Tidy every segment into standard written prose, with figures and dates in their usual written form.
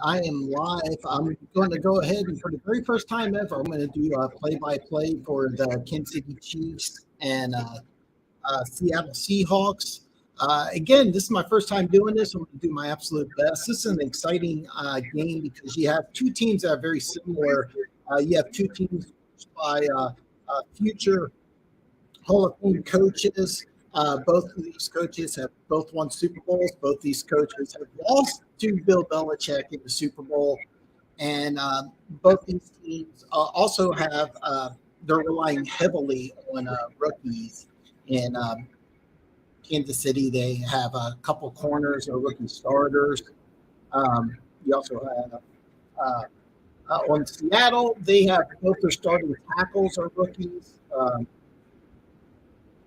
I am live. I'm going to go ahead and for the very first time ever, I'm going to do a play-by-play for the Kansas City Chiefs and Seattle Seahawks. Again, this is my first time doing this. I'm going to do my absolute best. This is an exciting game because you have two teams that are very similar. You have two teams by future Hall of Fame coaches. Both of these coaches have both won Super Bowls. Both these coaches have lost to Bill Belichick in the Super Bowl. And both these teams also have, they're relying heavily on rookies. In Kansas City, they have a couple corners or rookie starters. You also have on Seattle, they have both their starting tackles are rookies.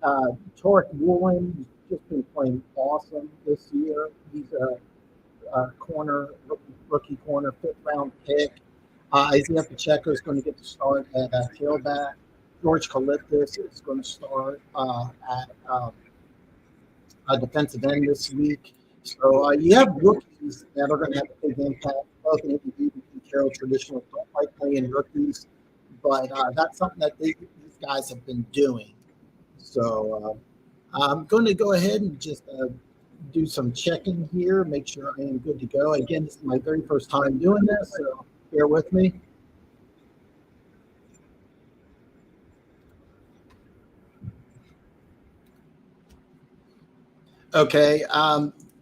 Tarek Woolen has just been playing awesome this year. He's a corner, rookie corner, fifth-round pick. Isaiah Pacheco is going to get the start at tailback. George Kalifdis is going to start at defensive end this week. So you have rookies that are going to have a big impact. Both Andy Reid and Pete Carroll traditionally don't like playing rookies, but that's something that these guys have been doing. So I'm going to go ahead and just do some checking here, make sure I am good to go. Again, this is my very first time doing this, so bear with me. Okay.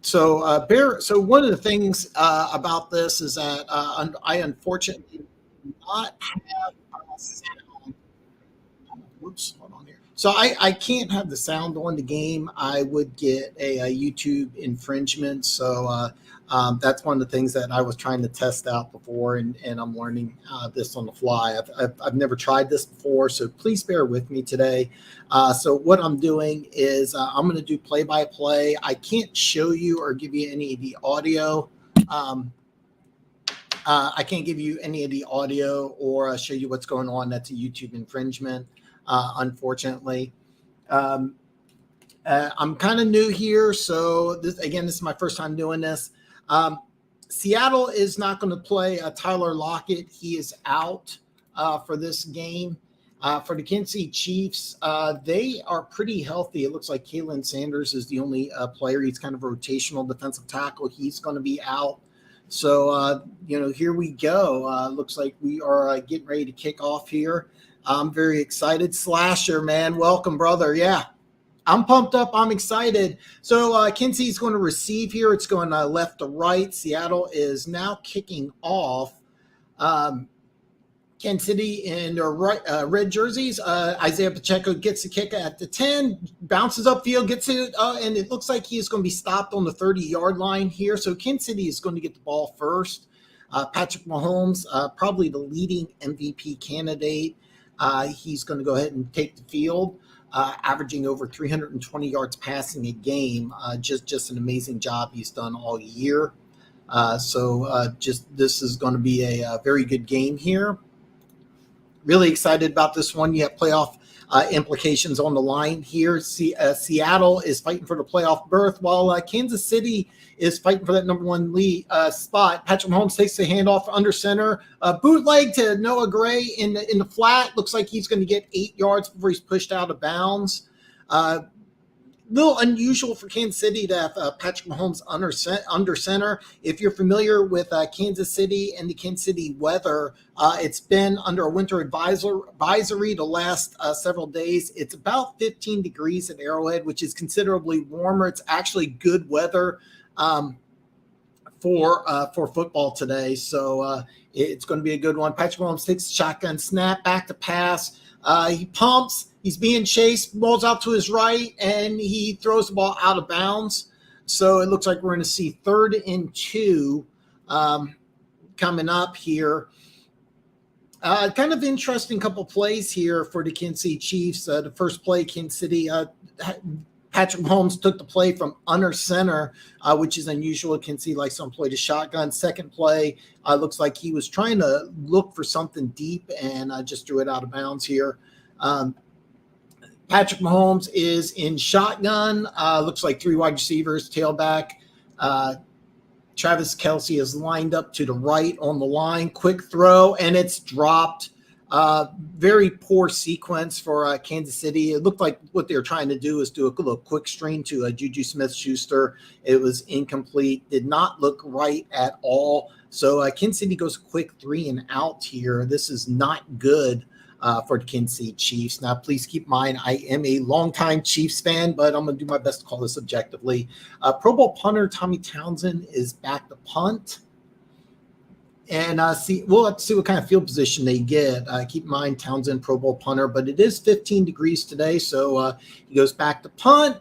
So one of the things about this is that I unfortunately do not have sound. Whoops, hold on here. So I can't have the sound on the game. I would get a YouTube infringement. So that's one of the things that I was trying to test out before, and I'm learning this on the fly. I've never tried this before, so please bear with me today. So what I'm doing is I'm going to do play-by-play. I can't show you or give you any of the audio. I can't give you any of the audio or show you what's going on. That's a YouTube infringement. Unfortunately, I'm kind of new here. So this is my first time doing this. Seattle is not going to play Tyler Lockett. He is out for this game. For the Kansas City Chiefs, they are pretty healthy. It looks like Kalen Sanders is the only player. He's kind of a rotational defensive tackle. He's going to be out. So, here we go. Looks like we are getting ready to kick off here. I'm very excited. Slasher, man. Welcome, brother. Yeah, I'm pumped up. I'm excited. So Kinsey is going to receive here. It's going left to right. Seattle is now kicking off. Kansas City in their red jerseys. Isaiah Pacheco gets the kick at the 10, bounces upfield, gets it, and it looks like he is going to be stopped on the 30-yard line here. So Kansas City is going to get the ball first. Patrick Mahomes, probably the leading MVP candidate. He's going to go ahead and take the field, averaging over 320 yards passing a game. Just an amazing job he's done all year. This is going to be a very good game here. Really excited about this one. You have playoff implications on the line here. Seattle is fighting for the playoff berth, while Kansas City is fighting for that number one lead spot. Patrick Mahomes takes the handoff under center. Bootleg to Noah Gray in the flat. Looks like he's going to get 8 yards before he's pushed out of bounds. Little unusual for Kansas City to have Patrick Mahomes under center. If you're familiar with Kansas City and the Kansas City weather, it's been under a winter advisory the last several days. It's about 15 degrees at Arrowhead, which is considerably warmer. It's actually good weather for football today. So it's going to be a good one. Patrick Mahomes takes the shotgun snap, back to pass. He pumps. He's being chased, balls out to his right, and he throws the ball out of bounds. So it looks like we're going to see 3rd and 2 coming up here. Kind of interesting couple plays here for the Kansas City Chiefs. The first play, Kansas City, Patrick Mahomes took the play from under center, which is unusual. Kansas City likes to play the shotgun. Second play, looks like he was trying to look for something deep and just threw it out of bounds here. Patrick Mahomes is in shotgun. Looks like 3 wide receivers, tailback, Travis Kelce is lined up to the right on the line. Quick throw, and it's dropped. Very poor sequence for Kansas City. It looked like what they were trying to do is do a little quick screen to Juju Smith-Schuster. It was incomplete. Did not look right at all. So Kansas City goes quick 3 and out here. This is not good for the Kansas City Chiefs. Now, please keep in mind, I am a longtime Chiefs fan, but I'm going to do my best to call this objectively. Pro Bowl punter Tommy Townsend is back to punt. And we'll have to see what kind of field position they get. Keep in mind, Townsend, Pro Bowl punter, but it is 15 degrees today, so he goes back to punt.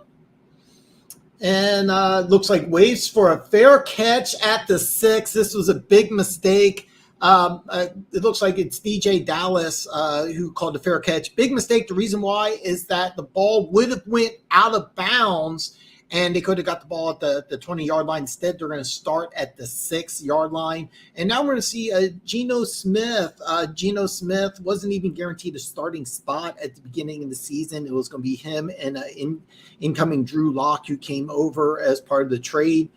And looks like waits for a fair catch at the 6. This was a big mistake. It looks like it's DJ Dallas who called the fair catch. Big mistake. The reason why is that the ball would have went out of bounds, and they could have got the ball at the 20-yard line. Instead, they're going to start at the 6-yard line. And now we're going to see Geno Smith. Geno Smith wasn't even guaranteed a starting spot at the beginning of the season. It was going to be him and incoming Drew Lock, who came over as part of the trade.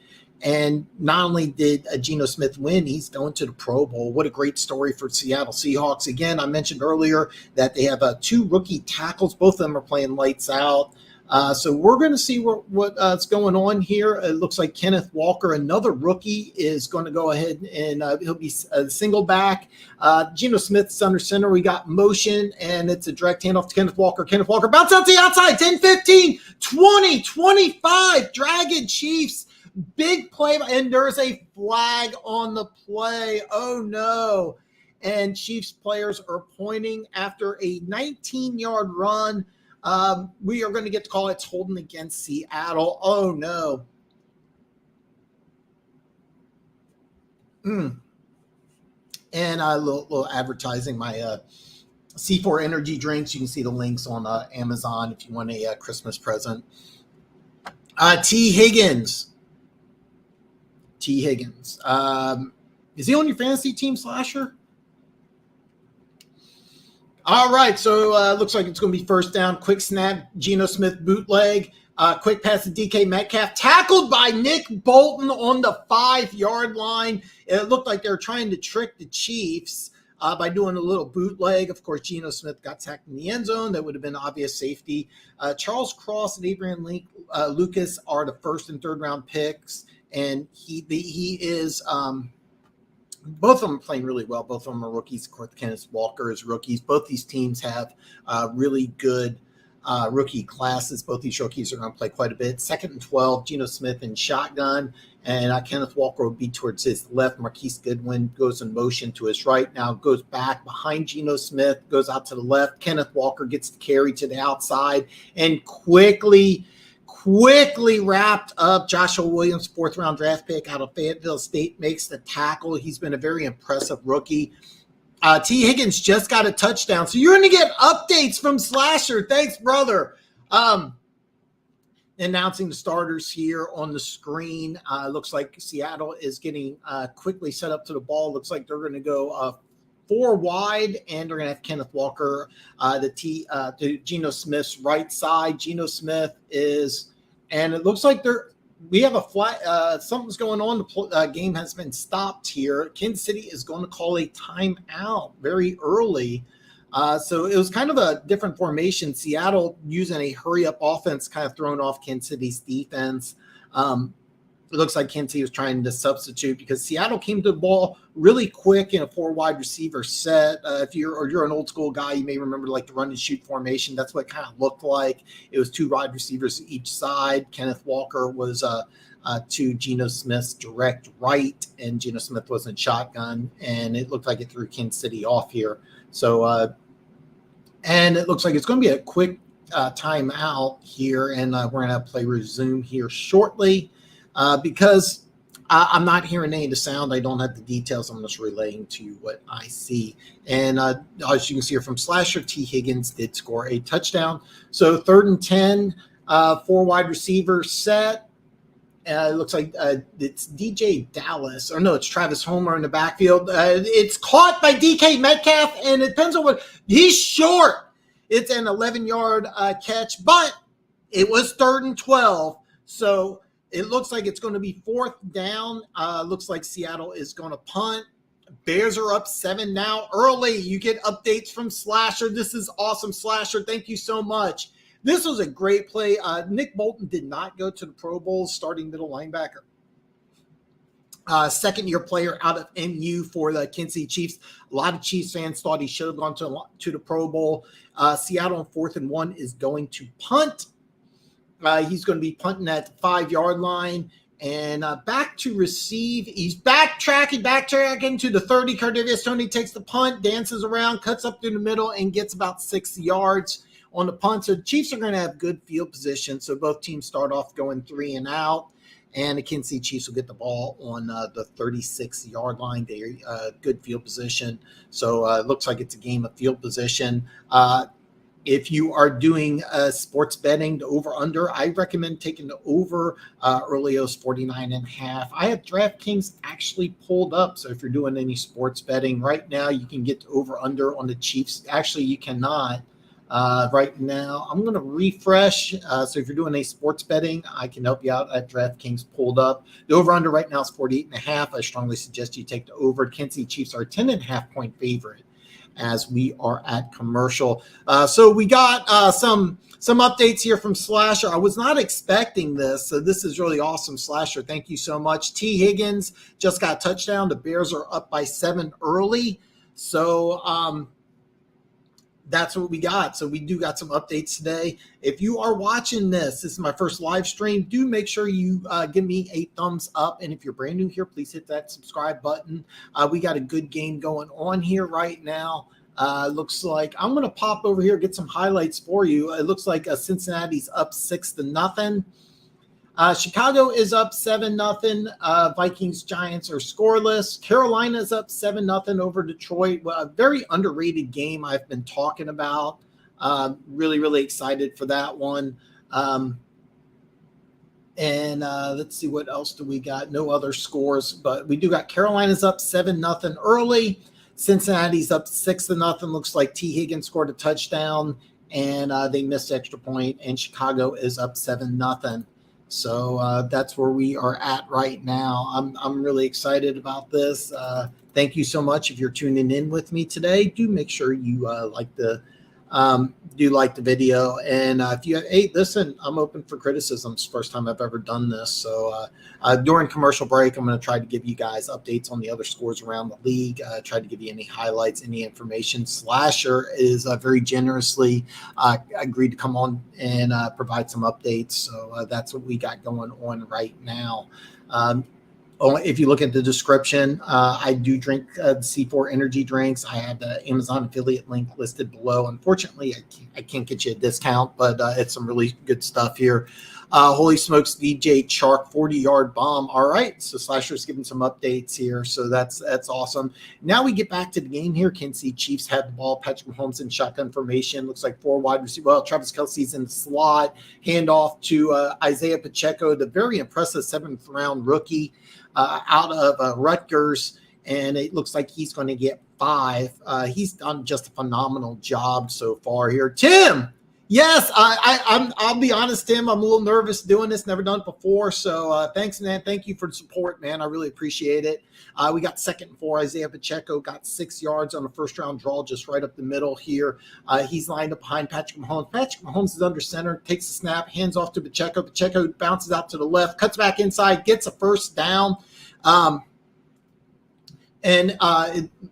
And not only did Geno Smith win, he's going to the Pro Bowl. What a great story for Seattle Seahawks. Again, I mentioned earlier that they have 2 rookie tackles. Both of them are playing lights out. So we're going to see what's going on here. It looks like Kenneth Walker, another rookie, is going to go ahead and he'll be a single back. Geno Smith's under center. We got motion, and it's a direct handoff to Kenneth Walker. Kenneth Walker bounce out to the outside. 10, 15, 20, 25. Dragon Chiefs. Big play, and there's a flag on the play. Oh, no. And Chiefs players are pointing after a 19-yard run. We are going to get to call it's holding against Seattle. Oh, no. And a little advertising, my C4 energy drinks. You can see the links on Amazon if you want a Christmas present. T. Higgins. Is he on your fantasy team, Slasher? All right, so looks like it's going to be first down. Quick snap, Geno Smith bootleg. Quick pass to DK Metcalf. Tackled by Nick Bolton on the 5-yard line. It looked like they were trying to trick the Chiefs by doing a little bootleg. Of course, Geno Smith got sacked in the end zone. That would have been obvious safety. Charles Cross and Abraham Lucas are the first and third round picks. And he is both of them are playing really well. Both of them are rookies. Of course, Kenneth Walker is rookies. Both these teams have really good rookie classes. Both these rookies are going to play quite a bit. Second and 12, Geno Smith in shotgun, and Kenneth Walker will be towards his left. Marquise Goodwin goes in motion to his right. Now goes back behind Geno Smith, goes out to the left. Kenneth Walker gets the carry to the outside and quickly wrapped up. Joshua Williams, 4th-round draft pick out of Fayetteville State, makes the tackle. He's been a very impressive rookie. T. Higgins just got a touchdown. So you're going to get updates from Slasher. Thanks, brother. Announcing the starters here on the screen. Looks like Seattle is getting quickly set up to the ball. Looks like they're going to go 4 wide, and they're going to have Kenneth Walker, to Geno Smith's right side. Geno Smith is, and it looks like we have a flat, something's going on. The game has been stopped here. Kansas City is going to call a timeout very early. So it was kind of a different formation. Seattle using a hurry-up offense, kind of throwing off Kansas City's defense. It looks like Kansas City was trying to substitute because Seattle came to the ball really quick in a 4 wide receiver set. If you're an old school guy, you may remember like the run and shoot formation. That's what it kind of looked like. It was 2 wide receivers each side. Kenneth Walker was to Geno Smith's direct right, and Geno Smith was in shotgun, and it looked like it threw Kansas City off here. So, and it looks like it's going to be a quick timeout here, and we're going to have play resume here shortly. Because I'm not hearing any of the sound. I don't have the details. I'm just relaying to you what I see. And as you can see here from Slasher, T. Higgins did score a touchdown. So 3rd and 10, 4 wide receiver set. It looks like it's DJ Dallas. Or no, it's Travis Homer in the backfield. It's caught by DK Metcalf, and it depends on what – he's short. It's an 11-yard catch, but it was 3rd and 12. So – It looks like it's going to be 4th down. Looks like Seattle is going to punt. Bears are up 7 now early. You get updates from Slasher. This is awesome, Slasher. Thank you so much. This was a great play. Nick Bolton did not go to the Pro Bowl, starting middle linebacker. Second-year player out of MU for the Kansas City Chiefs. A lot of Chiefs fans thought he should have gone to the Pro Bowl. Seattle on 4th and 1 is going to punt. He's going to be punting at the 5-yard line. And back to receive. He's backtracking to the 30. Cardavius Toney takes the punt, dances around, cuts up through the middle, and gets about 6 yards on the punt. So the Chiefs are going to have good field position. So both teams start off going 3 and out. And the Kansas City Chiefs will get the ball on the 36-yard line. They're good field position. So it looks like it's a game of field position. If you are doing sports betting, the over-under, I recommend taking the over. Earlios 49.5. I have DraftKings actually pulled up. So if you're doing any sports betting right now, you can get the over-under on the Chiefs. Actually, you cannot. Right now, I'm going to refresh. So if you're doing a sports betting, I can help you out at DraftKings pulled up. The over-under right now is 48.5. I strongly suggest you take the over. Kansas City Chiefs are a 10.5-point favorite as we are at commercial. So we got some updates here from Slasher. I was not expecting this, so this is really awesome, Slasher. Thank you so much. T. Higgins just got a touchdown. The Bears are up by 7 early. So that's what we got. So we do got some updates today. If you are watching this is my first live stream, do make sure you give me a thumbs up. And if you're brand new here, please hit that subscribe button. We got a good game going on here right now. Looks like I'm going to pop over here, get some highlights for you. It looks like Cincinnati's up 6-0. Chicago is up 7-0. Vikings, Giants are scoreless. Carolina's up 7-0 over Detroit. Well, a very underrated game I've been talking about. Really, really excited for that one. Let's see, what else do we got? No other scores, but we do got Carolina's up 7-0 early. Cincinnati's up 6-0. Looks like T. Higgins scored a touchdown, and they missed extra point, and Chicago is up 7-0. So that's where we are at right now. I'm really excited about this. Thank you so much if you're tuning in with me today. Do make sure you like the video. And if you listen, I'm open for criticisms. First time I've ever done this. So during commercial break, I'm going to try to give you guys updates on the other scores around the league. Try to give you any highlights, any information. Slasher is very generously agreed to come on and provide some updates. So that's what we got going on right now. If you look at the description, I do drink C4 energy drinks. I have the Amazon affiliate link listed below. Unfortunately, I can't get you a discount, but it's some really good stuff here. Holy smokes, DJ Chark, 40-yard bomb. All right, so Slasher's giving some updates here, so that's awesome. Now we get back to the game here. Kansas City Chiefs have the ball. Patrick Mahomes in shotgun formation. Looks like 4 wide receivers. Well, Travis Kelce's in the slot. Handoff to Isaiah Pacheco, the very impressive 7th-round rookie out of Rutgers, and it looks like he's going to get 5. He's done just a phenomenal job so far here. Tim, yes, I'll be honest, Tim, I'm a little nervous doing this. Never done it before, so thanks, man. Thank you for the support, man. I really appreciate it. We got 2nd and 4. Isaiah Pacheco got 6 yards on a first-round draw just right up the middle here. He's lined up behind Patrick Mahomes. Patrick Mahomes is under center, takes the snap, hands off to Pacheco. Pacheco bounces out to the left, cuts back inside, gets a first down. A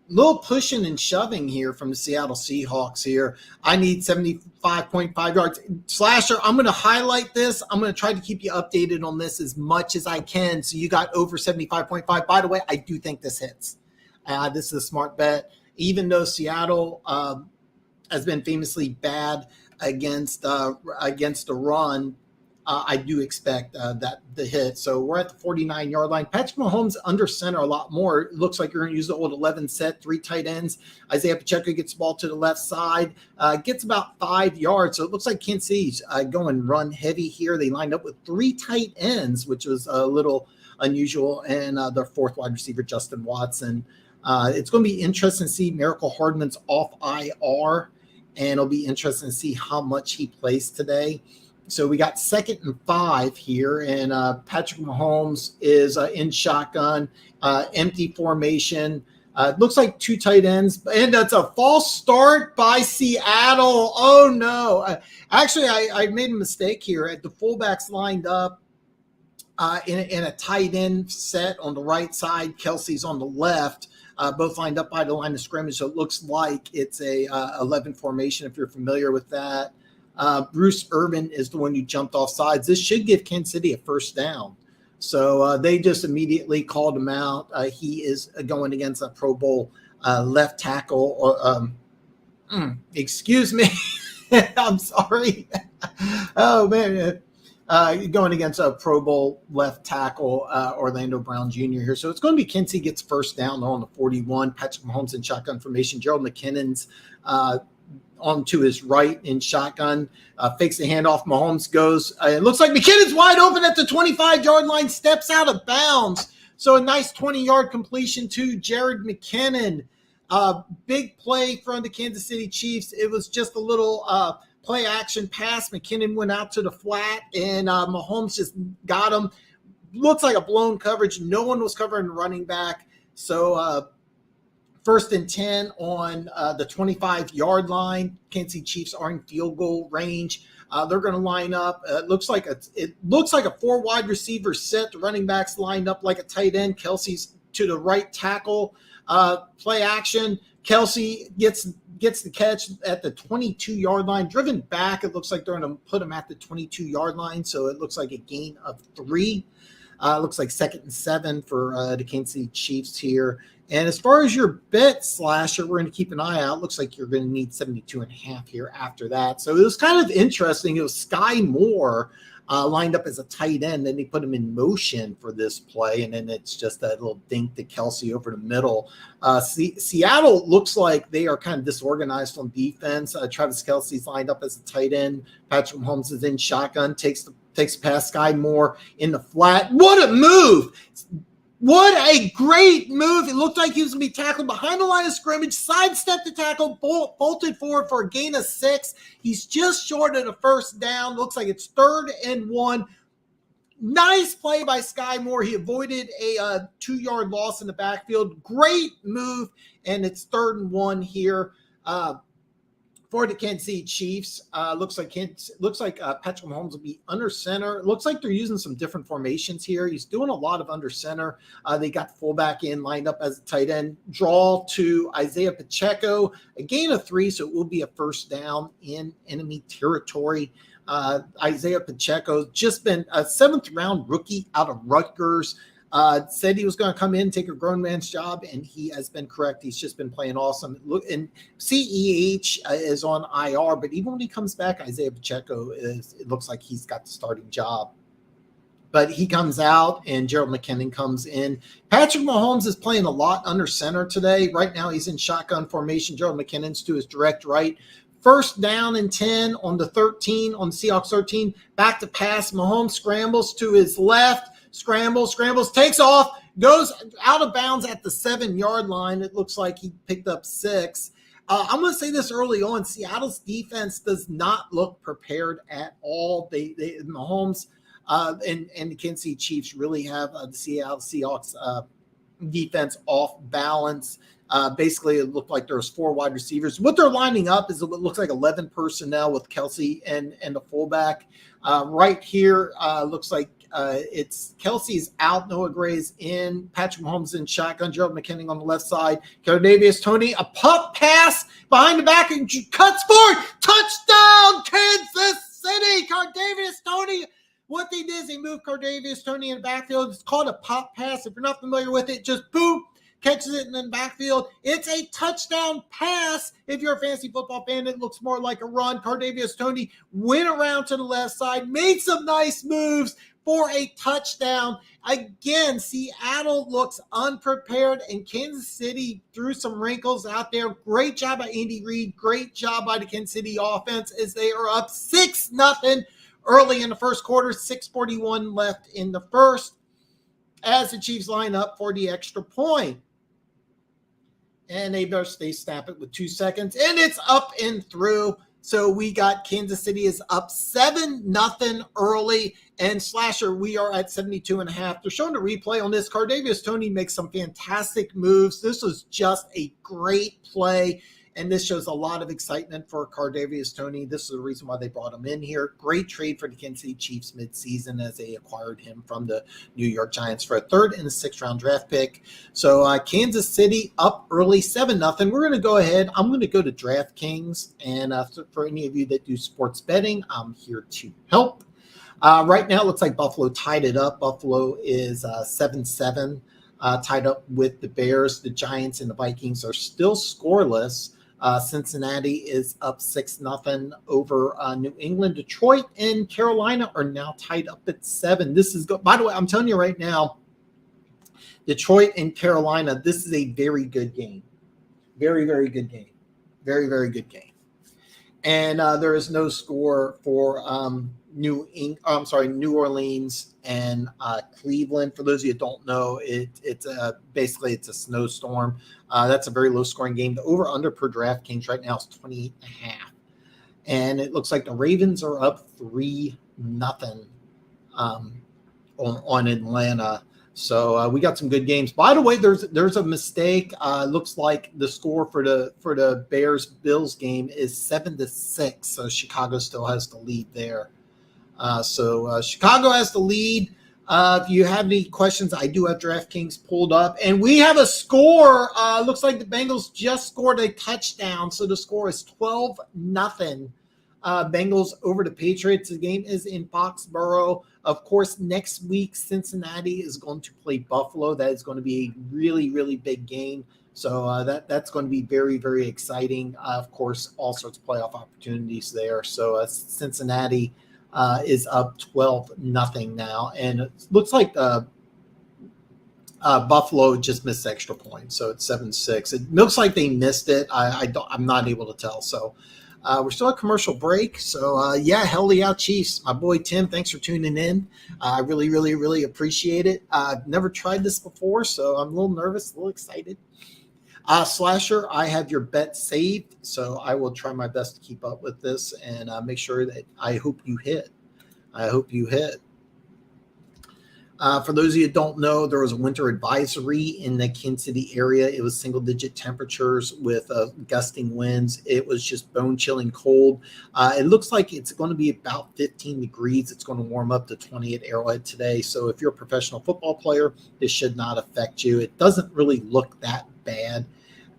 little pushing and shoving here from the Seattle Seahawks here. I need 75.5 yards. Slasher, I'm going to highlight this. I'm going to try to keep you updated on this as much as I can. So you got over 75.5. By the way, I do think this hits. This is a smart bet. Even though Seattle has been famously bad against the run, I do expect that the hit. So we're at the 49-yard line. Patrick Mahomes under center a lot more. It looks like you're going to use the old 11 set, 3 tight ends. Isaiah Pacheco gets the ball to the left side, gets about 5 yards. So it looks like Kansas City's going run heavy here. They lined up with 3 tight ends, which was a little unusual, and their 4th wide receiver, Justin Watson. It's going to be interesting to see Miracle Hardman's off IR, and it'll be interesting to see how much he plays today. So we got 2nd and 5 here, and Patrick Mahomes is in shotgun, empty formation. Looks like 2 tight ends, and that's a false start by Seattle. Oh, no. Actually, I made a mistake here. The fullbacks lined up in a tight end set on the right side. Kelsey's on the left, both lined up by the line of scrimmage. So it looks like it's a 11 formation, if you're familiar with that. Bruce Irvin is the one who jumped off sides. This should give Kansas City a first down. So they just immediately called him out. He is going against a Pro Bowl left tackle. Excuse me. I'm sorry. Oh, man. Going against a Pro Bowl left tackle, Orlando Brown Jr. here. So it's going to be Kansas City gets first down on the 41. Patrick Mahomes in shotgun formation. Gerald McKinnon's on to his right in shotgun, fakes the handoff. Mahomes goes. It looks like McKinnon's wide open at the 25-yard line, steps out of bounds. So a nice 20-yard completion to Jared McKinnon. Big play from the Kansas City Chiefs. It was just a little play action pass. McKinnon went out to the flat, and Mahomes just got him. Looks like a blown coverage. No one was covering the running back. So 1st and 10 on the 25-yard line. Kansas City Chiefs are in field goal range. They're going to line up. It looks like a 4 wide receiver set. The running backs lined up like a tight end. Kelsey's to the right tackle. Play action. Kelsey gets the catch at the 22-yard line. Driven back, it looks like they're going to put him at the 22-yard line. So it looks like a gain of 3. Looks like 2nd and 7 for the Kansas City Chiefs here. And as far as your bet slasher, we're going to keep an eye out. Looks like you're going to need 72.5 here after that. So it was kind of interesting. It was Sky Moore lined up as a tight end. Then they put him in motion for this play. And then it's just that little dink to Kelsey over the middle. Seattle looks like they are kind of disorganized on defense. Travis Kelsey's lined up as a tight end. Patrick Mahomes is in shotgun, takes past Sky Moore in the flat. What a move! What a great move. It looked like he was going to be tackled behind the line of scrimmage, sidestepped the tackle, bolted forward for a gain of 6. He's just short of the first down. Looks like it's 3rd and 1. Nice play by Sky Moore. He avoided a 2-yard loss in the backfield. Great move, and it's 3rd and 1 here. For the Kansas City Chiefs, looks like Patrick Mahomes will be under center. Looks like they're using some different formations here. He's doing a lot of under center. They got fullback in, lined up as a tight end. Draw to Isaiah Pacheco, a gain of 3, so it will be a first down in enemy territory. Isaiah Pacheco just been a 7th-round rookie out of Rutgers. Said he was going to come in, take a grown man's job, and he has been correct. He's just been playing awesome. Look, and CEH is on IR, but even when he comes back, Isaiah Pacheco it looks like he's got the starting job. But he comes out, and Gerald McKinnon comes in. Patrick Mahomes is playing a lot under center today. Right now, he's in shotgun formation. Gerald McKinnon's to his direct right. 1st down and 10 on the 13, on the Seahawks 13. Back to pass. Mahomes scrambles to his left. Scrambles, takes off, goes out of bounds at the 7-yard line. It looks like he picked up 6. I'm going to say this early on. Seattle's defense does not look prepared at all. Mahomes and the Kansas City Chiefs really have the Seattle Seahawks defense off balance. Basically, it looked like there was 4 wide receivers. What they're lining up is it looks like 11 personnel with Kelsey and the fullback. Right here, looks like it's Kelsey's out, Noah Gray's in, Patrick Mahomes in shotgun, Gerald McKinnon on the left side, Kadarius Toney, a pump pass behind the back and cuts forward, touchdown, Kansas City. Kadarius Toney. What they did is they moved Kadarius Toney in the backfield. It's called a pop pass. If you're not familiar with it, just boom, catches it in the backfield. It's a touchdown pass. If you're a fantasy football fan, it looks more like a run. Kadarius Toney went around to the left side, made some nice moves for a touchdown. Again, Seattle looks unprepared, and Kansas City threw some wrinkles out there. Great job by Andy Reid. Great job by the Kansas City offense as they are up 6-0 early in the first quarter. 6:41 left in the first as the Chiefs line up for the extra point. And they snap it with 2 seconds, and it's up and through. So we got Kansas City is up 7-0 early. And Slasher, we are at 72.5. They're showing a replay on this. Cardavius Toney makes some fantastic moves. This was just a great play. And this shows a lot of excitement for Cardavius Toney. This is the reason why they brought him in here. Great trade for the Kansas City Chiefs midseason as they acquired him from the New York Giants for a 3rd and a 6th round draft pick. So Kansas City up early 7-0. We're going to go ahead. I'm going to go to DraftKings. And for any of you that do sports betting, I'm here to help. Right now, it looks like Buffalo tied it up. Buffalo is 7-7, tied up with the Bears. The Giants and the Vikings are still scoreless. Cincinnati is up 6-0 over New England. Detroit and Carolina are now tied up at 7. This is by the way, I'm telling you right now, Detroit and Carolina, this is a very good game. Very, very good game. Very, very good game. And there is no score for New Orleans and Cleveland. For those of you who don't know, it's basically a snowstorm. That's a very low scoring game. The over under per DraftKings right now is 28.5. And it looks like the Ravens are up 3-0 on Atlanta. So we got some good games. By the way, there's a mistake. Looks like the score for the Bears-Bills game is 7-6. So Chicago still has the lead there. So Chicago has the lead. If you have any questions, I do have DraftKings pulled up. And we have a score. Looks like the Bengals just scored a touchdown. So the score is 12-0. Bengals over the Patriots. The game is in Foxborough. Of course, next week, Cincinnati is going to play Buffalo. That is going to be a really, really big game. So that's going to be very, very exciting. Of course, all sorts of playoff opportunities there. So Cincinnati is up 12-0 now. And it looks like Buffalo just missed extra points. So it's 7-6. It looks like they missed it. I'm not able to tell. So we're still at commercial break. So, hell yeah, Chiefs. My boy Tim, thanks for tuning in. I really, really, really appreciate it. I've never tried this before, so I'm a little nervous, a little excited. Slasher, I have your bet saved, so I will try my best to keep up with this and make sure that I hope you hit. For those of you who don't know, there was a winter advisory in the Kansas City area. It was single-digit temperatures with gusting winds. It was just bone-chilling cold. It looks like it's going to be about 15 degrees. It's going to warm up to 20 at Arrowhead today. So if you're a professional football player, this should not affect you. It doesn't really look that bad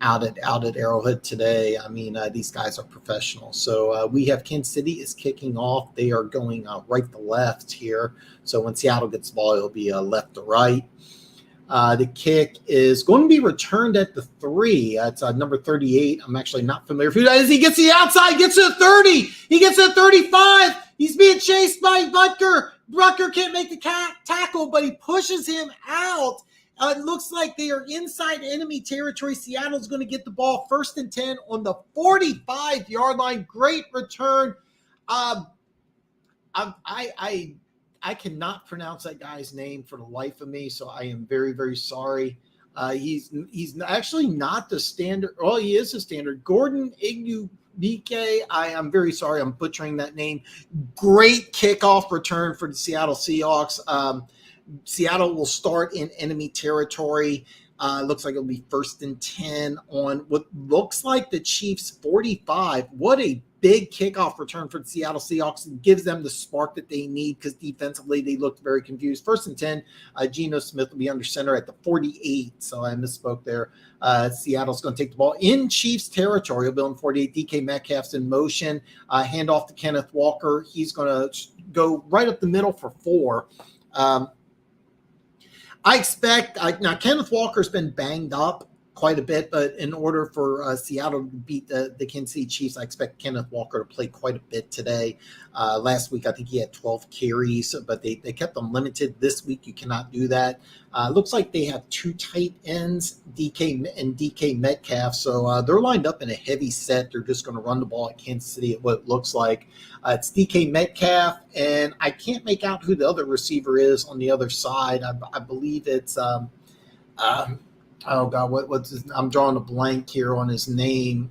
out at Arrowhead today. I mean, these guys are professionals. So we have Kansas City is kicking off. They are going right to left here. So when Seattle gets the ball, it'll be left to right. The kick is going to be returned at the 3. It's number 38. I'm actually not familiar with who that is. He gets the outside, gets to the 30. He gets to the 35. He's being chased by Butker. Butker can't make the tackle, but he pushes him out. It looks like they are inside enemy territory. Seattle's going to get the ball 1st and 10 on the 45-yard line. Great return. I cannot pronounce that guy's name for the life of me, so I am very, very sorry. He's actually not the standard. Well, he is the standard. Gordon Igbike. I am very sorry. I'm butchering that name. Great kickoff return for the Seattle Seahawks. Seattle will start in enemy territory. Looks like it'll be 1st and 10 on what looks like the Chiefs 45. What a big kickoff return for the Seattle Seahawks. It gives them the spark that they need because defensively they looked very confused. 1st and 10, Geno Smith will be under center at the 48. So I misspoke there. Seattle's going to take the ball in Chiefs territory. He'll be on 48. DK Metcalf's in motion. Handoff to Kenneth Walker. He's going to go right up the middle for 4. I expect now Kenneth Walker's been banged up quite a bit, but in order for Seattle to beat the Kansas City Chiefs, I expect Kenneth Walker to play quite a bit today. Last week, I think he had 12 carries, but they kept them limited. This week, you cannot do that. Looks like they have 2 tight ends, DK Metcalf, so they're lined up in a heavy set. They're just going to run the ball at Kansas City at what it looks like. It's DK Metcalf, and I can't make out who the other receiver is on the other side. I believe it's oh God, what's his? I'm drawing a blank here on his name.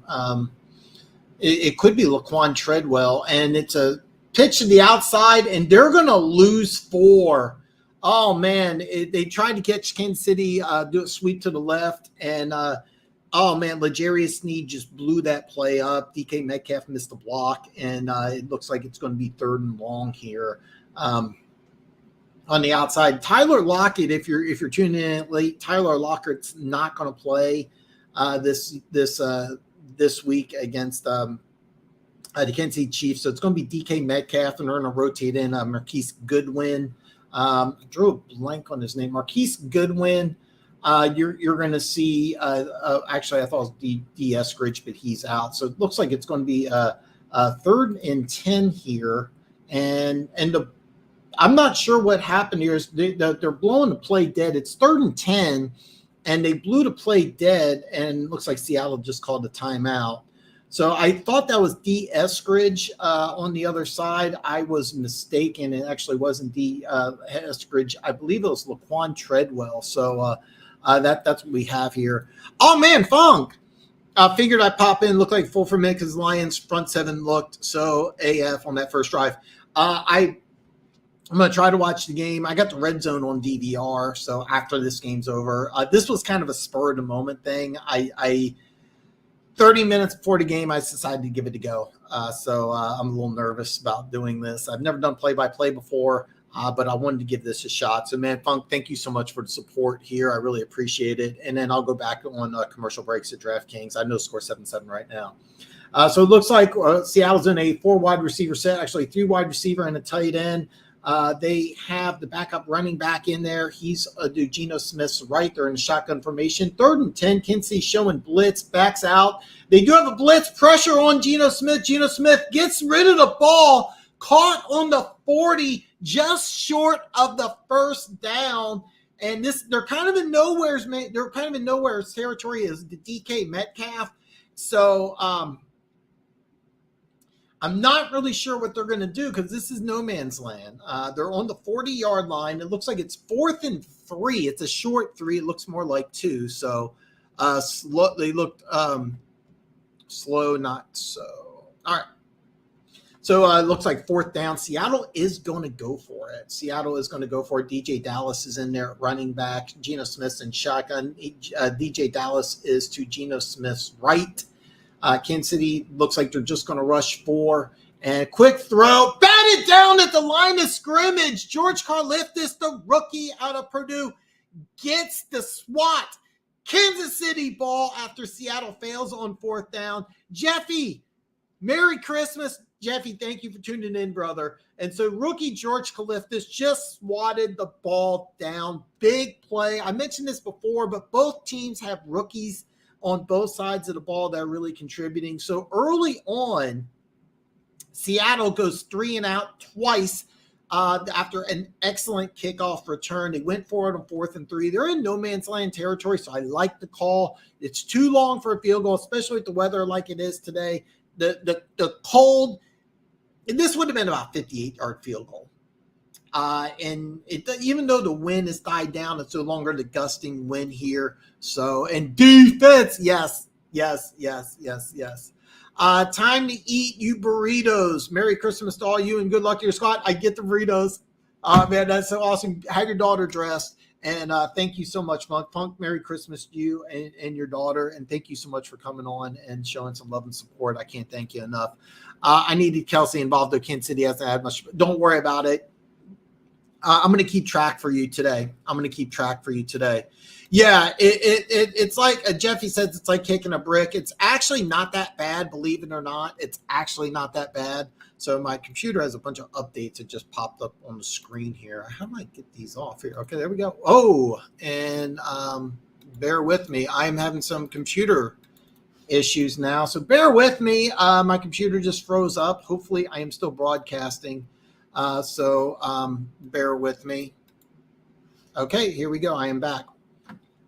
it could be Laquan Treadwell, and it's a pitch to the outside, and they're going to lose 4. Oh, man, they tried to catch Kansas City, do a sweep to the left, and oh, man, L'Jarius Sneed just blew that play up. DK Metcalf missed the block, and it looks like it's going to be 3rd and long here on the outside. Tyler Lockett, if you're tuning in late, Tyler Lockett's not going to play this week against the Kansas City Chiefs. So it's going to be DK Metcalf, and they're going to rotate in Marquise Goodwin. I drew a blank on his name. Marquise Goodwin. You're going to see. Actually, I thought it was D Eskridge, but he's out. So it looks like it's going to be 3rd and 10 here, and I'm not sure what happened here. Is they're blowing the play dead. It's 3rd and 10, and they blew the play dead, and it looks like Seattle just called a timeout. So I thought that was D Eskridge on the other side. I was mistaken. It actually wasn't D Eskridge. I believe it was Laquan Treadwell. So that's what we have here. Oh, man, Funk. Figured I'd pop in, look like full for a minute because Lions front 7 looked so AF on that first drive. I'm going to try to watch the game. I got the red zone on DVR, so after this game's over. This was kind of a spur-of-the-moment thing. I 30 minutes before the game, I decided to give it a go. So I'm a little nervous about doing this. I've never done play-by-play before, but I wanted to give this a shot. So, man, Funk, thank you so much for the support here. I really appreciate it. And then I'll go back on commercial breaks at DraftKings. I know score 7-7 right now. So it looks like Seattle's in a 4 wide receiver set, actually 3 wide receiver and a tight end. They have the backup running back in there. He's Geno Smith's right. They're in shotgun formation. 3rd and 10. Kinsey showing blitz, backs out. They do have a blitz pressure on Geno Smith. Geno Smith gets rid of the ball, caught on the 40, just short of the first down. And they're kind of in nowhere's territory is the DK Metcalf. So I'm not really sure what they're going to do because this is no man's land. They're on the 40-yard line. It looks like it's 4th and 3. It's a short 3. It looks more like 2. So they looked slow, not so. All right. So it looks like 4th down. Seattle is going to go for it. DJ Dallas is in there at running back. Geno Smith's in shotgun. DJ Dallas is to Geno Smith's right. Kansas City looks like they're just going to rush 4. And quick throw. Batted down at the line of scrimmage. George Karlaftis, the rookie out of Purdue, gets the swat. Kansas City ball after Seattle fails on 4th down. Jeffy, Merry Christmas. Jeffy, thank you for tuning in, brother. And so rookie George Karlaftis just swatted the ball down. Big play. I mentioned this before, but both teams have rookies on both sides of the ball that are really contributing. So early on, Seattle goes 3 and out twice after an excellent kickoff return. They went for it on 4th and 3. They're in no man's land territory, so I like the call. It's too long for a field goal, especially with the weather like it is today. The cold, and this would have been about a 58-yard field goal. And even though the wind has died down, it's no longer the gusting wind here. So, and defense, yes. Time to eat you burritos. Merry Christmas to all you and good luck to your squad. I get the burritos. Man, that's so awesome. Have your daughter dressed. And thank you so much, Funk. Merry Christmas to you and your daughter. And thank you so much for coming on and showing some love and support. I can't thank you enough. I needed Kelsey involved, though Kansas City hasn't had much. Don't worry about it. I'm going to keep track for you today. Yeah, it's like Jeffy says, it's like kicking a brick. It's actually not that bad, believe it or not. It's actually not that bad. So my computer has a bunch of updates that just popped up on the screen here. How do I get these off here? Okay, there we go. Oh, and bear with me. I'm having some computer issues now. So bear with me. My computer just froze up. Hopefully I am still broadcasting. So bear with me. Okay, here we go. I am back.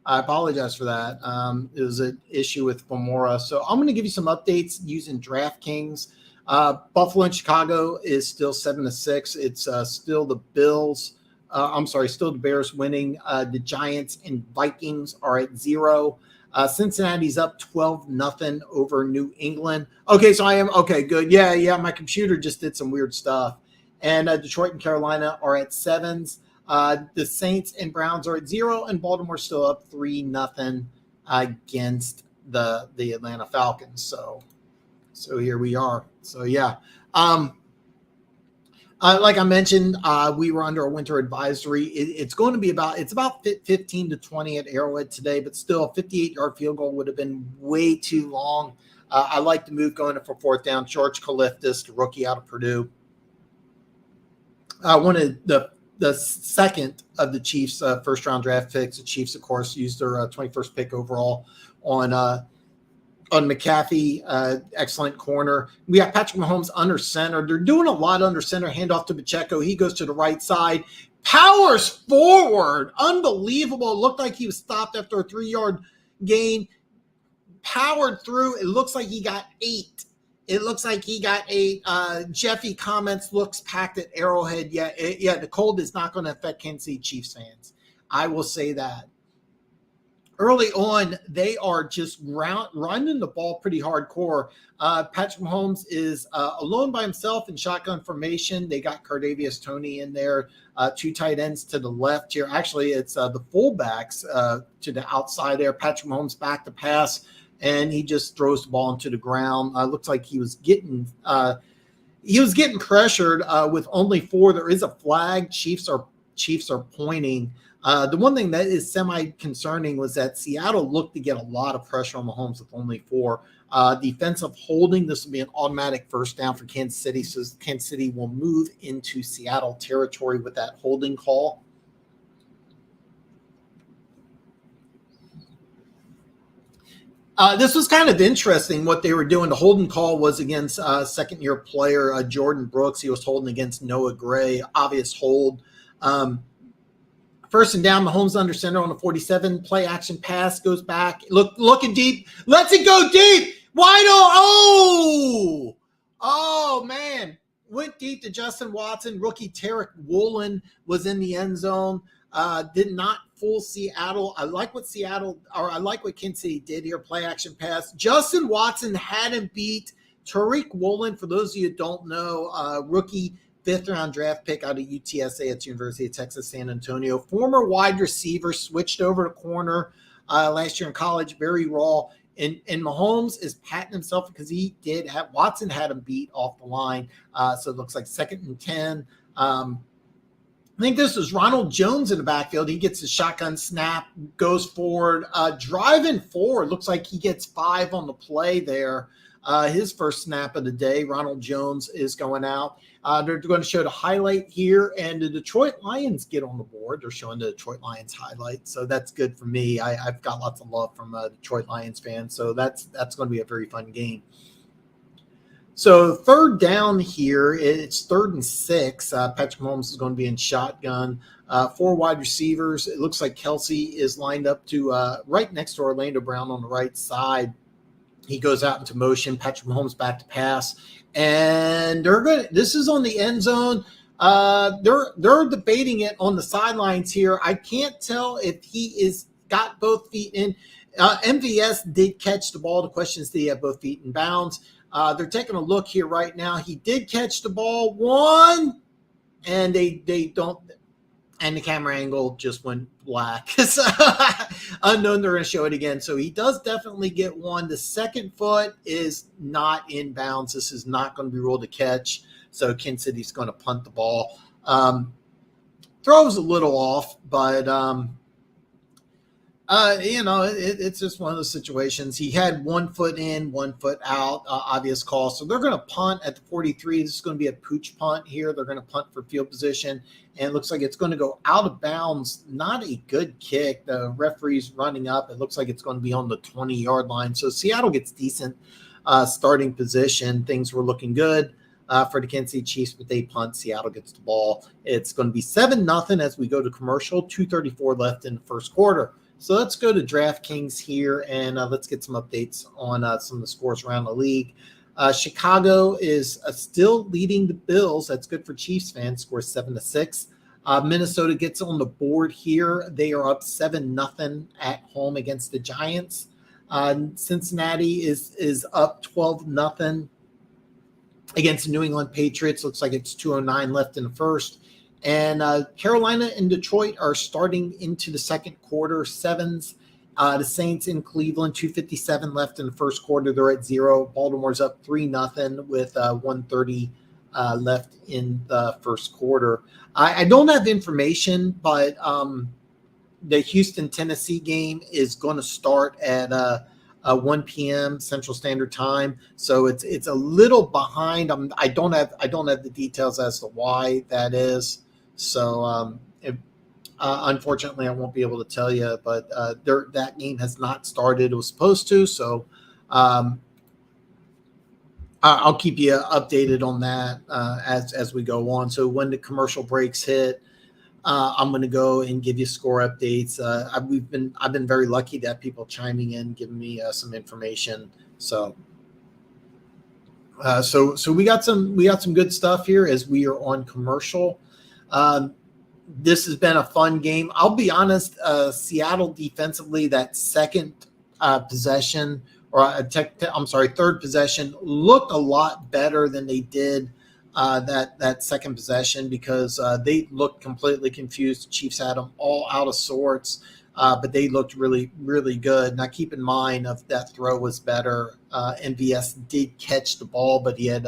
I apologize for that. It was an issue with Femora. So I'm going to give you some updates using DraftKings. Buffalo and Chicago is still 7-6. It's still the Bills. Still the Bears winning. The Giants and Vikings are at 0. Cincinnati's up 12-0 over New England. Okay, so I am okay. Good. Yeah. My computer just did some weird stuff. And Detroit and Carolina are at 7s. The Saints and Browns are at 0, and Baltimore's still up 3-0 against the Atlanta Falcons. So here we are. So yeah. Like I mentioned, we were under a winter advisory. It's going to be about 15 to 20 at Arrowhead today, but still a 58-yard field goal would have been way too long. I like the move going for 4th down. George Kalifdis, the rookie out of Purdue. One of the second of the Chiefs' first-round draft picks. The Chiefs, of course, used their 21st pick overall on McAfee, excellent corner. We have Patrick Mahomes under center. They're doing a lot under center. Handoff to Pacheco. He goes to the right side. Powers forward. Unbelievable. It looked like he was stopped after a 3-yard gain. Powered through. It looks like he got 8. Jeffy comments, looks packed at Arrowhead. Yeah, the cold is not going to affect Kansas City Chiefs fans. I will say that. Early on, they are just running the ball pretty hardcore. Patrick Mahomes is alone by himself in shotgun formation. They got Cardavius Toney in there, 2 tight ends to the left here. Actually, it's the fullbacks to the outside there. Patrick Mahomes back to pass, and he just throws the ball into the ground. Looks like he was getting pressured with only 4. There is a flag. Chiefs are pointing. The one thing that is semi-concerning was that Seattle looked to get a lot of pressure on Mahomes with only 4. Defensive holding, this will be an automatic first down for Kansas City, so Kansas City will move into Seattle territory with that holding call. This was kind of interesting what they were doing. The holding call was against second-year player Jordan Brooks. He was holding against Noah Gray. Obvious hold. First and down, Mahomes under center on the 47. Play action pass goes back. Looking deep. Lets it go deep. Wide open. Oh, man. Went deep to Justin Watson. Rookie Tarek Woolen was in the end zone. Did not fool Seattle. I like what Kansas City did here. Play action pass. Justin Watson had him beat. Tariq Woolen, for those of you who don't know, rookie 5th-round draft pick out of UTSA at the University of Texas San Antonio. Former wide receiver, switched over to corner last year in college, very raw. And Mahomes is patting himself because Watson had him beat off the line. So it looks like 2nd and 10. I think this was Ronald Jones in the backfield. He gets a shotgun snap, goes forward, driving forward. Looks like he gets 5 on the play there. His first snap of the day. Ronald Jones is going out. They're going to show the highlight here, and the Detroit Lions get on the board. They're showing the Detroit Lions highlight, so that's good for me. I've got lots of love from Detroit Lions fans, so that's going to be a very fun game. So 3rd down here, it's 3rd and 6. Patrick Mahomes is going to be in shotgun. 4 wide receivers. It looks like Kelsey is lined up to right next to Orlando Brown on the right side. He goes out into motion. Patrick Mahomes back to pass. And this is on the end zone. They're debating it on the sidelines here. I can't tell if he is got both feet in. MVS did catch the ball. The question is, did he have both feet in bounds? They're taking a look here right now. He did catch the ball. 1, and they don't. And the camera angle just went black. So, unknown, they're going to show it again. So he does definitely get 1. The second foot is not in bounds. This is not going to be ruled a catch. So Kansas City's going to punt the ball. Throws a little off, but it's just one of those situations. He had 1 foot in, 1 foot out, obvious call. So they're going to punt at the 43. This is going to be a pooch punt here. They're going to punt for field position, and it looks like it's going to go out of bounds. Not a good kick. The referee's running up. It looks like it's going to be on the 20-yard line. So Seattle gets decent starting position. Things were looking good for the Kansas City Chiefs, but they punt. Seattle gets the ball. It's going to be 7-0 as we go to commercial. 2:34 left in the first quarter. So let's go to DraftKings here, and let's get some updates on some of the scores around the league. Chicago is still leading the Bills. That's good for Chiefs fans. Score 7-6. Minnesota gets on the board here. They are up 7-0 at home against the Giants. Cincinnati is up 12-0 against the New England Patriots. Looks like it's 2:09 left in the first. And Carolina and Detroit are starting into the second quarter, sevens. The Saints in Cleveland, 2:57 left in the first quarter. They're at 0. Baltimore's up 3-0 with 1:30 left in the first quarter. I don't have information, but the Houston-Tennessee game is going to start at 1 p.m. Central Standard Time, so it's a little behind. I don't have the details as to why that is. So unfortunately, I won't be able to tell you. But that game has not started. It was supposed to, so I'll keep you updated on that as we go on. So when the commercial breaks hit, I'm going to go and give you score updates. I've been very lucky to have people chiming in, giving me some information. So we got some good stuff here as we are on commercial. This has been a fun game. I'll be honest. Seattle defensively, that second possession third possession looked a lot better than they did that second possession because they looked completely confused. The Chiefs had them all out of sorts, but they looked really, really good. Now, keep in mind, if that throw was better, MVS did catch the ball, but he had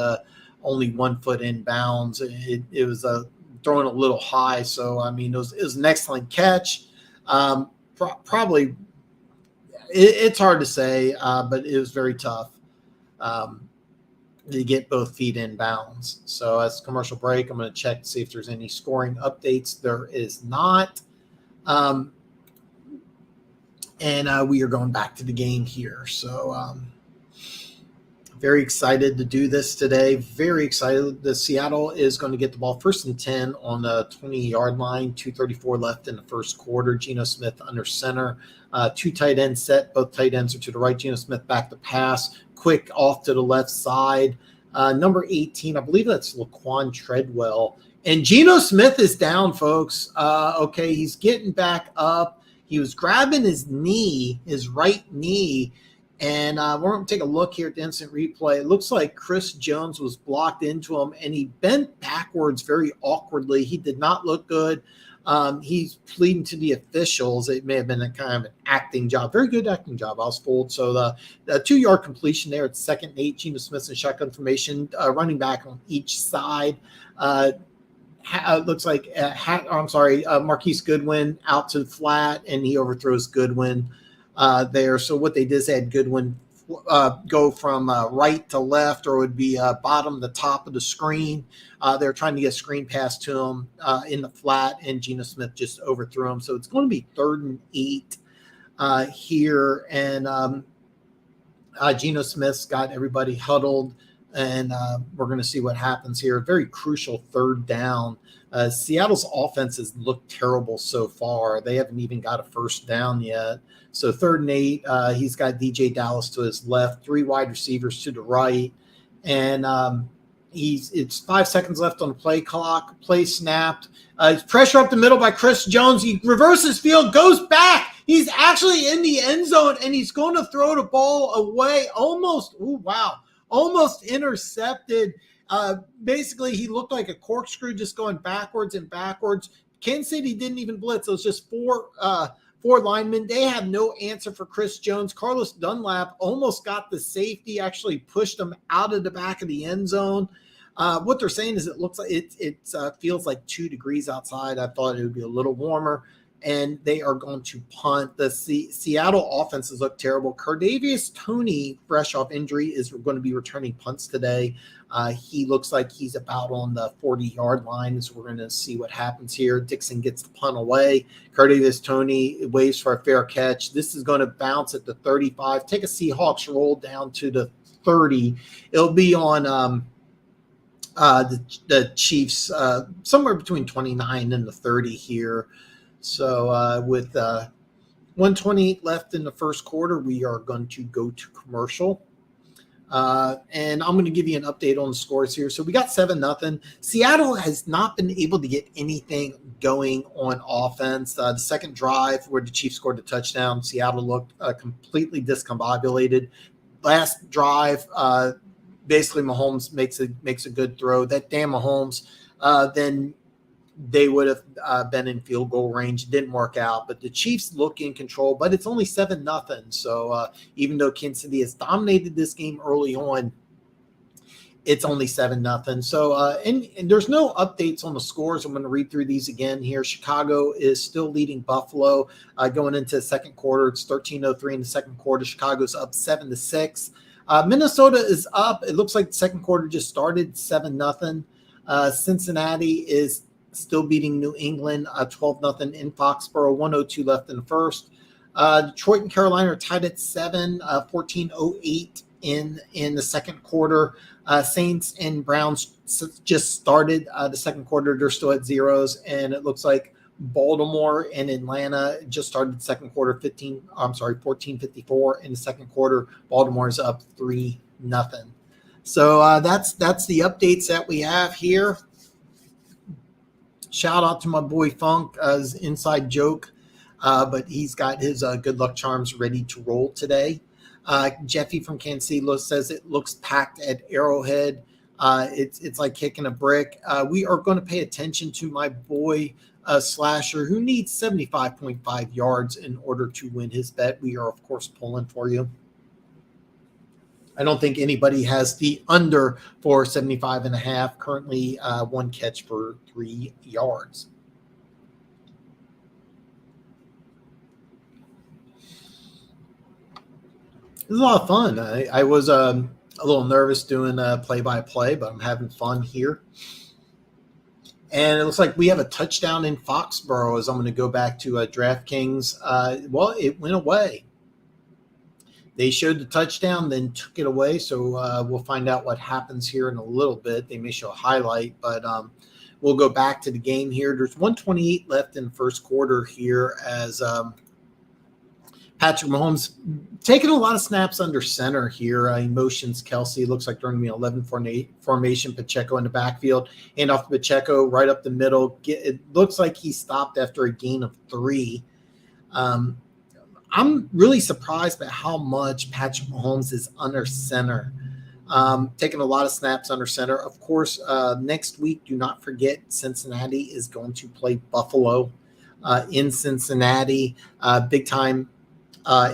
only 1 foot in bounds. It was thrown a little high. So, I mean, it was an excellent catch. Probably it's hard to say, but it was very tough. To get both feet in bounds. So as commercial break, I'm going to check to see if there's any scoring updates. There is not. And we are going back to the game here. So very excited to do this today. Very excited. The Seattle is going to get the ball 1st and 10 on the 20-yard line. 2:34 left in the first quarter. Geno Smith under center. 2 tight ends set. Both tight ends are to the right. Geno Smith back to pass. Quick off to the left side. Number 18, I believe that's Laquan Treadwell. And Geno Smith is down, folks. Okay, he's getting back up. He was grabbing his right knee. And we're going to take a look here at the instant replay. It looks like Chris Jones was blocked into him, and he bent backwards very awkwardly. He did not look good. He's pleading to the officials. It may have been a kind of an acting job. Very good acting job. I was fooled. So the 2-yard completion there at 2nd and 8. Geno Smith in shotgun formation, running back on each side. Looks like Marquise Goodwin out to the flat, and he overthrows Goodwin there. So what they did is they had Goodwin go from right to left, or it would be bottom to top of the screen. They're trying to get a screen pass to him in the flat, and Geno Smith just overthrew him. So it's going to be 3rd and 8 here, and Geno Smith's got everybody huddled, and we're going to see what happens here. Very crucial 3rd down. Seattle's offense has looked terrible so far. They haven't even got a 1st down yet. So 3rd and 8, he's got DJ Dallas to his left, 3 wide receivers to the right, and it's 5 seconds left on the play clock. Play snapped. Pressure up the middle by Chris Jones. He reverses field, goes back. He's actually in the end zone, and he's going to throw the ball away. Almost intercepted. Basically, he looked like a corkscrew just going backwards and backwards. Kansas City didn't even blitz. It was just four linemen. They have no answer for Chris Jones. Carlos Dunlap almost got the safety, actually pushed him out of the back of the end zone. What they're saying is it looks like it feels like 2 degrees outside. I thought it would be a little warmer, and they are going to punt. The Seattle offenses look terrible. Cardavius Toney, fresh off injury, is going to be returning punts today. He looks like he's about on the 40-yard line, so we're going to see what happens here. Dixon gets the punt away. Cardavius Toney waves for a fair catch. This is going to bounce at the 35. Take a Seahawks roll down to the 30. It'll be on the Chiefs somewhere between 29 and the 30 here. So with 1:28 left in the first quarter, we are going to go to commercial. And I'm going to give you an update on the scores here. So we got 7-0. Seattle has not been able to get anything going on offense. The second drive where the Chiefs scored a touchdown, Seattle looked completely discombobulated. Last drive, basically Mahomes makes a good throw. That damn Mahomes, then they would have been in field goal range. It didn't work out, but the Chiefs look in control, but it's only 7-0. So even though Kansas City has dominated this game early on, it's only 7-0. So and there's no updates on the scores. I'm going to read through these again here. Chicago is still leading Buffalo going into the second quarter. It's 13:03 in the second quarter. Chicago's up 7-6. Minnesota is up. It looks like the second quarter just started 7-0. Cincinnati is still beating New England 12-0 in Foxborough, 1:02 left in the first. Detroit and Carolina are tied at 7, 14:08 in the second quarter. Saints and Browns just started the second quarter. They're still at zeros, and it looks like Baltimore and Atlanta just started the second quarter 14:54 in the second quarter. Baltimore is up 3-0. So that's the updates that we have here. Shout out to my boy Funk as inside joke, but he's got his good luck charms ready to roll today. Jeffy from Kansas City says it looks packed at Arrowhead. It's like kicking a brick. We are going to pay attention to my boy Slasher, who needs 75.5 yards in order to win his bet. We are, of course, pulling for you. I don't think anybody has the under for 75.5. Currently, one catch for 3 yards. It was a lot of fun. I was a little nervous doing play-by-play, but I'm having fun here. And it looks like we have a touchdown in Foxborough as I'm going to go back to DraftKings. Well, it went away. They showed the touchdown, then took it away. So we'll find out what happens here in a little bit. They may show a highlight, but we'll go back to the game here. There's 1:28 left in the first quarter here as Patrick Mahomes taking a lot of snaps under center here. He motions Kelsey. Looks like they're going to be 11 formation. Pacheco in the backfield. Hand off to Pacheco right up the middle. It looks like he stopped after a gain of 3. I'm really surprised by how much Patrick Mahomes is under center. Taking a lot of snaps under center. Of course, next week, do not forget Cincinnati is going to play Buffalo in Cincinnati. Big time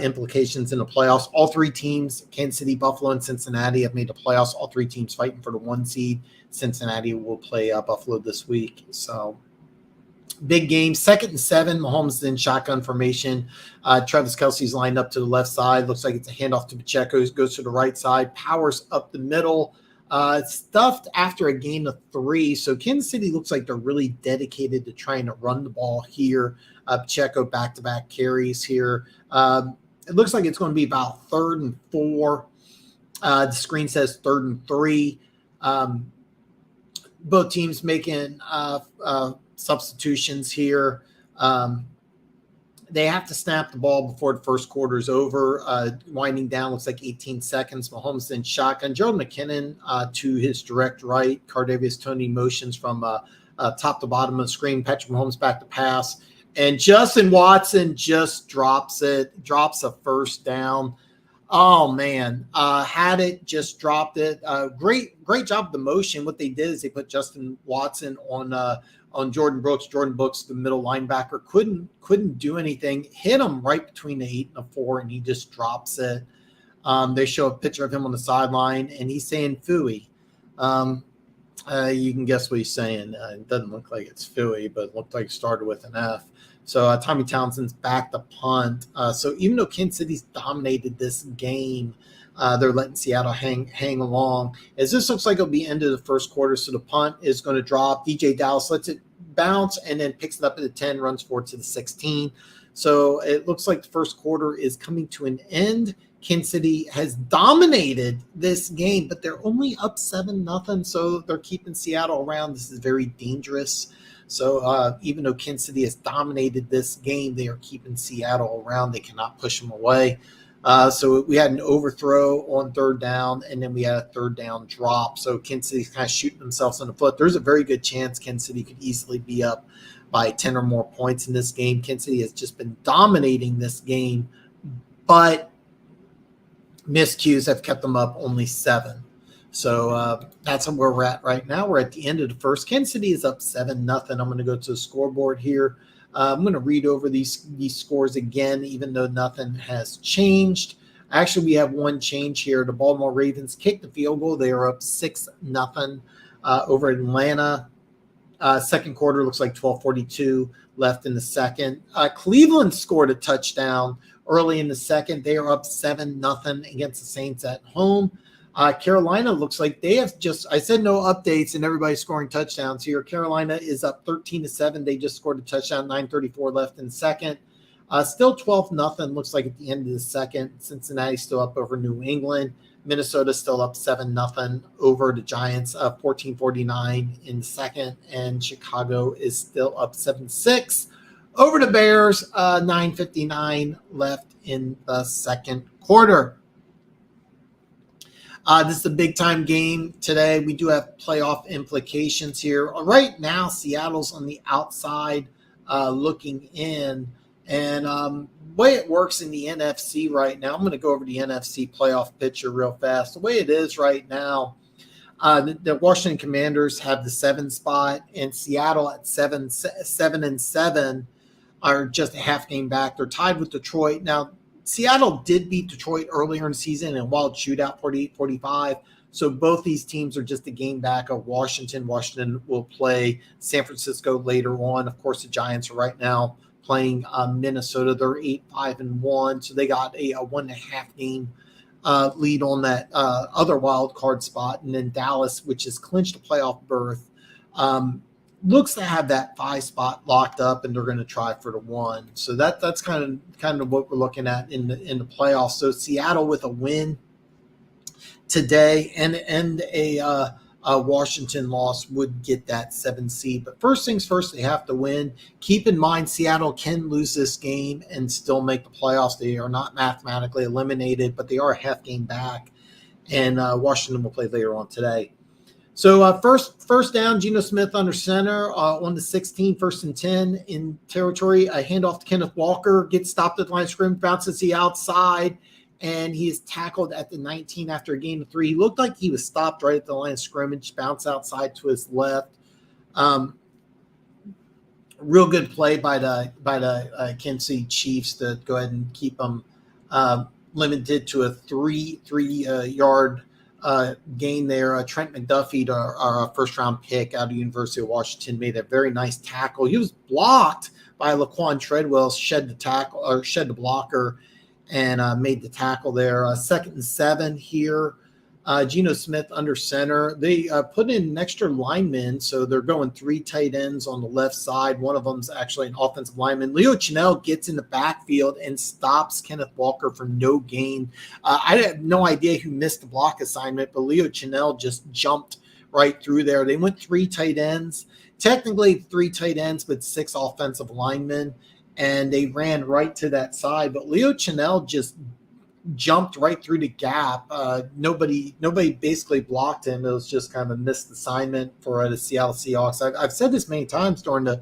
implications in the playoffs. All 3 teams, Kansas City, Buffalo, and Cincinnati, have made the playoffs. All 3 teams fighting for the 1 seed. Cincinnati will play Buffalo this week. So big game. 2nd and 7. Mahomes in shotgun formation. Travis Kelsey's lined up to the left side. Looks like it's a handoff to Pacheco. He goes to the right side. Powers up the middle. Stuffed after a gain of 3. So Kansas City looks like they're really dedicated to trying to run the ball here. Pacheco back-to-back carries here. It looks like it's going to be about 3rd and 4. The screen says 3rd and 3. Both teams making substitutions here. They have to snap the ball before the first quarter is over. Winding down, looks like 18 seconds. Mahomes in shotgun. Gerald McKinnon to his direct right. Cardavius Toney motions from top to bottom of the screen. Patrick Mahomes back to pass. And Justin Watson just drops a first down. Oh, man. Had it, just dropped it. Great job of the motion. What they did is they put Justin Watson on Jordan Brooks. Jordan Brooks, the middle linebacker, couldn't do anything. Hit him right between the 8 and the 4, and he just drops it. They show a picture of him on the sideline, and he's saying "phooey." You can guess what he's saying. It doesn't look like it's "phooey," but it looked like it started with an F. So Tommy Townsend's back to punt. So even though Kansas City's dominated this game, they're letting Seattle hang along. As this looks like it'll be end of the first quarter, so the punt is going to drop. DJ Dallas lets it bounce and then picks it up at the 10, runs forward to the 16. So it looks like the first quarter is coming to an end. Kansas City has dominated this game, but they're only up 7-0, so they're keeping Seattle around. This is very dangerous. So even though Kansas City has dominated this game, they are keeping Seattle around. They cannot push them away. So we had an overthrow on third down, and then we had a third down drop. So Kansas City's kind of shooting themselves in the foot. There's a very good chance Kansas City could easily be up by 10 or more points in this game. Kansas City has just been dominating this game, but miscues have kept them up only 7. So that's where we're at right now. We're at the end of the first. Kansas City is up 7-0. I'm going to go to the scoreboard here. I'm going to read over these scores again, even though nothing has changed. Actually, we have one change here. The Baltimore Ravens kicked the field goal. They are up 6-0 over Atlanta. Second quarter looks like 12:42 left in the second. Cleveland scored a touchdown early in the second. They are up 7-0 against the Saints at home. Carolina looks like they have I said no updates and everybody's scoring touchdowns here. Carolina is up 13-7. They just scored a touchdown, 9:34 left in the second. Still 12-0 looks like at the end of the second. Cincinnati still up over New England. Minnesota still up 7-0 over the Giants, 14:49 in the second. And Chicago is still up 7-6 over the Bears, 9:59 left in the second quarter. This is a big-time game today. We do have playoff implications here. Right now, Seattle's on the outside looking in. And the way it works in the NFC right now, I'm going to go over the NFC playoff picture real fast. The way it is right now, the Washington Commanders have the 7 spot, and Seattle at 7-7 are just a half game back. They're tied with Detroit. Now, Seattle did beat Detroit earlier in the season in a wild shootout, 48-45. So both these teams are just a game back of Washington. Washington will play San Francisco later on. Of course, the Giants are right now playing Minnesota. They're 8-5-1. So they got a 1.5 game lead on that other wild card spot. And then Dallas, which has clinched a playoff berth, looks to have that 5 spot locked up, and they're going to try for the 1. So that's kind of what we're looking at in the playoffs. So Seattle with a win today and a Washington loss would get that 7 seed. But first things first, they have to win. Keep in mind, Seattle can lose this game and still make the playoffs. They are not mathematically eliminated, but they are a half game back. And Washington will play later on today. So first down, Geno Smith under center on the 16, 1st and 10 in territory. A handoff to Kenneth Walker, gets stopped at the line of scrimmage, bounces the outside, and he is tackled at the 19 after a gain of 3. He looked like he was stopped right at the line of scrimmage, bounce outside to his left. Real good play by the Kansas City Chiefs to go ahead and keep them limited to a three yard gain there. Trent McDuffie, our first-round pick out of the University of Washington, made a very nice tackle. He was blocked by Laquan Treadwell, shed the blocker, and made the tackle there. 2nd and 7 here. Geno Smith under center. They put in an extra lineman, so they're going 3 tight ends on the left side. One of them's actually an offensive lineman. Leo Chenal gets in the backfield and stops Kenneth Walker for no gain. I have no idea who missed the block assignment, but Leo Chenal just jumped right through there. They went 3 tight ends, technically 3 tight ends, but 6 offensive linemen, and they ran right to that side. But Leo Chenal just jumped right through the gap. Nobody basically blocked him. It was just kind of a missed assignment for the Seattle Seahawks. I've said this many times during the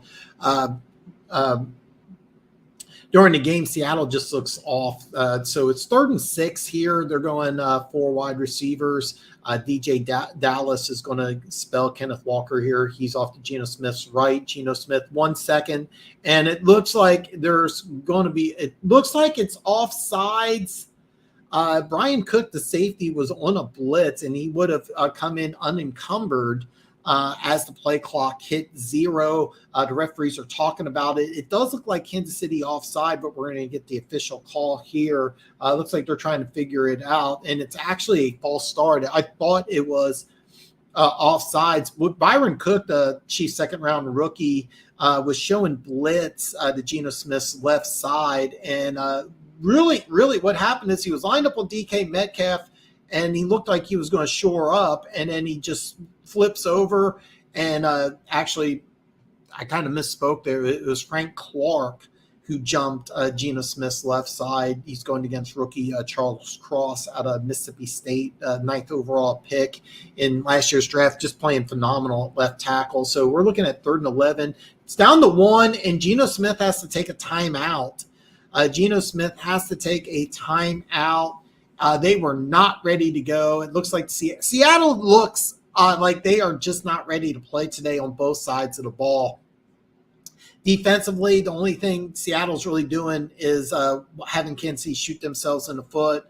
game. Seattle just looks off. So it's 3rd and 6 here. They're going 4 wide receivers. DJ Dallas is going to spell Kenneth Walker here. He's off to Geno Smith's right. Geno Smith 1 second, and it looks like it's offsides. Brian Cook, the safety, was on a blitz, and he would have come in unencumbered as the play clock hit 0. The referees are talking about it. It does look like Kansas City offside, but we're going to get the official call here. Looks like they're trying to figure it out, and it's actually a false start. I thought it was offsides. Byron Cook, the Chiefs' 2nd-round rookie, was showing blitz to Geno Smith's left side, and really what happened is he was lined up on DK Metcalf, and he looked like he was going to shore up, and then he just flips over. And actually, I kind of misspoke there. It was Frank Clark who jumped Geno Smith's left side. He's going against rookie Charles Cross out of Mississippi State, 9th overall pick in last year's draft, just playing phenomenal left tackle. So we're looking at 3rd and 11. It's down to 1, and Geno Smith has to take a timeout. Geno Smith has to take a timeout. They were not ready to go. It looks like Seattle looks like they are just not ready to play today on both sides of the ball. Defensively, the only thing Seattle's really doing is having Kansas City shoot themselves in the foot.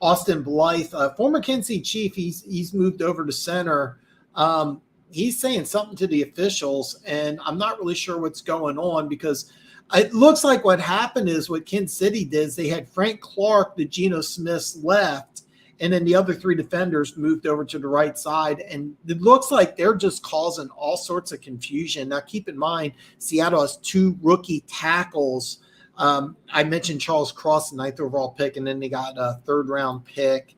Austin Blythe, former Kansas City Chief, he's moved over to center. He's saying something to the officials, and I'm not really sure what's going on, because it looks like what happened is what Kansas City did is they had Frank Clark, the Geno Smith's left, and then the other 3 defenders moved over to the right side. And it looks like they're just causing all sorts of confusion. Now, keep in mind, Seattle has 2 rookie tackles. I mentioned Charles Cross, the 9th overall pick, and then they got a 3rd-round pick.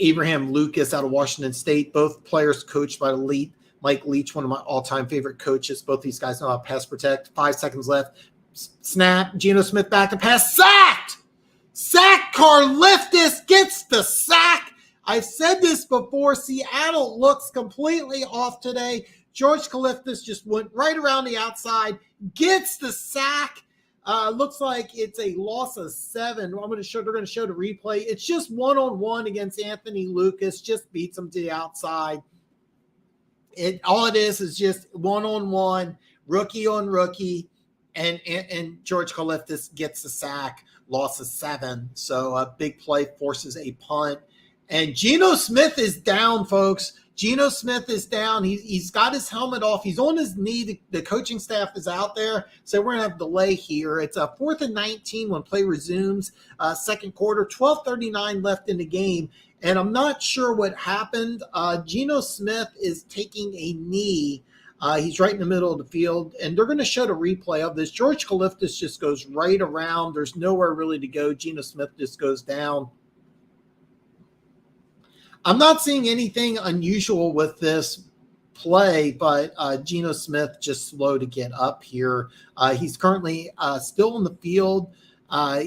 Abraham Lucas out of Washington State, both players coached by the elite Mike Leach, one of my all-time favorite coaches. Both these guys know how to pass protect. 5 seconds left. Snap. Geno Smith back to pass. Sacked! Sack. Karlaftis gets the sack. I've said this before. Seattle looks completely off today. George Karlaftis just went right around the outside, gets the sack. Looks like it's a loss of 7. They're going to show the replay. It's just one-on-one against Anthony Lucas. Just beats him to the outside. All it is just one-on-one, rookie on rookie, and George Karlaftis gets the sack, loss of 7. So a big play forces a punt. And Geno Smith is down, folks. Geno Smith is down. He's got his helmet off. He's on his knee. The coaching staff is out there. So we're going to have a delay here. It's a 4th and 19 when play resumes. Second quarter, 12:39 left in the game. And I'm not sure what happened. Geno Smith is taking a knee. He's right in the middle of the field. And they're going to show the replay of this. George Karlaftis just goes right around. There's nowhere really to go. Geno Smith just goes down. I'm not seeing anything unusual with this play, but Geno Smith just slow to get up here. He's currently still in the field.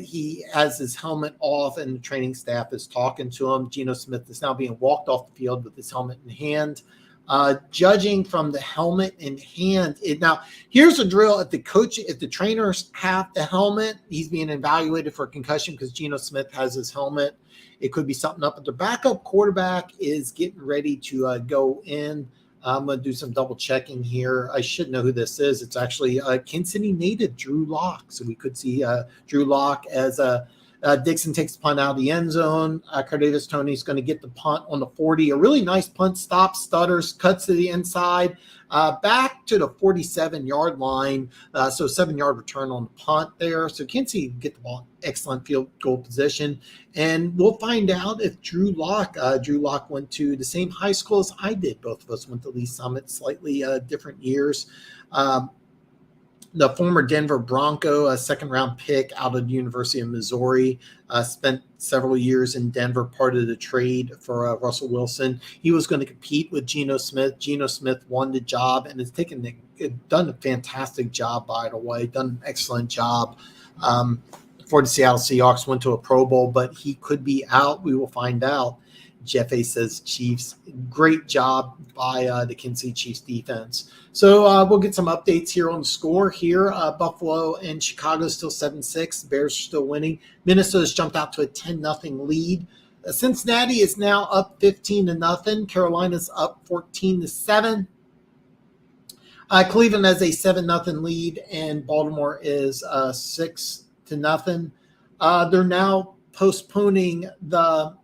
He has his helmet off, and the training staff is talking to him. Geno Smith is now being walked off the field with his helmet in hand. Judging from the helmet in hand, now here's a drill: if the trainers have the helmet, he's being evaluated for concussion because Geno Smith has his helmet. It could be something up, but the backup quarterback is getting ready to go in. I'm going to do some double checking here. I should know who this is. It's actually Kansas City native Drew Lock. So we could see Drew Lock as Dixon takes the punt out of the end zone. Cardavis Toney's going to get the punt on the 40. A really nice punt, stops, stutters, cuts to the inside, back to the 47-yard line. So 7-yard return on the punt there. So Kansas City get the ball. Excellent field goal position. And we'll find out if Drew Lock went to the same high school as I did. Both of us went to Lee Summit, slightly different years. The former Denver Bronco, a second-round pick out of the University of Missouri, spent several years in Denver, part of the trade for Russell Wilson. He was going to compete with Geno Smith. Geno Smith won the job and has done a fantastic job, by the way, done an excellent job for the Seattle Seahawks, went to a Pro Bowl, but he could be out. We will find out. Jeff A says Chiefs, great job by the Kansas City Chiefs defense. So we'll get some updates here on the score here. Buffalo and Chicago still 7-6. Bears are still winning. Minnesota's jumped out to a 10-0 lead. Cincinnati is now up 15-0. Carolina's up 14-7. Cleveland has a 7-0 lead, and Baltimore is 6-0. They're now postponing the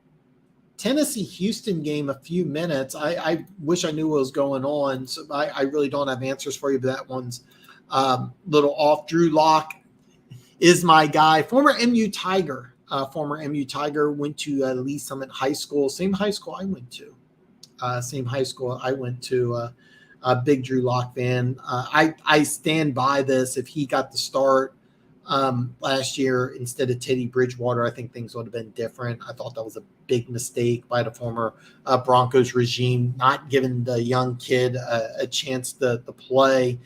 Tennessee-Houston game a few minutes. I wish I knew what was going on, so I really don't have answers for you, but that one's a little off. Drew Lock is my guy. Former MU Tiger went to Lee Summit High School, same high school I went to. A big Drew Lock fan. I stand by this. If he got the start last year instead of Teddy Bridgewater, I think things would have been different. I thought that was a big mistake by the former Broncos regime, not giving the young kid a chance to play.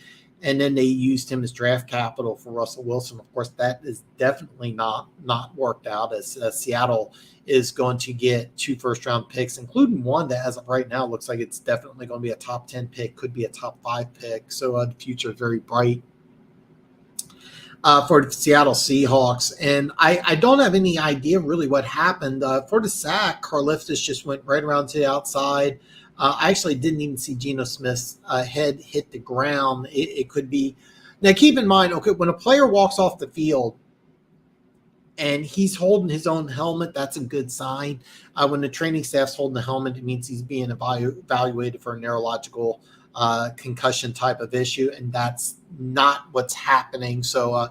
and then they used him as draft capital for Russell Wilson. Of course, that is definitely not worked out, as Seattle is going to get 2 first-round picks, including one that, as of right now, looks like it's definitely going to be a top 10 pick, could be a top 5 pick. So the future is very bright for the Seattle Seahawks. And I don't have any idea really what happened. For the sack, Karlaftis just went right around to the outside. I actually didn't even see Geno Smith's head hit the ground. It could be. Now, keep in mind, okay, when a player walks off the field and he's holding his own helmet, that's a good sign. When the training staff's holding the helmet, it means he's being evaluated for a neurological concussion type of issue, and that's not what's happening. So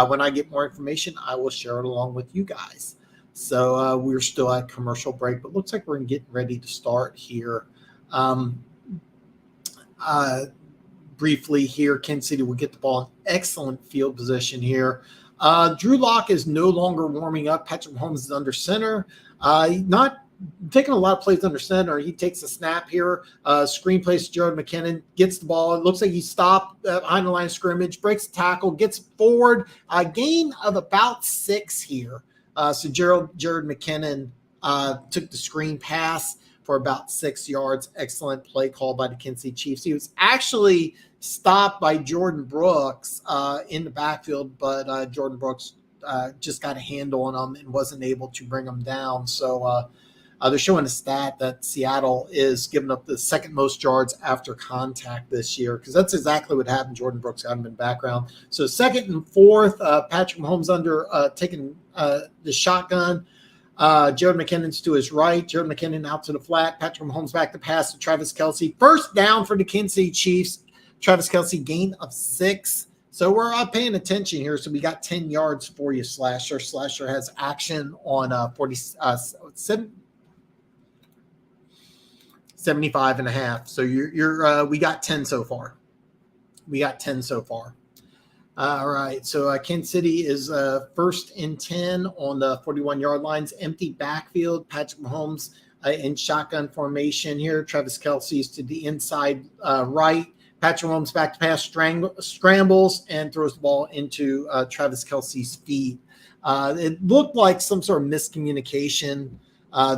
when I get more information, I will share it along with you guys. So we're still at commercial break, but looks like we're getting ready to start here. Briefly here, Kansas City will get the ball in excellent field position here. Drew Lock is no longer warming up. Patrick Mahomes is under center. Not taking a lot of plays under center. He takes a snap here. Screen plays to Jared McKinnon, gets the ball. It looks like he stopped behind the line of scrimmage, breaks the tackle, gets forward. A gain of about 6 here. So Jared McKinnon took the screen pass for about 6 yards. Excellent play call by the Kansas City Chiefs. He was actually stopped by Jordan Brooks in the backfield, but Jordan Brooks just got a handle on him and wasn't able to bring him down. So they're showing a stat that Seattle is giving up the second most yards after contact this year, because that's exactly what happened. Jordan Brooks got him in background. So 2nd and 4th, Patrick Mahomes under taking the shotgun. Jared McKinnon's to his right. Jared McKinnon out to the flat. Patrick Mahomes back to pass to Travis Kelce. First down for the Kansas City Chiefs. Travis Kelce, gain of 6. So we're paying attention here. So we got 10 yards for you, Slasher. Slasher has action on 75.5. So we got 10 so far. All right. So Kansas City is 1st and 10 on the 41-yard lines. Empty backfield. Patrick Mahomes in shotgun formation here. Travis Kelce is to the inside right. Patrick Mahomes back to pass, scrambles, and throws the ball into Travis Kelce's feet. It looked like some sort of miscommunication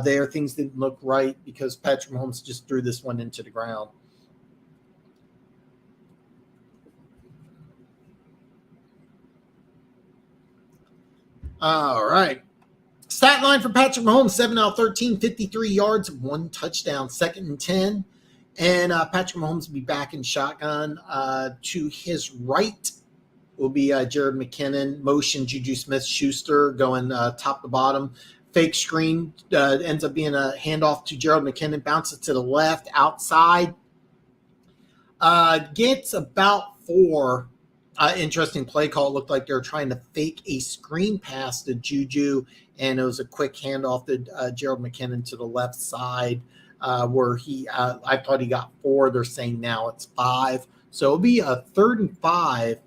there. Things didn't look right because Patrick Mahomes just threw this one into the ground. All right. Stat line for Patrick Mahomes, 7 out of 13, 53 yards, 1 touchdown, 2nd and 10. And Patrick Mahomes will be back in shotgun. To his right will be Jared McKinnon. Motion, Juju Smith-Schuster going top to bottom. Fake screen ends up being a handoff to Jared McKinnon. Bounces to the left, outside. Gets about 4. Interesting play call. It looked like they were trying to fake a screen pass to Juju, and it was a quick handoff to Gerald McKinnon to the left side, where I thought he got 4. They're saying now it's 5. So it'll be a 3rd and 5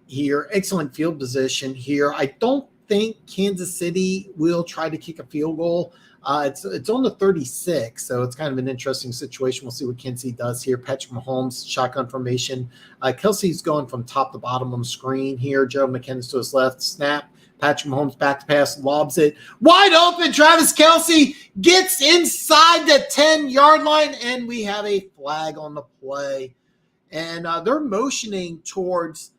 here. Excellent field position here. I don't think Kansas City will try to kick a field goal. It's on the 36, so it's kind of an interesting situation. We'll see what Kansas City does here. Patrick Mahomes, shotgun formation. Kelsey's going from top to bottom on the screen here. Gerald McKinnon's to his left. Snap. Patrick Mahomes back to pass, lobs it. Wide open. Travis Kelce gets inside the 10-yard line, and we have a flag on the play. And they're motioning towards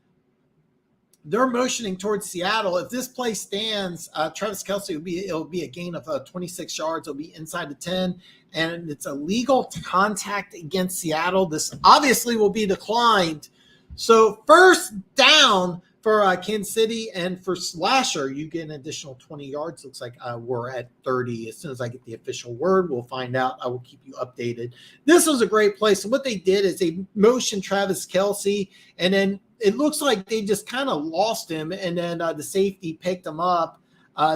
Seattle. If this play stands, Travis Kelce it'll be a gain of 26 yards. It'll be inside the 10, and it's a legal contact against Seattle. This obviously will be declined. So 1st down for Kansas City, and for Slasher, you get an additional 20 yards. Looks like we're at 30. As soon as I get the official word, we'll find out. I will keep you updated. This was a great play. So what they did is they motioned Travis Kelce, and then it looks like they just kind of lost him, and then the safety picked him up.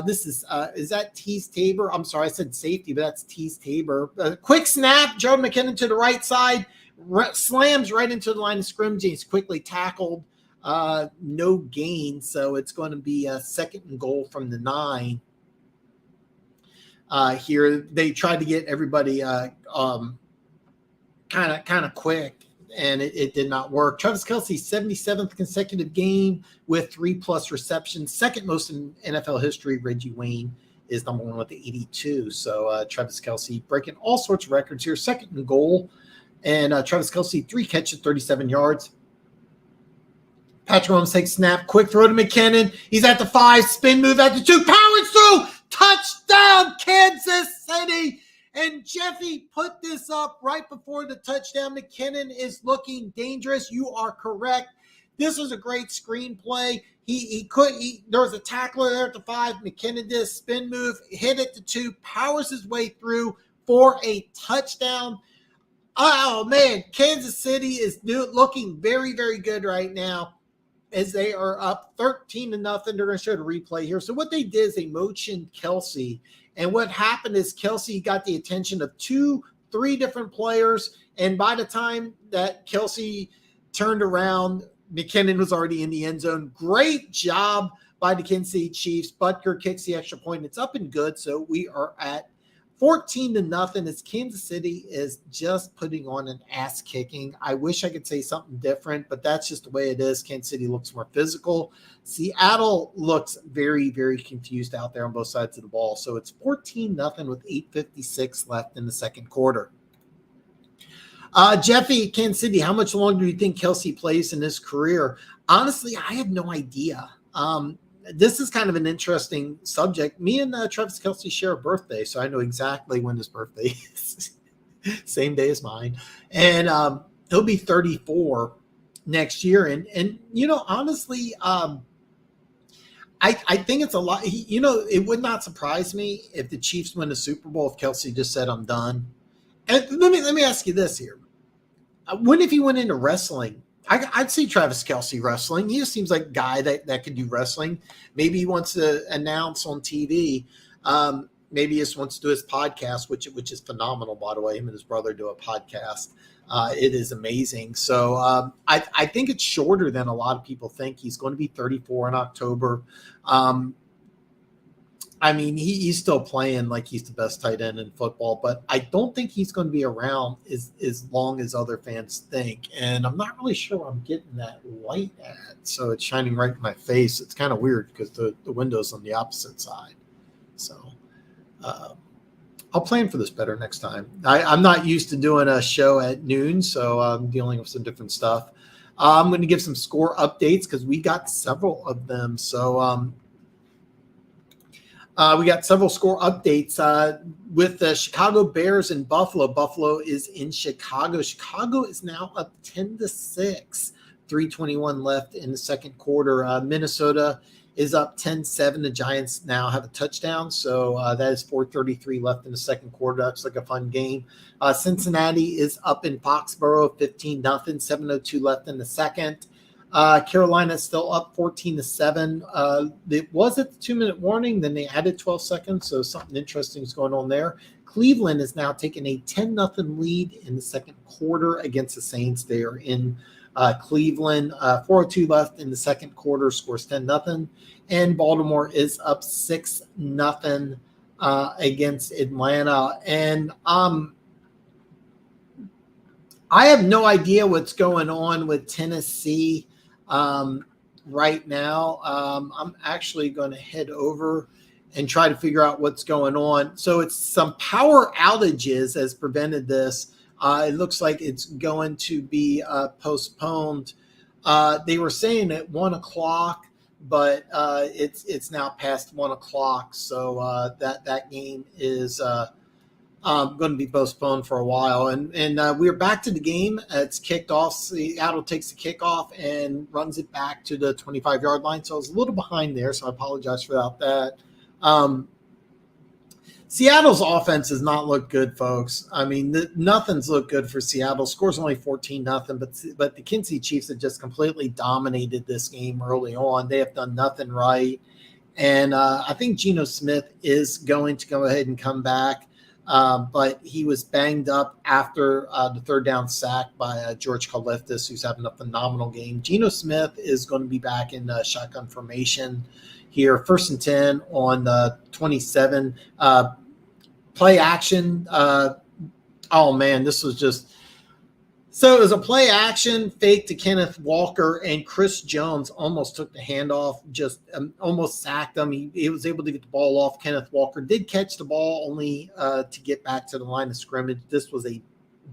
This is that Tease Tabor? I'm sorry, I said safety, but that's Tease Tabor. Quick snap, Joe McKinnon to the right side, slams right into the line of scrimmage. He's quickly tackled. No gain, so it's going to be a 2nd and goal from the 9. Here they tried to get everybody kind of quick. and it did not work. Travis Kelce's 77th consecutive game with 3+ receptions, second most in NFL history. Reggie Wayne is number one with the 82. So Travis Kelce breaking all sorts of records here. Second and goal, and Travis Kelce 3 catches, 37 yards. Patrick Mahomes takes snap, quick throw to McKinnon. He's at the 5, spin move at the 2, powers through, touchdown, Kansas City. And Jeffy put this up right before the touchdown. McKinnon is looking dangerous. You are correct. This was a great screenplay. There was a tackler there at the 5. McKinnon did a spin move, hit at the 2, powers his way through for a touchdown. Oh, man, Kansas City is looking very, very good right now as they are up 13-0. They're going to show the replay here. So what they did is they motioned Kelce. And what happened is Kelce got the attention of 2-3 different players. And by the time that Kelce turned around, McKinnon was already in the end zone. Great job by the Kansas City Chiefs. Butker kicks the extra point. It's up and good. So we are at 14-0 as Kansas City is just putting on an ass kicking. I wish I could say something different, but that's just the way it is. Kansas City looks more physical. Seattle looks very, very confused out there on both sides of the ball. So it's 14-0 with 8:56 left in the second quarter. Jeffy, Kansas City, how much longer do you think Kelce plays in his career? Honestly, I have no idea. This is kind of an interesting subject. Me and Travis Kelce share a birthday, so I know exactly when his birthday is. Same day as mine. And he'll be 34 next year. And you know, honestly, I think it's a lot. It would not surprise me if the Chiefs win the Super Bowl if Kelce just said, I'm done. And let me ask you this here. What if he went into wrestling? I'd see Travis Kelce wrestling. He just seems like a guy that could do wrestling. Maybe he wants to announce on TV. Maybe he just wants to do his podcast, which is phenomenal, by the way. Him and his brother do a podcast. It is amazing. So I think it's shorter than a lot of people think. He's going to be 34 in October. I mean, he's still playing like he's the best tight end in football, but I don't think he's going to be around as long as other fans think. And I'm not really sure I'm getting that light at. So it's shining right in my face. It's kind of weird because the window's on the opposite side. So I'll plan for this better next time. I'm not used to doing a show at noon, so I'm dealing with some different stuff. I'm going to give some score updates because we got several of them. So we got several score updates with the Chicago Bears and Buffalo. Buffalo is in Chicago. Chicago is now up 10-6, 3:21 left in the second quarter. Minnesota is up 10-7. The Giants now have a touchdown, so that is 4:33 left in the second quarter. That's like a fun game. Cincinnati is up in Foxborough, 15-0, 7:02 left in the second. Carolina is still up 14-7. It was at the 2-minute warning. Then they added 12 seconds. So something interesting is going on there. Cleveland is now taking a 10-0 lead in the second quarter against the Saints. They are in Cleveland. 4:02 left in the second quarter. Scores 10-0. And Baltimore is up 6-0 against Atlanta. And I have no idea what's going on with Tennessee right now. I'm actually going to head over and try to figure out what's going on. So it's some power outages has prevented this. It looks like it's going to be postponed. They were saying at 1:00, but it's now past 1:00. So that game is going to be postponed for a while. And we're back to the game. It's kicked off. Seattle takes the kickoff and runs it back to the 25-yard line. So I was a little behind there, so I apologize for that. Seattle's offense does not look good, folks. I mean, nothing's looked good for Seattle. Score's only 14-0, but the Kansas City Chiefs have just completely dominated this game early on. They have done nothing right. And I think Geno Smith is going to go ahead and come back. But he was banged up after the third down sack by George Kalifdis, who's having a phenomenal game. Geno Smith is going to be back in shotgun formation here. 1st and 10 on 27. Play action. Oh, man, this was just So it was a play action fake to Kenneth Walker, and Chris Jones almost took the handoff, just almost sacked him. He was able to get the ball off. Kenneth Walker did catch the ball, only to get back to the line of scrimmage. This was a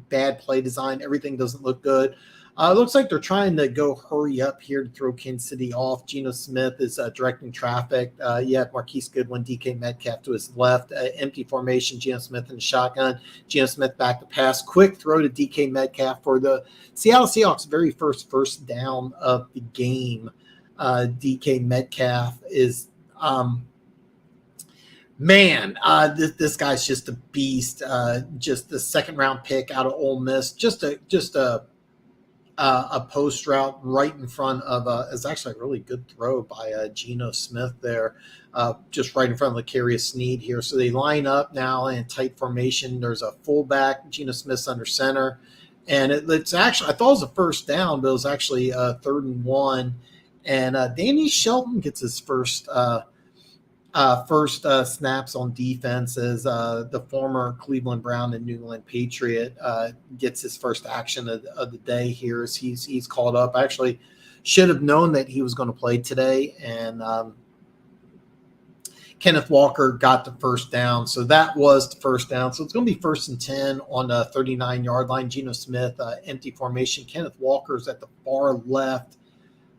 bad play design. Everything doesn't look good. It looks like they're trying to go hurry up here to throw Kansas City off. Geno Smith is directing traffic. You have Marquise Goodwin, DK Metcalf to his left. Empty formation, Geno Smith in the shotgun. Geno Smith back to pass. Quick throw to DK Metcalf for the Seattle Seahawks' very first down of the game. DK Metcalf is this guy's just a beast. Just the second-round pick out of Ole Miss. Just a post route right in front of is actually a really good throw by Geno Smith there, just right in front of L'Carius Sneed here. So they line up now in tight formation. There's a fullback, Geno Smith's under center, and it's actually, I thought it was a first down, but it was actually 3rd and 1. And Danny Shelton gets his first snaps on defense as the former Cleveland Brown and New England Patriot gets his first action of the day here as he's called up. I actually should have known that he was going to play today, and Kenneth Walker got the first down. So that was the first down. So it's going to be 1st and 10 on the 39-yard line. Geno Smith, empty formation. Kenneth Walker's at the far left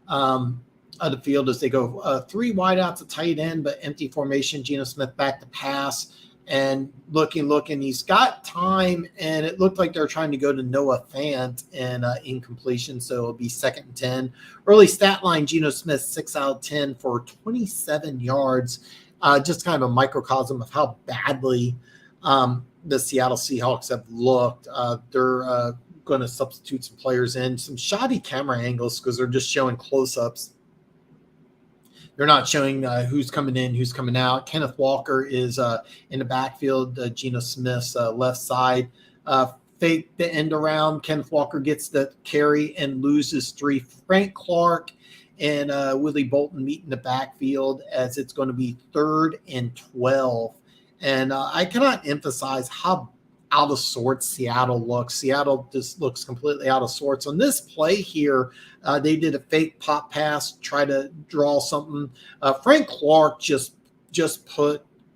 of the field as they go 3 wideouts, a tight end, but empty formation. Geno Smith back to pass and looking. He's got time, and it looked like they're trying to go to Noah Fant and incompletion, so it'll be 2nd and 10. Early stat line, Geno Smith 6 out of 10 for 27 yards. Just kind of a microcosm of how badly the Seattle Seahawks have looked. They're going to substitute some players in, some shoddy camera angles because they're just showing close-ups. They're not showing who's coming in, who's coming out. Kenneth Walker is in the backfield, Geno Smith's left side. Fake the end around. Kenneth Walker gets the carry and loses 3. Frank Clark and Willie Bolton meet in the backfield as it's going to be 3rd and 12. And I cannot emphasize how out of sorts Seattle looks. Seattle just looks completely out of sorts. On this play here, they did a fake pop pass, try to draw something. Frank Clark just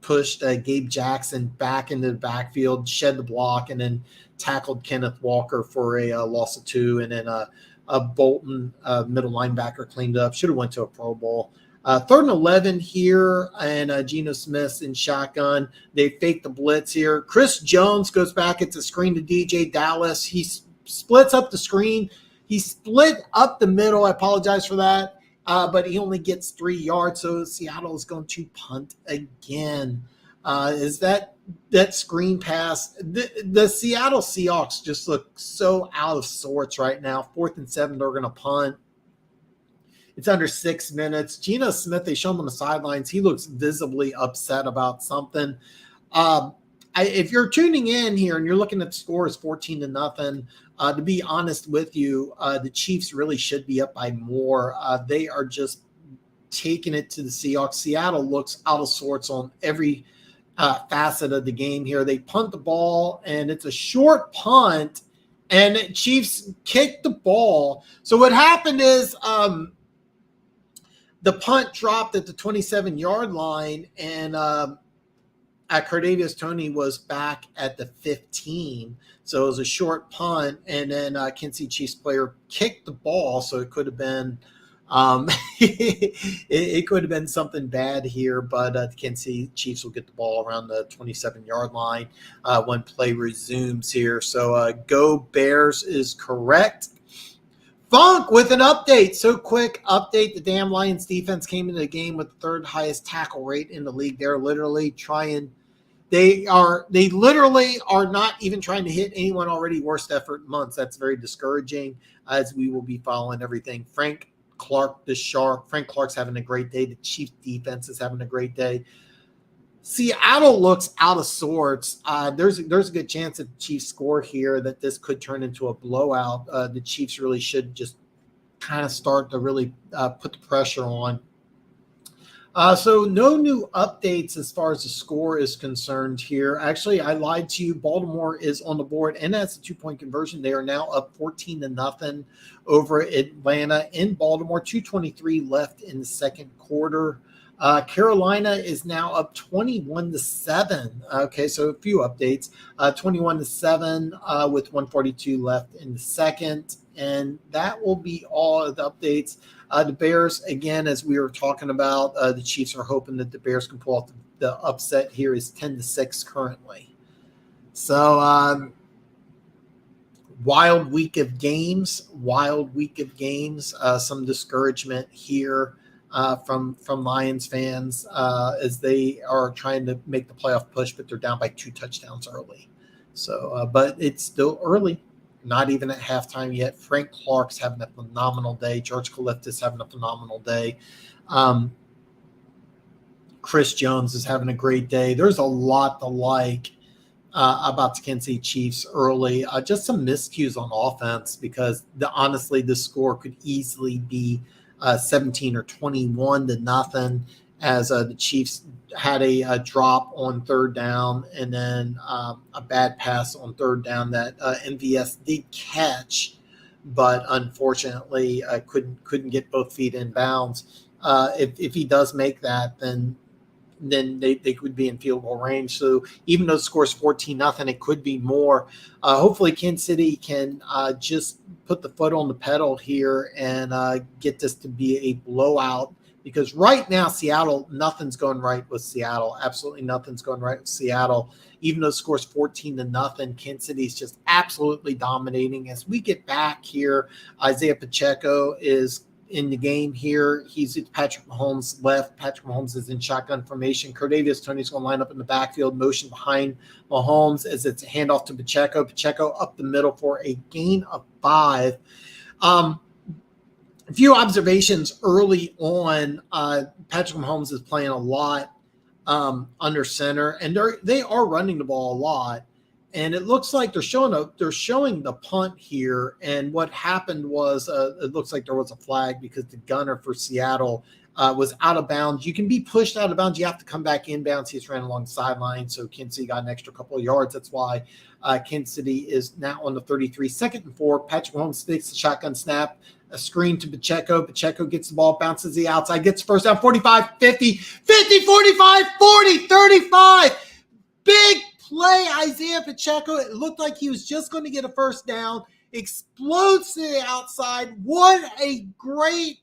pushed Gabe Jackson back into the backfield, shed the block, and then tackled Kenneth Walker for a loss of 2. And then a Bolton middle linebacker cleaned up. Should have went to a Pro Bowl. 3rd and 11 here, and Geno Smith's in shotgun. They fake the blitz here. Chris Jones goes back. It's a screen to DJ Dallas. He splits up the screen. He split up the middle. I apologize for that, but he only gets 3 yards, so Seattle is going to punt again. Is that screen pass? The Seattle Seahawks just look so out of sorts right now. 4th and 7, they're going to punt. It's under 6 minutes. Geno Smith, they show him on the sidelines. He looks visibly upset about something. If you're tuning in here and you're looking at the score as 14-0, to be honest with you, the Chiefs really should be up by more. They are just taking it to the Seahawks. Seattle looks out of sorts on every facet of the game here. They punt the ball, and it's a short punt, and the Chiefs kick the ball. So what happened is the punt dropped at the 27-yard line, and Cardavius Toney was back at the 15. So it was a short punt, and then Kansas City Chiefs player kicked the ball, so it could have been it could have been something bad here, but the Kansas City Chiefs will get the ball around the 27-yard line when play resumes here. So go Bears is correct. Funk with an update. So quick update. The damn Lions defense came into the game with the 3rd highest tackle rate in the league. They're literally they literally are not even trying to hit anyone already worst effort months. That's very discouraging as we will be following everything. Frank Clark, the Shark. Frank Clark's having a great day. The Chiefs defense is having a great day. Seattle looks out of sorts. There's a good chance if the Chiefs score here that this could turn into a blowout. The Chiefs really should just kind of start to really put the pressure on. So no new updates as far as the score is concerned here. Actually, I lied to you. Baltimore is on the board and has a 2-point conversion. They are now up 14-0 over Atlanta in Baltimore. 2:23 left in the second quarter. Carolina is now up 21-7. Okay, so a few updates. 21-7 with 1:42 left in the second. And that will be all of the updates. The Bears, again, as we were talking about, the Chiefs are hoping that the Bears can pull off the upset here. Is 10-6 currently. So wild week of games. Some discouragement here from Lions fans as they are trying to make the playoff push, but they're down by 2 touchdowns early. So, but it's still early. Not even at halftime yet. Frank Clark's having a phenomenal day. George Kaliftis having a phenomenal day. Chris Jones is having a great day. There's a lot to like about the Kansas City Chiefs early. Just some miscues on offense because honestly, the score could easily be 17 or 21-0 as the Chiefs had a drop on third down and then a bad pass on third down that MVS did catch, but unfortunately couldn't get both feet in bounds. If he does make that, then they could be in field goal range. So even though the score is 14-0, it could be more. Hopefully Kansas City can just put the foot on the pedal here and get this to be a blowout. Because right now, Seattle, nothing's going right with Seattle. Absolutely nothing's going right with Seattle. Even though the score's 14-0, Kansas City is just absolutely dominating. As we get back here, Isaiah Pacheco is in the game here. He's at Patrick Mahomes' left. Patrick Mahomes is in shotgun formation. Cardavius Toney's going to line up in the backfield, motion behind Mahomes as it's a handoff to Pacheco. Pacheco up the middle for a gain of 5. A few observations early on. Patrick Mahomes is playing a lot under center, and they are running the ball a lot. And it looks like they're showing the punt here. And what happened was it looks like there was a flag because the gunner for Seattle was out of bounds. You can be pushed out of bounds. You have to come back in bounds. He's ran along the sideline, so Kansas City got an extra couple of yards. That's why Kansas City is now on the 33. 2nd and 4. Patrick Mahomes takes the shotgun snap. A screen to Pacheco. Pacheco gets the ball, bounces the outside, gets first down, 45, 50, 50, 45, 40, 35. Big play, Isaiah Pacheco. It looked like he was just going to get a first down. Explodes to the outside. What a great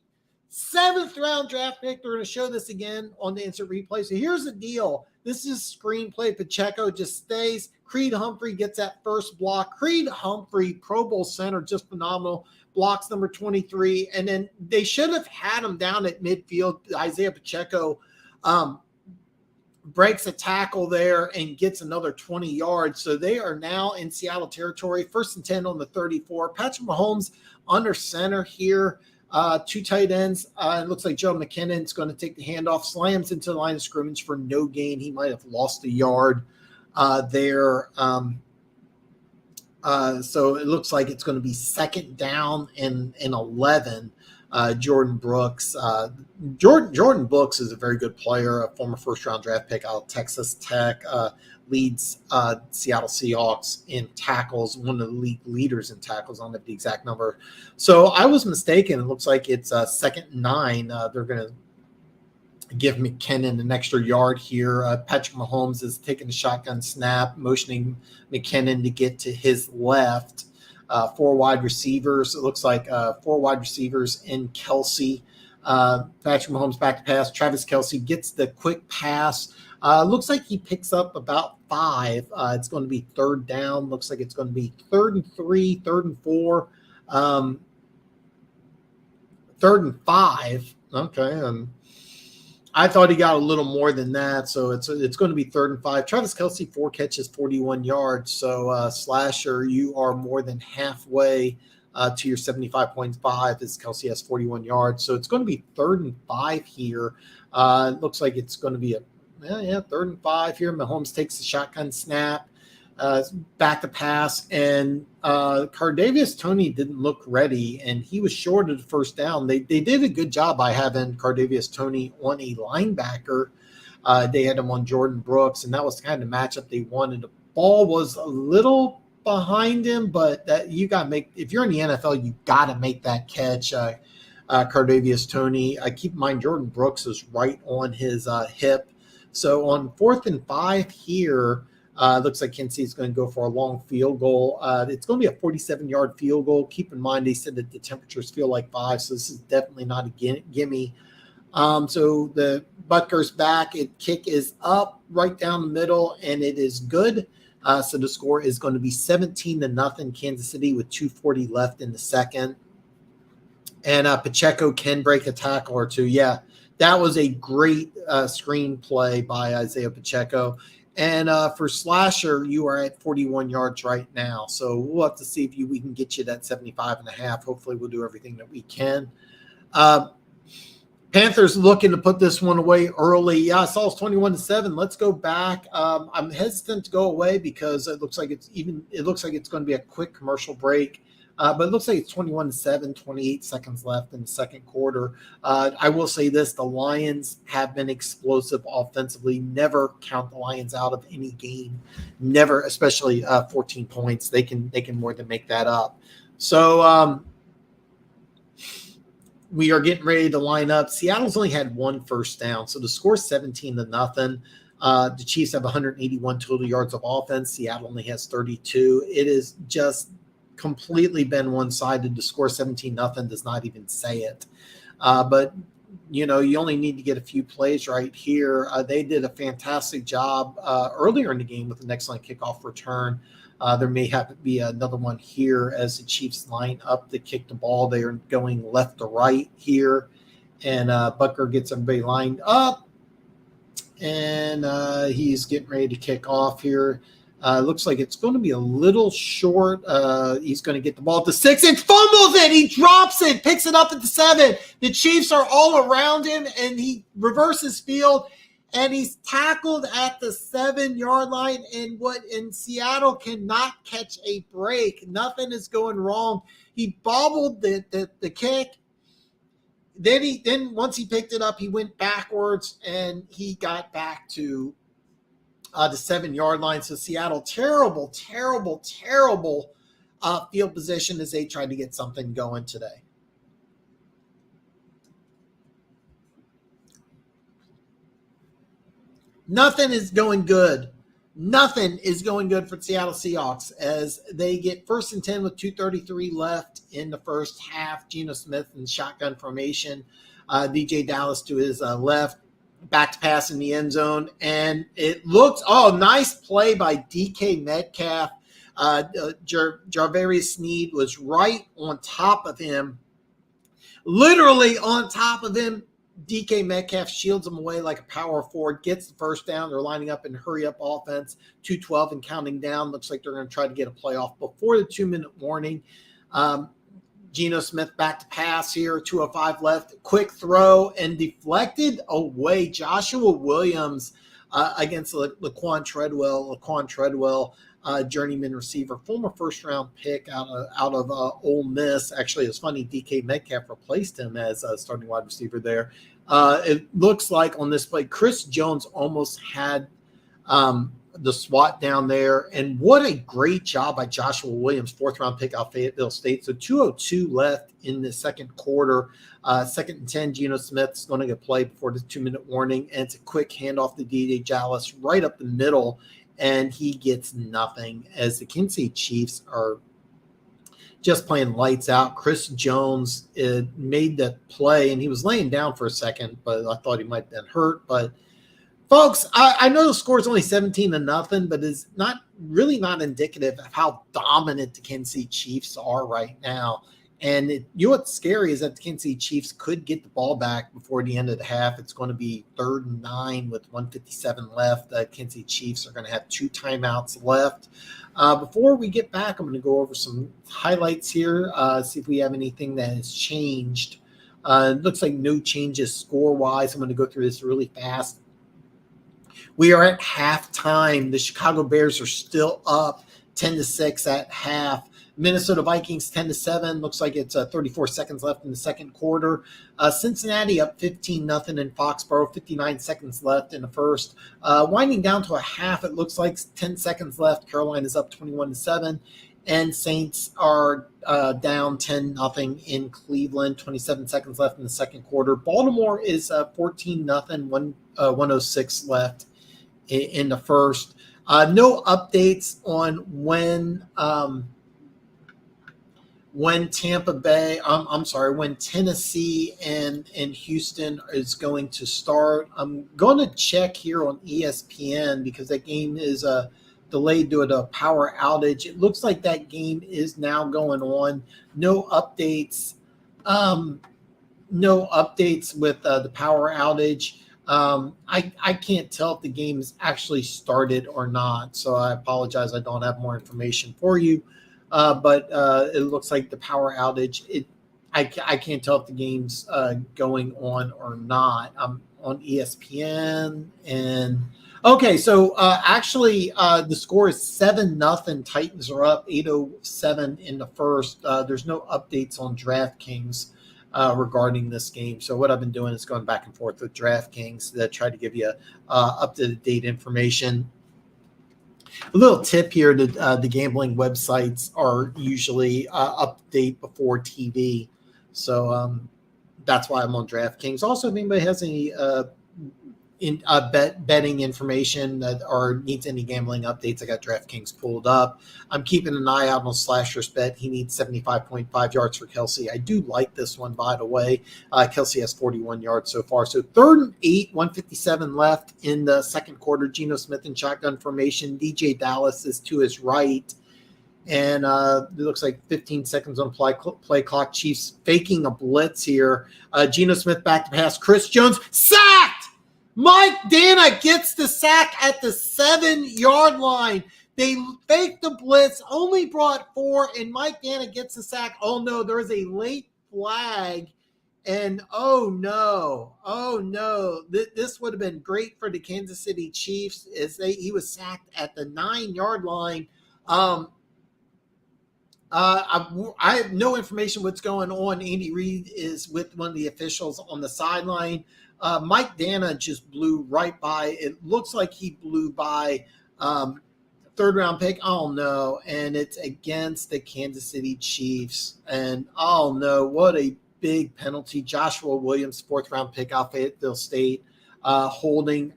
7th-round draft pick. They're going to show this again on the instant replay. So here's the deal. This is screenplay. Pacheco just stays. Creed Humphrey gets that first block. Creed Humphrey, Pro Bowl center, just phenomenal. Blocks number 23. And then they should have had him down at midfield. Isaiah Pacheco breaks a tackle there and gets another 20 yards. So they are now in Seattle territory. 1st and 10 on the 34. Patrick Mahomes under center here. 2 tight ends. It looks like Joe McKinnon's going to take the handoff, slams into the line of scrimmage for no gain. He might have lost a yard there. So it looks like it's going to be 2nd down and 11. Jordan Brooks. Jordan Brooks is a very good player, a former 1st-round draft pick out of Texas Tech, leads Seattle Seahawks in tackles, one of the league leaders in tackles. I don't have the exact number. So I was mistaken. It looks like it's 2nd and 9. They're going to give McKinnon an extra yard here. Patrick Mahomes is taking the shotgun snap, motioning McKinnon to get to his left. 4 wide receivers. It looks like 4 wide receivers in Kelsey. Patrick Mahomes back to pass. Travis Kelsey gets the quick pass. Looks like he picks up about 5. It's going to be 3rd down. Looks like it's going to be 3rd and 3, 3rd and 4, 3rd and 5. Okay. I thought he got a little more than that, so it's going to be 3rd and 5. Travis Kelsey, 4 catches, 41 yards. So, Slasher, you are more than halfway to your 75.5 as Kelsey has 41 yards. So it's going to be 3rd and 5 here. It looks like it's going to be 3rd and 5 here. Mahomes takes the shotgun snap. back to pass, and Cardavius Toney didn't look ready, and he was short of the first down. They did a good job by having Cardavius Toney on a linebacker. They had him on Jordan Brooks, and that was kind of the matchup they wanted. The ball was a little behind him, but that you got to make. If you're in the NFL, you got to make that catch. Cardavius Toney. Keep in mind Jordan Brooks is right on his hip. So on 4th and 5 here, looks like Kansas City is going to go for a long field goal. It's going to be a 47-yard field goal. Keep in mind they said that the temperatures feel like 5, so this is definitely not a gimme. So the Butker's back. Kick is up right down the middle, and it is good. So the score is going to be 17-0 Kansas City with 2:40 left in the second. And Pacheco can break a tackle or two. Yeah, that was a great screen play by Isaiah Pacheco. And for Slasher, you are at 41 yards right now. So we'll have to see if we can get you that 75.5. Hopefully we'll do everything that we can. Panthers looking to put this one away early. Yeah, I saw it's 21-7. Let's go back. I'm hesitant to go away because it looks like it's going to be a quick commercial break. But it looks like it's 21-7, 28 seconds left in the second quarter. I will say this, the Lions have been explosive offensively. Never count the Lions out of any game. Never, especially 14 points. They can more than make that up. So we are getting ready to line up. Seattle's only had 1 first down. So the score is 17-0. The Chiefs have 181 total yards of offense. Seattle only has 32. It is just completely been one-sided. To score 17-0 does not even say it. But you only need to get a few plays right here. They did a fantastic job earlier in the game with an excellent kickoff return. There may have to be another one here as the Chiefs line up to kick the ball. They are going left to right here, and Butker gets everybody lined up, and he's getting ready to kick off here. Looks like it's going to be a little short. He's going to get the ball at the 6 and fumbles it. He drops it, picks it up at the 7. The Chiefs are all around him, and he reverses field, and he's tackled at the 7-yard line. And Seattle cannot catch a break. Nothing is going wrong. He bobbled the kick. Then once he picked it up, he went backwards, and he got back to the 7-yard line. So Seattle, terrible field position as they tried to get something going today. Nothing is going good. Nothing is going good for Seattle Seahawks as they get 1st and 10 with 2:33 left in the first half. Geno Smith in shotgun formation. DJ Dallas to his left. Back to pass in the end zone, and it looks nice play by DK Metcalf. Jarvarius Sneed was right on top of him, literally on top of him. DK Metcalf shields him away like a power forward, gets the first down. They're lining up in hurry-up offense, 2:12 and counting down. Looks like they're going to try to get a playoff before the 2-minute warning. Geno Smith back to pass here, 2:05 left. Quick throw and deflected away. Joshua Williams against Laquan Treadwell, journeyman receiver, former first-round pick out of Ole Miss. Actually, it's funny, DK Metcalf replaced him as a starting wide receiver there. It looks like on this play, Chris Jones almost had the SWAT down there. And what a great job by Joshua Williams, 4th-round pick out of Fayetteville State. So 2:02 left in the second quarter. 2nd and 10, Geno Smith's going to get played before the 2-minute warning. And it's a quick handoff to DJ Dallas right up the middle. And he gets nothing as the Kansas City Chiefs are just playing lights out. Chris Jones made that play, and he was laying down for a second, but I thought he might have been hurt. But folks, I know the score is only 17-0, but it's not indicative of how dominant the Kansas City Chiefs are right now. And what's scary is that the Kansas City Chiefs could get the ball back before the end of the half. It's going to be 3rd and 9 with 1:57 left. The Kansas City Chiefs are going to have 2 timeouts left. Before we get back, I'm going to go over some highlights here, see if we have anything that has changed. It looks like no changes score-wise. I'm going to go through this really fast. We are at halftime. The Chicago Bears are still up 10-6 at half. Minnesota Vikings 10-7. Looks like it's 34 seconds left in the second quarter. Cincinnati up 15-0 in Foxborough. 59 seconds left in the first. Winding down to a half, it looks like 10 seconds left. Carolina's up 21-7. And Saints are down 10-0 in Cleveland. 27 seconds left in the second quarter. Baltimore is 14-0. 106 left in the first. No updates on when Tennessee and Houston is going to start. I'm going to check here on ESPN because that game is delayed due to a power outage. It looks like that game is now going on. No updates. No updates with the power outage. I can't tell if the game's actually started or not, so I apologize. I don't have more information for you. But it looks like the power outage. I can't tell if the game's going on or not. I'm on ESPN and okay. So actually, the score is 7-0. Titans are up 8:07 in the first. There's no updates on DraftKings regarding this game. So what I've been doing is going back and forth with DraftKings to try to give you up to date information. A little tip here that the gambling websites are usually update before TV. So that's why I'm on DraftKings. Also, if anybody has any betting information or needs any gambling updates, I got DraftKings pulled up. I'm keeping an eye out on Slasher's bet. He needs 75.5 yards for Kelsey. I do like this one, by the way. Kelsey has 41 yards so far. So 3rd and 8, 1:57 left in the second quarter. Geno Smith in shotgun formation. DJ Dallas is to his right. And it looks like 15 seconds on play clock. Chiefs faking a blitz here. Geno Smith back to pass. Chris Jones sacked! Mike Dana gets the sack at the 7-yard line. They faked the blitz, only brought 4, and Mike Dana gets the sack. Oh, no, there's a late flag. And, oh, no. This would have been great for the Kansas City Chiefs as he was sacked at the 9-yard line. I have no information what's going on. Andy Reid is with one of the officials on the sideline. Mike Dana just blew right by. It looks like he blew by 3rd-round pick. Oh, no. And it's against the Kansas City Chiefs. And, oh, no, what a big penalty. Joshua Williams, 4th-round pick out Fayetteville State, holding.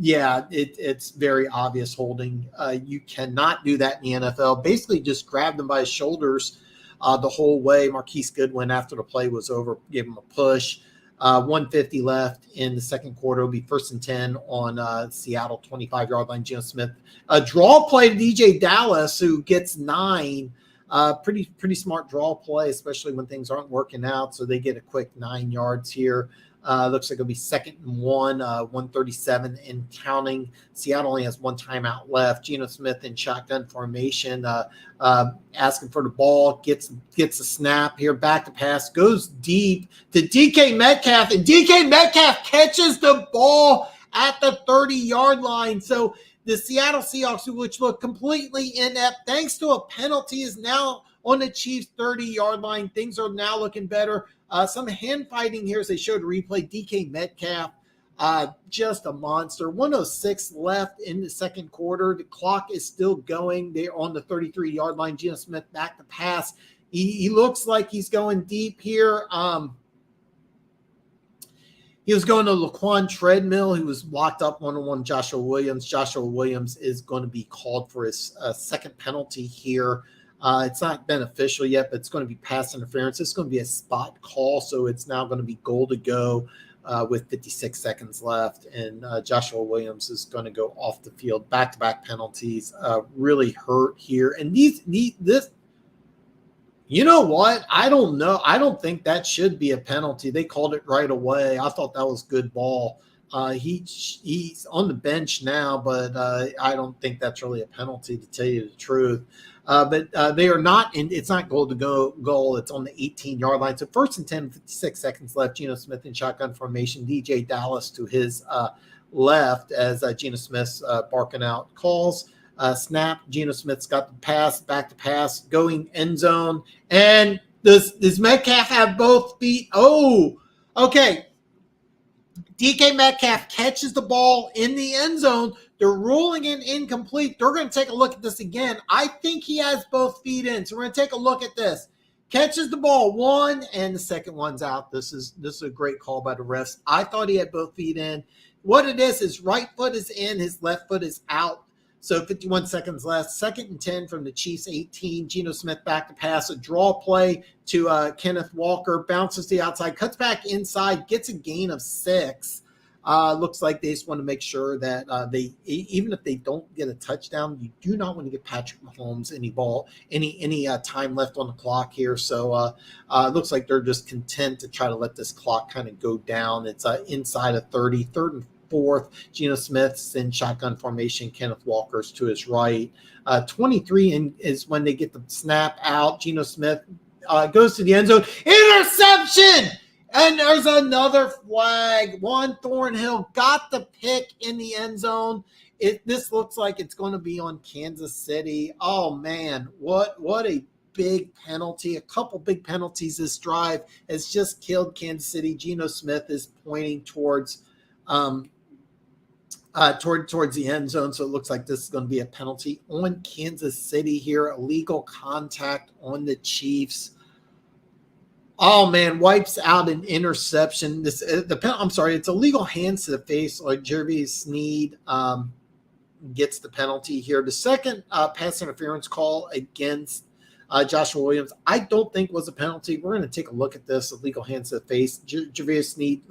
It's very obvious holding. You cannot do that in the NFL. Basically just grabbed him by his shoulders the whole way. Marquise Goodwin, after the play was over, gave him a push. 150 left in the second quarter. It'll be 1st and 10 on Seattle 25-yard line. Geno Smith, a draw play to DJ Dallas, who gets 9. Pretty smart draw play, especially when things aren't working out. So they get a quick 9 yards here. Looks like it'll be 2nd and 1, 137 and counting. Seattle only has 1 timeout left. Geno Smith in shotgun formation, asking for the ball, gets a snap here, back to pass, goes deep to DK Metcalf, and DK Metcalf catches the ball at the 30-yard line. So the Seattle Seahawks, which look completely inept, thanks to a penalty, is now on the Chiefs' 30-yard line. Things are now looking better. Some hand fighting here as they showed a replay. DK Metcalf, just a monster. 1:06 left in the second quarter. The clock is still going. They're on the 33-yard line. Geno Smith back to pass. He looks like he's going deep here. He was going to Laquan Treadmill. He was locked up one-on-one Joshua Williams. Joshua Williams is going to be called for his second penalty here. It's not been official yet, but it's going to be pass interference. It's going to be a spot call, so it's now going to be goal to go with 56 seconds left, and Joshua Williams is going to go off the field. Back-to-back penalties really hurt here. And this, you know what? I don't know. I don't think that should be a penalty. They called it right away. I thought that was good ball. He's on the bench now, but I don't think that's really a penalty, to tell you the truth. But they are not, and it's not goal to goal. It's on the 18-yard line. So 1st and 10, 56 seconds left. Geno Smith in shotgun formation. DJ Dallas to his left as Geno Smith's barking out calls. Snap, Geno Smith's got the pass, back to pass, going end zone. And does Metcalf have both feet? Oh, okay. DK Metcalf catches the ball in the end zone. They're ruling it incomplete. They're going to take a look at this again. I think he has both feet in. So we're going to take a look at this. Catches the ball, one, and the second one's out. This is a great call by the refs. I thought he had both feet in. What it is, his right foot is in, his left foot is out. So 51 seconds left. 2nd and 10 from the Chiefs 18. Geno Smith back to pass. A draw play to Kenneth Walker. Bounces to the outside. Cuts back inside. Gets a gain of 6. Looks like they just want to make sure that they, even if they don't get a touchdown, you do not want to give Patrick Mahomes any time left on the clock here. So looks like they're just content to try to let this clock kind of go down. It's inside of 30, 3rd and 4th. Geno Smith's in shotgun formation. Kenneth Walker's to his right. 23 is when they get the snap out. Geno Smith goes to the end zone. Interception! And there's another flag. Juan Thornhill got the pick in the end zone. This looks like it's going to be on Kansas City. Oh, man, what a big penalty. A couple big penalties this drive has just killed Kansas City. Geno Smith is pointing towards the end zone, so it looks like this is going to be a penalty on Kansas City here. Illegal contact on the Chiefs. Oh, man, wipes out an interception. It's illegal hands to the face. Like Jeremy Sneed gets the penalty here. The second pass interference call against Joshua Williams, I don't think was a penalty. We're going to take a look at this. Illegal hands to the face. Jeremy Sneed,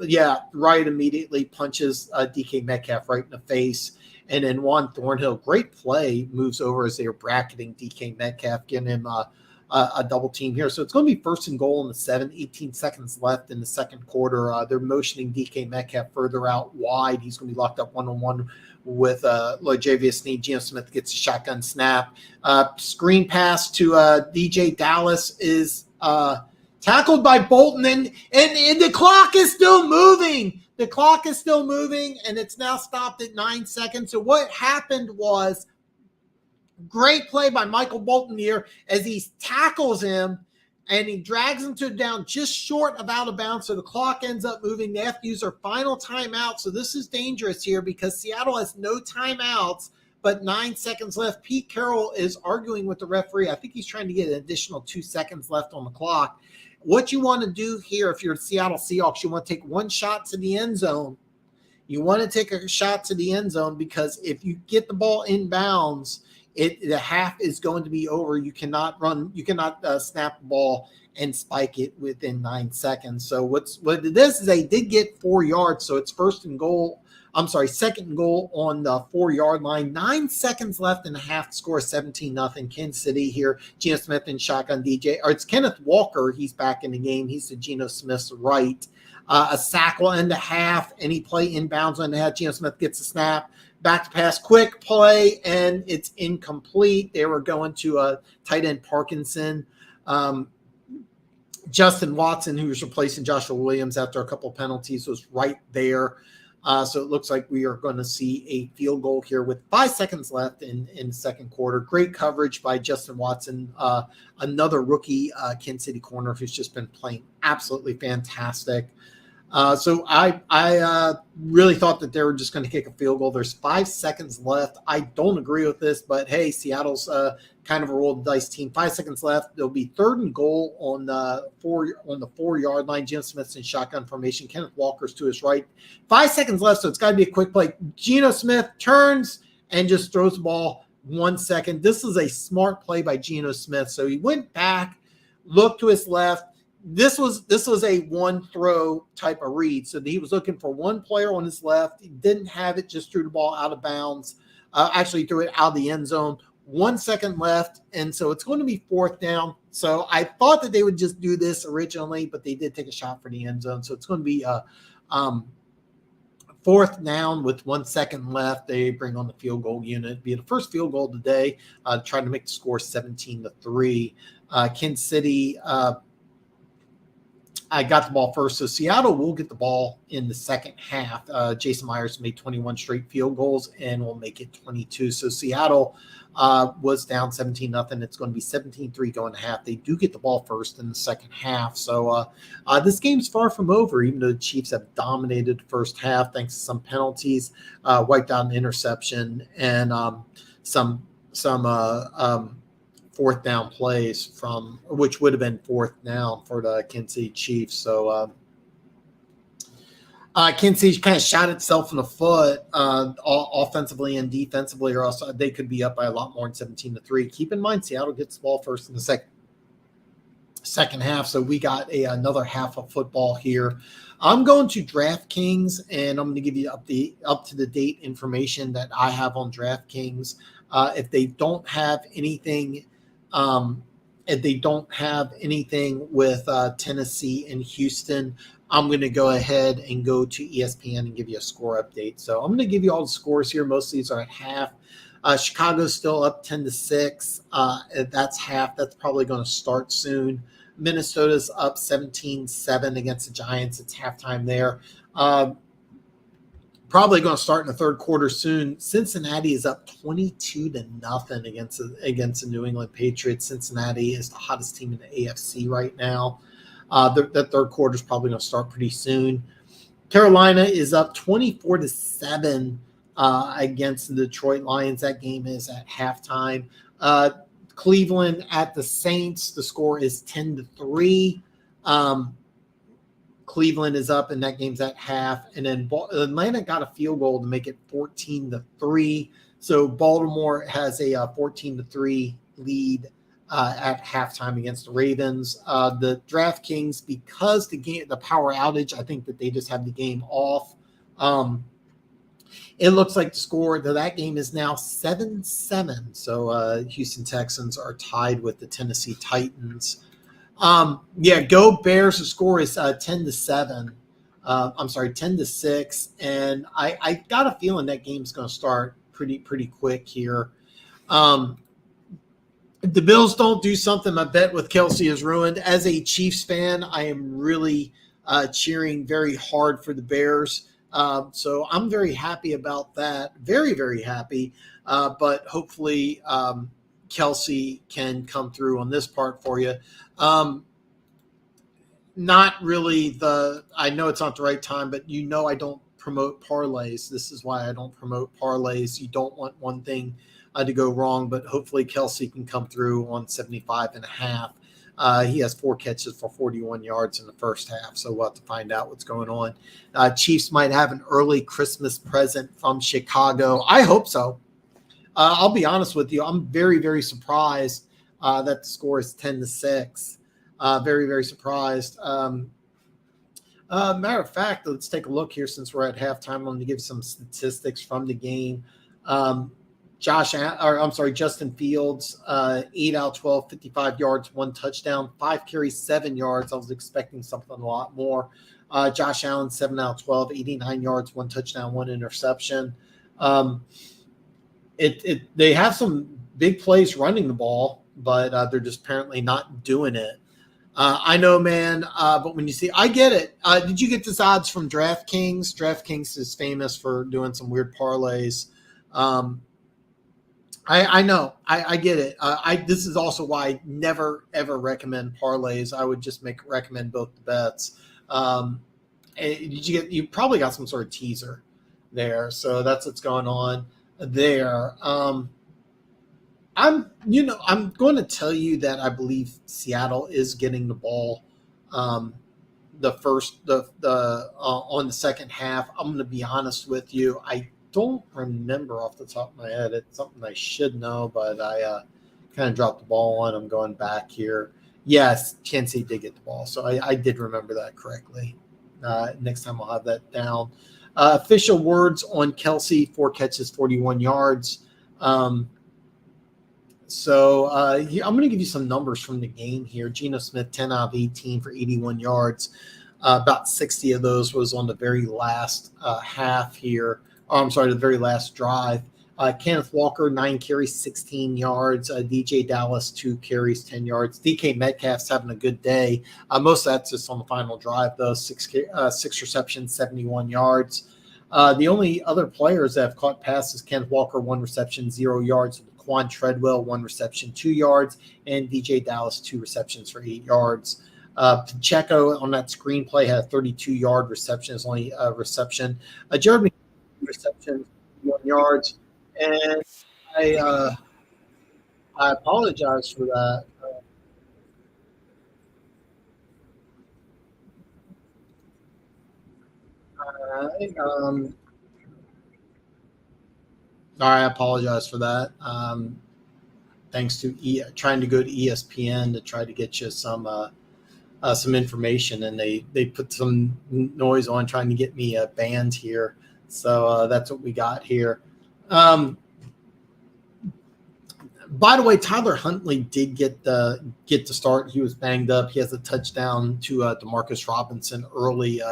right immediately punches DK Metcalf right in the face. And then Juan Thornhill, great play, moves over as they are bracketing DK Metcalf, getting him a double team here. So it's going to be 1st and goal in the 7, 18 seconds left in the second quarter. They're motioning DK Metcalf further out wide. He's going to be locked up one-on-one with Javius Sneed. Geno Smith gets a shotgun snap. Screen pass to DJ Dallas is tackled by Bolton, and the clock is still moving. The clock is still moving, and it's now stopped at 9 seconds. So what happened was, great play by Michael Bolton here as he tackles him and he drags him down just short of out of bounds. So the clock ends up moving. They have to use their final timeout. So this is dangerous here because Seattle has no timeouts, but 9 seconds left. Pete Carroll is arguing with the referee. I think he's trying to get an additional 2 seconds left on the clock. What you want to do here, if you're the Seattle Seahawks, you want to take one shot to the end zone. You want to take a shot to the end zone because if you get the ball inbounds, the half is going to be over. You cannot snap the ball and spike it within 9 seconds. So what it is they did get 4 yards. So it's 2nd and goal on the 4-yard line. 9 seconds left in the half. Score 17-0. Kansas City here. Geno Smith and shotgun DJ. Or it's Kenneth Walker. He's back in the game. He's to Geno Smith's right. A sack will end the half. Any play inbounds on the half. Geno Smith gets a snap. Back to pass, quick play, and it's incomplete. They were going to tight end Parkinson. Justin Watson, who was replacing Joshua Williams after a couple penalties, was right there. So it looks like we are going to see a field goal here with 5 seconds left in the second quarter. Great coverage by Justin Watson, another rookie Kansas City corner who's just been playing absolutely fantastic. So I really thought that they were just going to kick a field goal. There's 5 seconds left. I don't agree with this, but hey, Seattle's kind of a roll the dice team. 5 seconds left. There'll be 3rd and goal on the 4-yard line. Geno Smith's in shotgun formation. Kenneth Walker's to his right. 5 seconds left, so it's got to be a quick play. Geno Smith turns and just throws the ball 1 second. This is a smart play by Geno Smith. So he went back, looked to his left. This was a one throw type of read. So he was looking for one player on his left. He didn't have it, just threw the ball out of bounds. Actually threw it out of the end zone. 1 second left. And so it's going to be 4th down. So I thought that they would just do this originally, but they did take a shot for the end zone. So it's going to be 4th down with 1 second left. They bring on the field goal unit. Be the first field goal today, trying to make the score 17-3. Kansas City I got the ball first. So Seattle will get the ball in the second half. Jason Myers made 21 straight field goals and will make it 22. So Seattle was down 17-0. It's going to be 17-3 going to half. They do get the ball first in the second half. So this game's far from over, even though the Chiefs have dominated the first half thanks to some penalties, wiped out an interception, and some fourth down plays from which would have been fourth down for the Kansas City Chiefs. So Kansas City kind of shot itself in the foot offensively and defensively, or else they could be up by a lot more than 17-3. Keep in mind, Seattle gets the ball first in the second half, so we got another half of football here. I'm going to DraftKings, and I'm going to give you up to the date information that I have on DraftKings. If they don't have anything with Tennessee and Houston, I'm going to go ahead and go to ESPN and give you a score update. So I'm going to give you all the scores here. Most of these are at half. Chicago's still up 10-6. That's half. That's probably going to start soon. Minnesota's up 17-7 against the Giants. It's halftime there. Probably going to start in the third quarter soon. Cincinnati is up 22-0 against the New England Patriots. Cincinnati is the hottest team in the AFC right now. That third quarter is probably going to start pretty soon. Carolina is up 24-7 against the Detroit Lions. That game is at halftime. Cleveland at the Saints. The score is 10-3. Cleveland is up, and that game's at half. And then Atlanta got a field goal to make it 14-3. So Baltimore has a 14-3 lead at halftime against the Ravens. The DraftKings, because the power outage, I think that they just have the game off. It looks like the score to that game is now 7-7. So Houston Texans are tied with the Tennessee Titans. Go Bears. The score is 10-7. 10-6. And I got a feeling that game's going to start pretty quick here. If the Bills don't do something, my bet with Kelsey is ruined. As a Chiefs fan, I am really cheering very hard for the Bears. So I'm very happy about that. Very, very happy. But hopefully Kelsey can come through on this part for you. Not really I know it's not the right time, but I don't promote parlays. This is why I don't promote parlays. You don't want one thing to go wrong, but hopefully Kelsey can come through on 75.5. He has 4 catches for 41 yards in the first half, so we'll have to find out what's going on. Chiefs might have an early Christmas present from Chicago. I hope so. I'll be honest with you. I'm very, very surprised that the score is 10-6. Very, very surprised. Matter of fact, let's take a look here since we're at halftime. I'm going to give some statistics from the game. Justin Fields, 8 out of 12, 55 yards, 1 touchdown, 5 carries, 7 yards. I was expecting something a lot more. Josh Allen, 7 out of 12, 89 yards, 1 touchdown, 1 interception. They have some big plays running the ball, but they're just apparently not doing it. I know, man, but when you see – I get it. Did you get this odds from DraftKings? DraftKings is famous for doing some weird parlays. I know. I get it. This is also why I never, ever recommend parlays. I would just recommend both the bets. You probably got some sort of teaser there. So that's what's going on there. I'm going to tell you that I believe Seattle is getting the ball on the second half. I'm going to be honest with you. I don't remember off the top of my head. It's something I should know, but I kind of dropped the ball on. I'm going back here. Yes, Kansas City did get the ball, so I did remember that correctly. Next time I'll have that down. Official words on Kelsey: 4 catches, 41 yards. So I'm going to give you some numbers from the game here. Geno Smith, 10 out of 18 for 81 yards. About 60 of those was on the very last half here. The very last drive. Kenneth Walker, 9 carries, 16 yards. DJ Dallas, 2 carries, 10 yards. DK Metcalf's having a good day. Most of that's just on the final drive, though. 6 receptions, 71 yards. The only other players that have caught passes, Kenneth Walker, 1 reception, 0 yards. Quan Treadwell, 1 reception, 2 yards. And DJ Dallas, 2 receptions for 8 yards. Pacheco on that screenplay had a 32-yard reception, his only reception. Jared McKinnon, receptions, 1 yards. And I apologize for that. I apologize for that. Thanks to trying to go to ESPN to try to get you some information, and they put some noise on trying to get me banned here. So that's what we got here. By the way, Tyler Huntley did get the start. He was banged up. He has a touchdown to Demarcus Robinson early.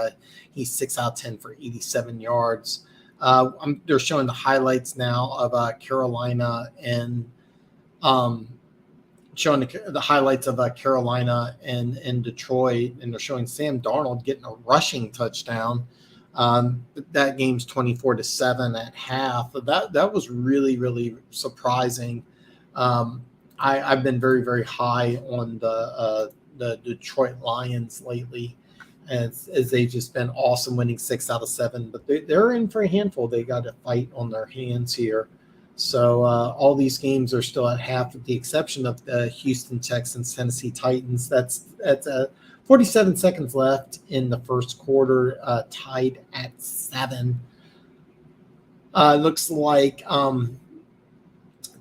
He's 6 out of 10 for 87 yards. They're showing the highlights now of Carolina and showing the highlights of Carolina and Detroit, and they're showing Sam Darnold getting a rushing touchdown. That game's 24-7 at half. That was really, really surprising. I've been very, very high on the Detroit Lions lately, as they've just been awesome, winning 6 out of 7. But they're in for a handful. They got a fight on their hands here. So all these games are still at half, with the exception of the Houston Texans, Tennessee Titans. That's 47 seconds left in the first quarter, tied at 7. Looks like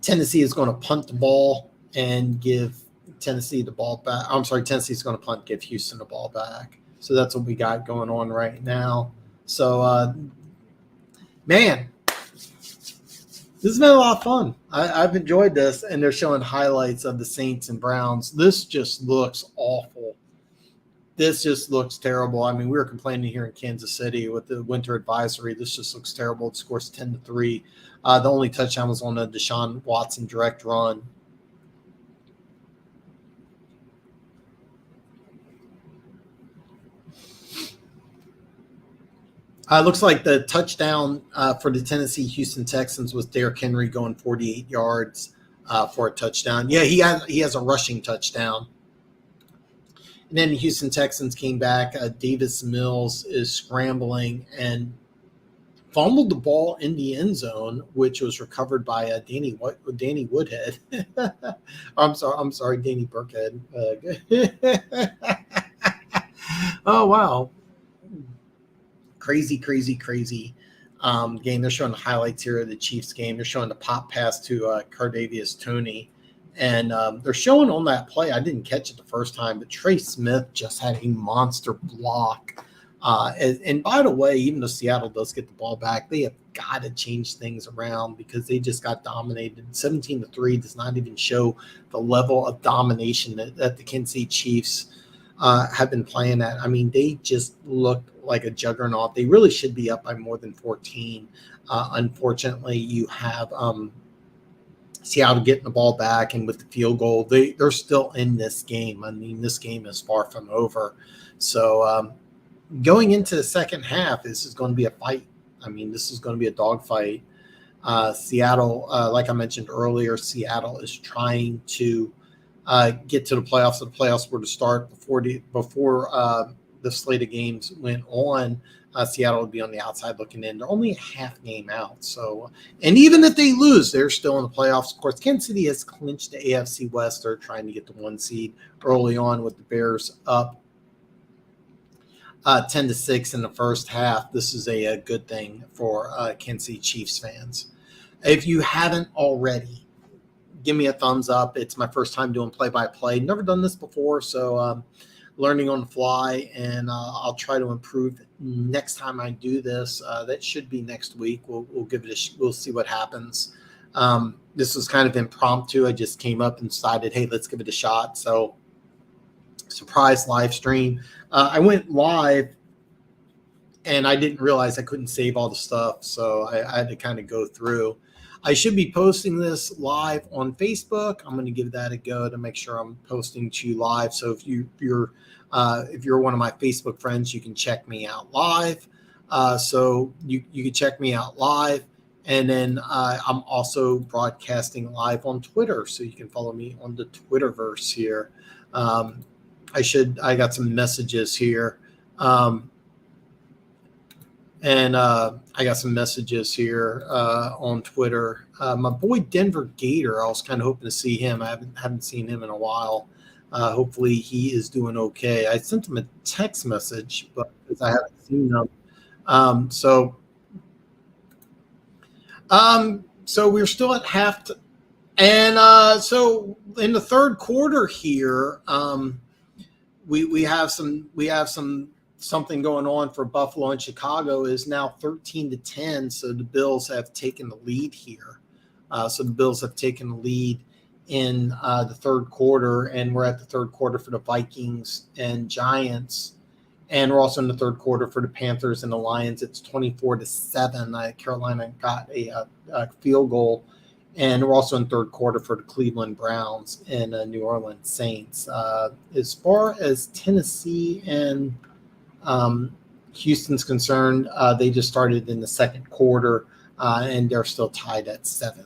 Tennessee is going to punt the ball and give Tennessee the ball back. I'm sorry, Tennessee's going to punt, give Houston the ball back. So that's what we got going on right now. So, man, this has been a lot of fun. I've enjoyed this, and they're showing highlights of the Saints and Browns. This just looks awful. This just looks terrible. I mean, we were complaining here in Kansas City with the winter advisory. This just looks terrible. It scores 10-3. The only touchdown was on a Deshaun Watson direct run. Looks like the touchdown for the Tennessee Houston Texans was Derrick Henry going 48 yards for a touchdown. Yeah, he has a rushing touchdown. And then the Houston Texans came back. Davis Mills is scrambling and fumbled the ball in the end zone, which was recovered by Danny Woodhead. I'm sorry, Danny Burkhead. Oh, wow. Crazy game. They're showing the highlights here of the Chiefs game. They're showing the pop pass to Cardavius Toney. And they're showing on that play, I didn't catch it the first time, but Trey Smith just had a monster block. And by the way, even though Seattle does get the ball back, they have got to change things around because they just got dominated. 17-3 does not even show the level of domination that the Kansas City Chiefs have been playing at. I mean, they just look like a juggernaut. They really should be up by more than 14. Unfortunately, you have Seattle getting the ball back, and with the field goal, they're still in this game. I mean, this game is far from over. So going into the second half, this is going to be a fight. I mean, this is going to be a dogfight. Seattle, like I mentioned earlier, Seattle is trying to get to the playoffs. So the playoffs were to start before the slate of games went on. Seattle would be on the outside looking in. They're only a half game out. So, and even if they lose, they're still in the playoffs. Of course, Kansas City has clinched the AFC West. They're trying to get the 1 seed early on with the Bears up 10-6 in the first half. This is a good thing for Kansas City Chiefs fans. If you haven't already, give me a thumbs up. It's my first time doing play-by-play. Never done this before, so learning on the fly, and I'll try to improve next time I do this. That should be next week. We'll give it we'll see what happens. This was kind of impromptu. I just came up and decided, hey, let's give it a shot. So surprise live stream. I went live, and I didn't realize I couldn't save all the stuff, so I had to kind of go through. I should be posting this live on Facebook. I'm going to give that a go to make sure I'm posting to you live. So if you're one of my Facebook friends, you can check me out live. So you can check me out live. And then I'm also broadcasting live on Twitter. So you can follow me on the Twitterverse here. I got some messages here. And I got some messages here on Twitter. My boy Denver Gator, I was kind of hoping to see him. I haven't seen him in a while. Hopefully he is doing okay. I sent him a text message, but because I haven't seen him. So we're still at half. And so in the third quarter here, we have something going on for Buffalo and Chicago. Is now 13-10. So the Bills have taken the lead here. So the Bills have taken the lead in the third quarter, and we're at the third quarter for the Vikings and Giants. And we're also in the third quarter for the Panthers and the Lions. It's 24-7. Carolina got a field goal. And we're also in third quarter for the Cleveland Browns and New Orleans Saints. As far as Tennessee and Houston's concerned, they just started in the second quarter, and they're still tied at 7.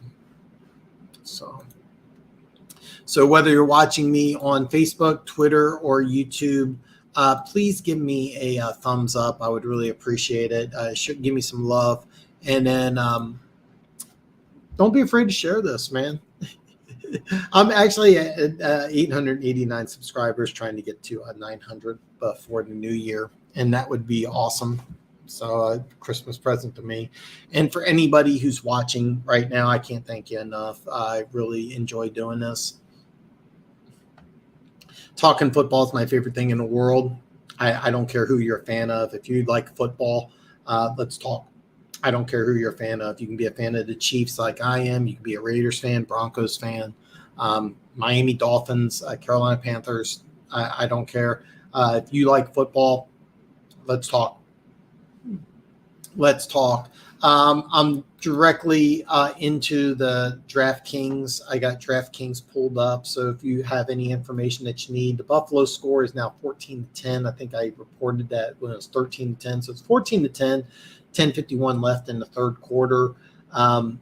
So whether you're watching me on Facebook, Twitter, or YouTube, please give me a thumbs up. I would really appreciate it. Give me some love. And then don't be afraid to share this, man. I'm actually at 889 subscribers, trying to get to 900 before the new year. And that would be awesome. So a Christmas present to me. And for anybody who's watching right now, I can't thank you enough. I really enjoy doing this. Talking football is my favorite thing in the world. I don't care who you're a fan of. If you like football, let's talk. I don't care who you're a fan of. You can be a fan of the Chiefs like I am. You can be a Raiders fan, Broncos fan, Miami Dolphins, Carolina Panthers. I don't care. If you like football, let's talk. Let's talk. I'm directly into the DraftKings. I got DraftKings pulled up. So if you have any information that you need, the Buffalo score is now 14-10. I think I reported that when it was 13-10. So it's 14-10, 10:51 left in the third quarter. And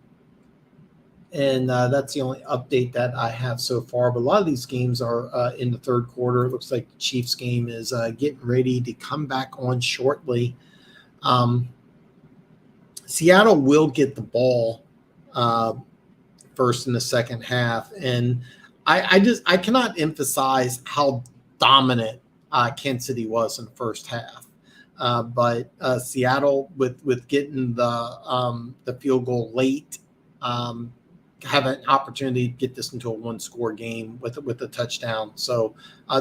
that's the only update that I have so far. But a lot of these games are in the third quarter. It looks like the Chiefs game is getting ready to come back on shortly. Seattle will get the ball first in the second half. And I cannot emphasize how dominant Kansas City was in the first half. But Seattle, with getting the field goal late, have an opportunity to get this into a one-score game with a touchdown. So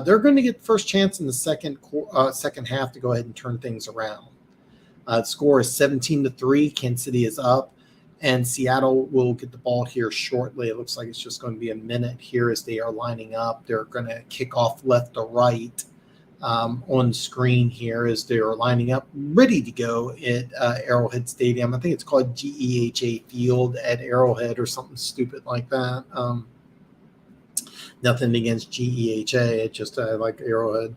they're going to get the first chance in the second half to go ahead and turn things around. The score is 17-3. Kansas City is up, and Seattle will get the ball here shortly. It looks like it's just going to be a minute here as they are lining up. They're going to kick off left to right on the screen here as they're lining up, ready to go at Arrowhead Stadium. I think it's called GEHA Field at Arrowhead or something stupid like that. Nothing against GEHA. It's just like Arrowhead.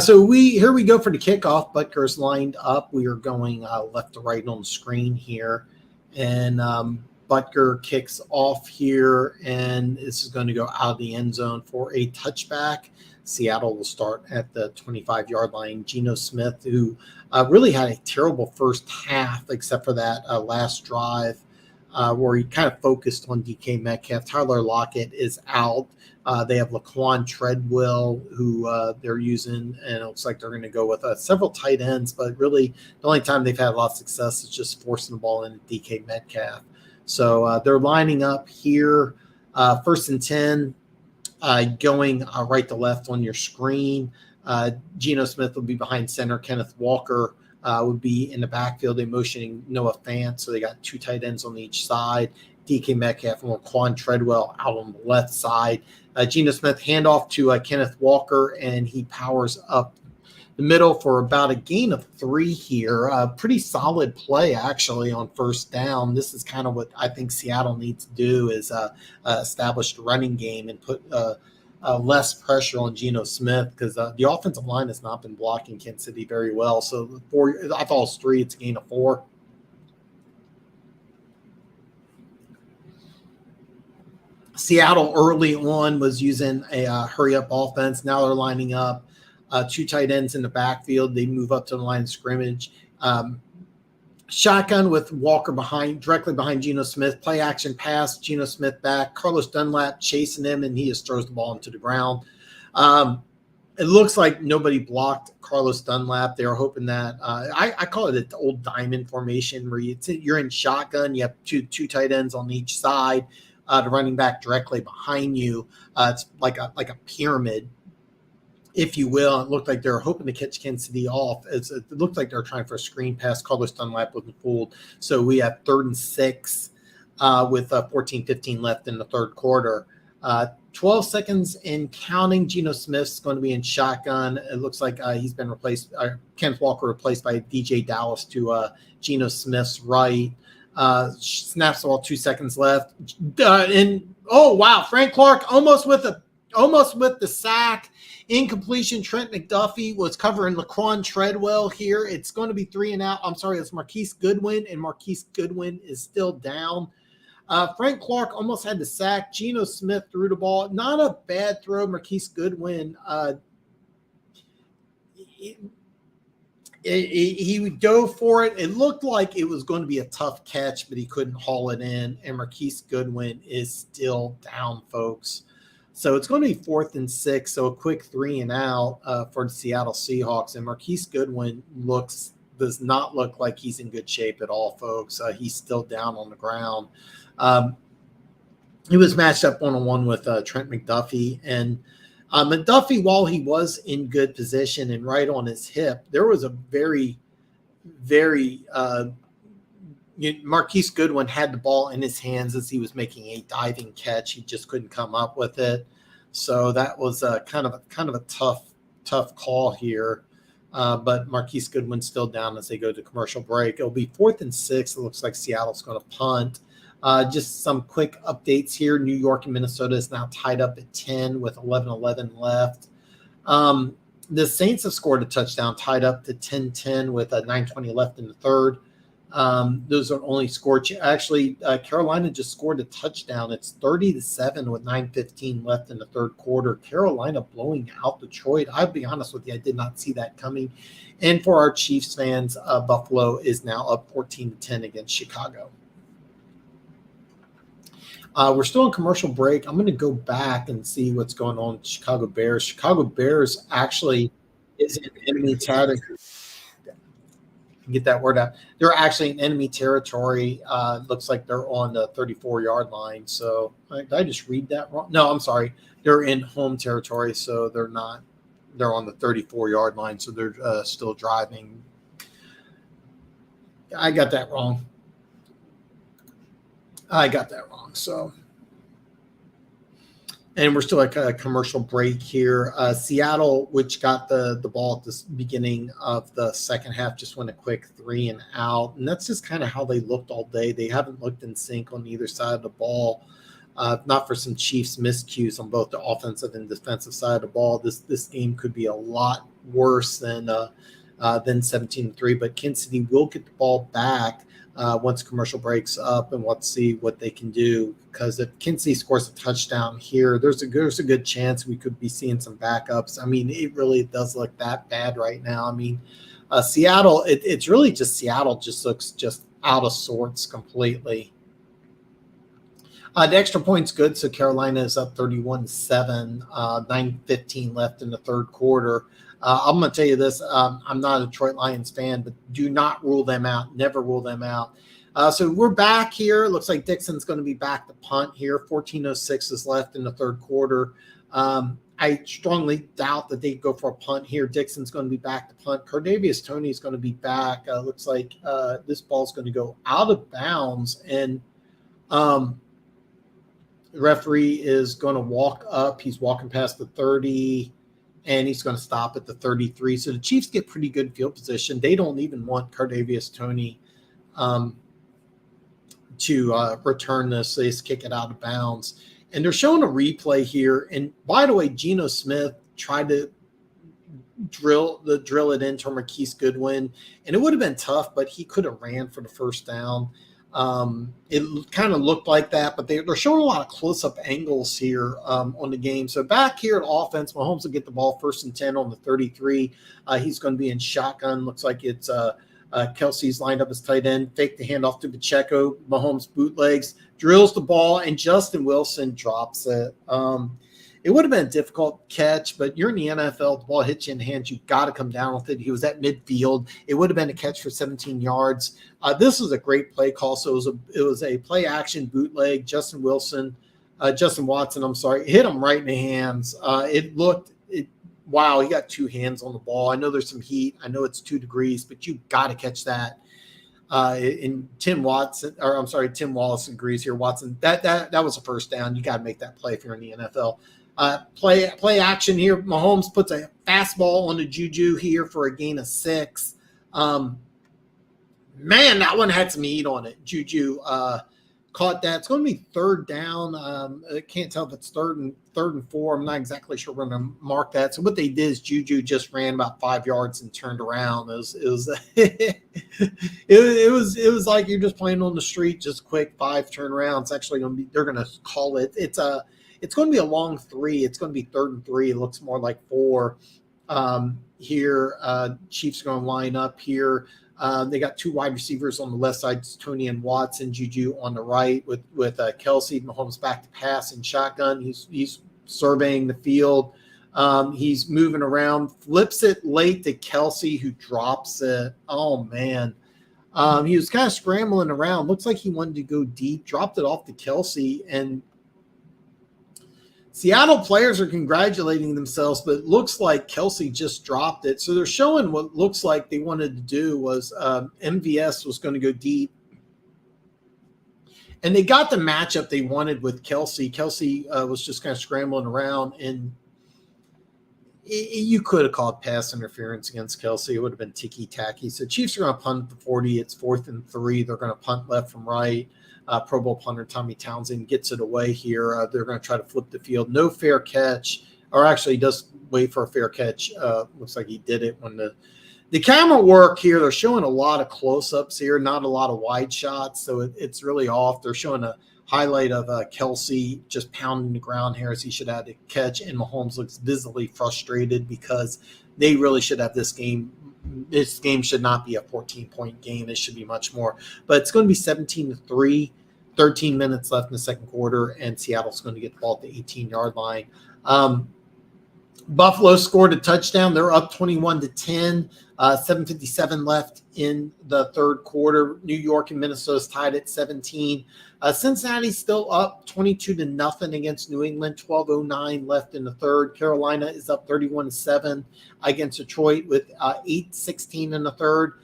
So here we go for the kickoff. Butker's lined up. We are going left to right on the screen here. And Butker kicks off here, and this is going to go out of the end zone for a touchback. Seattle will start at the 25-yard line. Geno Smith, who really had a terrible first half, except for that last drive where he kind of focused on DK Metcalf. Tyler Lockett is out. They have Laquan Treadwell, who they're using, and it looks like they're going to go with several tight ends. But really, the only time they've had a lot of success is just forcing the ball into DK Metcalf. So they're lining up here, 1st and 10, going right to left on your screen. Geno Smith will be behind center. Kenneth Walker would be in the backfield. They're motioning Noah Fant, so they got 2 tight ends on each side. DK Metcalf and Laquan Treadwell out on the left side. Geno Smith handoff to Kenneth Walker, and he powers up the middle for about a gain of 3 here. Pretty solid play, actually, on first down. This is kind of what I think Seattle needs to do is establish the running game and put less pressure on Geno Smith because the offensive line has not been blocking Kansas City very well. So I thought it was 3. It's a gain of 4. Seattle early on was using a hurry-up offense. Now they're lining up 2 tight ends in the backfield. They move up to the line of scrimmage. Shotgun with Walker directly behind Geno Smith. Play action pass, Geno Smith back. Carlos Dunlap chasing him, and he just throws the ball into the ground. It looks like nobody blocked Carlos Dunlap. They were hoping that I call it the old diamond formation where you're in shotgun. You have two tight ends on each side. The running back directly behind you. It's like a pyramid, if you will. It looked like they were hoping to catch Kansas City off. It looked like they were trying for a screen pass. Carlos Dunlap wasn't fooled. So we have 3rd and 6 with 14:15 left in the third quarter. 12 seconds and counting. Geno Smith's going to be in shotgun. It looks like he's been replaced. Kenneth Walker replaced by DJ Dallas to Geno Smith's right. Snaps the ball, 2 seconds left. And oh wow, Frank Clark almost with the sack. Incompletion. Trent McDuffie was covering Laquan Treadwell here. It's going to be 3 and out. I'm sorry, it's Marquise Goodwin, and Marquise Goodwin is still down. Frank Clark almost had the sack. Geno Smith threw the ball. Not a bad throw. Marquise Goodwin. He would go for it. It looked like it was going to be a tough catch, but he couldn't haul it in. And Marquise Goodwin is still down, folks. So it's going to be 4th and 6. So a quick 3 and out for the Seattle Seahawks. And Marquise Goodwin does not look like he's in good shape at all, folks. He's still down on the ground. He was matched up 1-on-1 with Trent McDuffie. And McDuffie, while he was in good position and right on his hip, there was a very, very Marquise Goodwin had the ball in his hands as he was making a diving catch. He just couldn't come up with it. So that was kind of a tough call here. But Marquise Goodwin's still down as they go to commercial break. It'll be 4th and 6. It looks like Seattle's going to punt. Just some quick updates here. New York and Minnesota is now tied up at 10 with 11:11 left. The Saints have scored a touchdown, tied up to 10-10 with 9:20 left in the third. Those are only scored. Actually, Carolina just scored a touchdown. It's 30-7 with 9:15 left in the third quarter. Carolina blowing out Detroit. I'll be honest with you, I did not see that coming. And for our Chiefs fans, Buffalo is now up 14-10 against Chicago. We're still in commercial break. I'm going to go back and see what's going on with Chicago Bears. Chicago Bears actually is in enemy territory. Get that word out. They're actually in enemy territory. Looks like they're on the 34-yard line. So did I just read that wrong? No, I'm sorry. They're in home territory, so they're not. They're on the 34-yard line, so they're still driving. I got that wrong. So, and we're still at a commercial break here. Seattle, which got the ball at the beginning of the second half, just went a quick 3 and out. And that's just kind of how they looked all day. They haven't looked in sync on either side of the ball. Not for some Chiefs miscues on both the offensive and defensive side of the ball. This game could be a lot worse than 17-3. But Kansas City will get the ball back once commercial breaks up, and let's see what they can do. Because if Kansas City scores a touchdown here, there's a good chance we could be seeing some backups. I mean, it really does look that bad right now. I mean, Seattle, it's really just Seattle just looks just out of sorts completely. The extra point's good, so Carolina is up 31-7, 9:15 left in the third quarter. I'm going to tell you this. I'm not a Detroit Lions fan, but do not rule them out. Never rule them out. So we're back here. Looks like Dixon's going to be back to punt here. 14:06 is left in the third quarter. I strongly doubt that they go for a punt here. Dixon's going to be back to punt. Cardavius Toney is going to be back. Looks like this ball's going to go out of bounds. And the referee is going to walk up. He's walking past the 30. and he's going to stop at the 33. So the Chiefs get pretty good field position. They don't even want Cardavius Toney to return this. They just kick it out of bounds. And they're showing a replay here. And by the way, Geno Smith tried to drill it into Marquise Goodwin, and it would have been tough, but he could have ran for the first down. It kind of looked like that, but they're showing a lot of close-up angles here on the game. So back here at offense, Mahomes will get the ball 1st and 10 on the 33. He's going to be in shotgun. Looks like it's Kelsey's lined up as tight end. Fake the handoff to Pacheco. Mahomes bootlegs, drills the ball, and Justin Wilson drops it. It would have been a difficult catch, but you're in the NFL. The ball hits you in the hands. You've got to come down with it. He was at midfield. It would have been a catch for 17 yards. This was a great play call. So it was a play action bootleg. Justin Watson, hit him right in the hands. Wow, he got 2 hands on the ball. I know there's some heat. I know it's 2 degrees, but you got to catch that. And Tim Wallace agrees here. Watson, that was a first down. You got to make that play if you're in the NFL. Play action here. Mahomes puts a fastball on the Juju here for a gain of 6. Man, that one had some heat on it. Juju caught that. It's going to be 3rd down. I can't tell if it's third and 4. I'm not exactly sure we're going to mark that. So what they did is Juju just ran about 5 yards and turned around. It was like you're just playing on the street, just quick 5 turnarounds. Actually, they're going to call it. It's going to be a long 3. It's going to be 3rd and 3. It looks more like 4 here. Chiefs are going to line up here. They got 2 wide receivers on the left side, Toney and Watson. Juju on the right with Kelsey. Mahomes back to pass in shotgun. He's surveying the field. He's moving around, flips it late to Kelsey, who drops it. Oh, man. He was kind of scrambling around. Looks like he wanted to go deep, dropped it off to Kelsey, and Seattle players are congratulating themselves, but it looks like Kelsey just dropped it. So they're showing what looks like they wanted to do was MVS was going to go deep. And they got the matchup they wanted with Kelsey. Kelsey was just kind of scrambling around, and you could have called pass interference against Kelsey. It would have been ticky-tacky. So Chiefs are going to punt at the 40. It's 4th and 3. They're going to punt left from right. Pro Bowl punter Tommy Townsend gets it away here. They're going to try to flip the field. No fair catch, or actually he does wait for a fair catch. Looks like he did it when the camera work here. They're showing a lot of close-ups here, not a lot of wide shots, so it's really off. They're showing a highlight of Kelsey just pounding the ground here as he should have had a catch, and Mahomes looks visibly frustrated because they really should have this game. This game should not be a 14-point game. It should be much more. But it's going to be 17-3, 13 minutes left in the second quarter, and Seattle's going to get the ball at the 18-yard line. Buffalo scored a touchdown. They're up 21-10, 7:57 left in the third quarter. New York and Minnesota's tied at 17. Cincinnati's still up 22-0 against New England, 12:09 left in the third. Carolina is up 31-7 against Detroit with 8:16 in the third.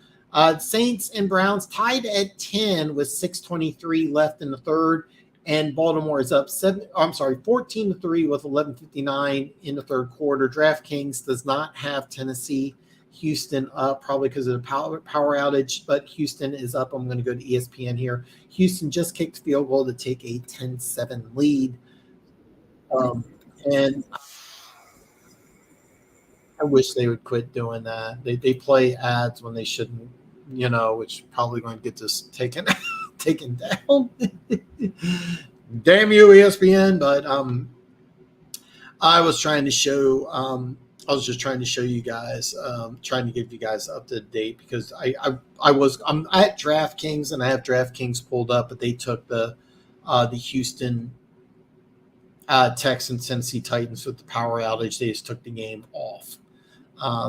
Saints and Browns tied at 10 with 6:23 left in the third. And Baltimore is up 14-3 with 11:59 in the third quarter. DraftKings does not have Tennessee. Houston up probably because of the power outage, but Houston is up. I'm going to go to ESPN here. Houston just kicked field goal to take a 10-7 lead. And I wish they would quit doing that. They play ads when they shouldn't, which is probably going to get this taken down. Damn you, ESPN. But I was trying to show just trying to show you guys, trying to give you guys up to date because I'm at DraftKings and I have DraftKings pulled up, but they took the Houston Texans, Tennessee Titans with the power outage. They just took the game off.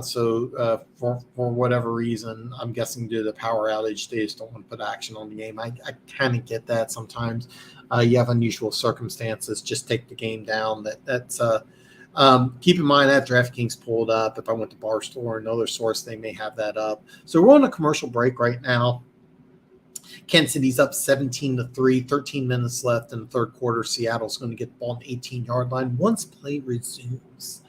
So for whatever reason, I'm guessing due to the power outage, they just don't want to put action on the game. I kind of get that sometimes. You have unusual circumstances. Just take the game down. That's keep in mind that DraftKings pulled up. If I went to Barstool or another source, they may have that up. So we're on a commercial break right now. Kansas City's up 17-3, 13 minutes left in the third quarter. Seattle's going to get the ball on the 18-yard line once play resumes.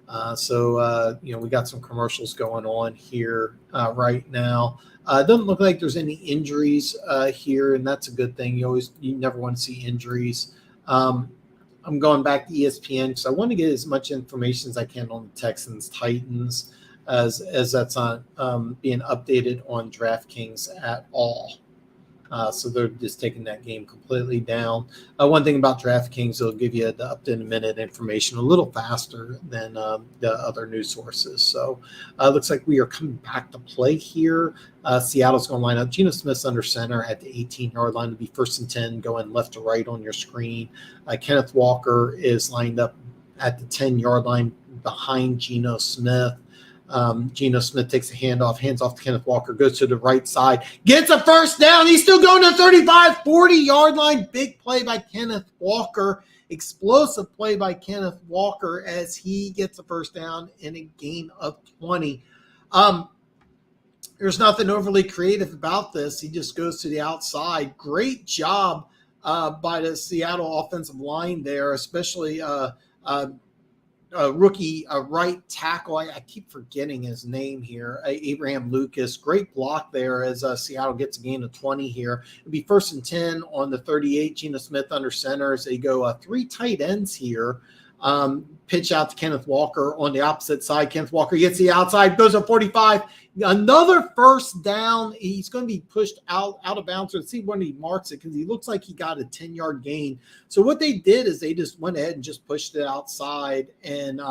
We got some commercials going on here right now. It doesn't look like there's any injuries here, and that's a good thing. You never want to see injuries. I'm going back to ESPN because I want to get as much information as I can on the Texans Titans as that's not being updated on DraftKings at all. So they're just taking that game completely down. One thing about DraftKings, they'll give you the up-to-the-minute information a little faster than the other news sources. So it looks like we are coming back to play here. Seattle's going to line up. Geno Smith's under center at the 18-yard line to be 1st and 10, going left to right on your screen. Kenneth Walker is lined up at the 10-yard line behind Geno Smith. Geno Smith takes a hands off to Kenneth Walker, goes to the right side, gets a first down. He's still going to 35, 40-yard line. Big play by Kenneth Walker. Explosive play by Kenneth Walker as he gets a first down in a gain of 20. There's nothing overly creative about this. He just goes to the outside. Great job by the Seattle offensive line there, especially rookie right tackle. I keep forgetting his name here. Abraham Lucas. Great block there as Seattle gets a gain of 20 here. It'll be 1st and 10 on the 38. Geno Smith under center as they go 3 tight ends here. Pitch out to Kenneth Walker on the opposite side. Kenneth Walker gets the outside, goes to 45. Another first down. He's going to be pushed out of bounds. Let's see when he marks it because he looks like he got a 10-yard gain. So what they did is they just went ahead and just pushed it outside, and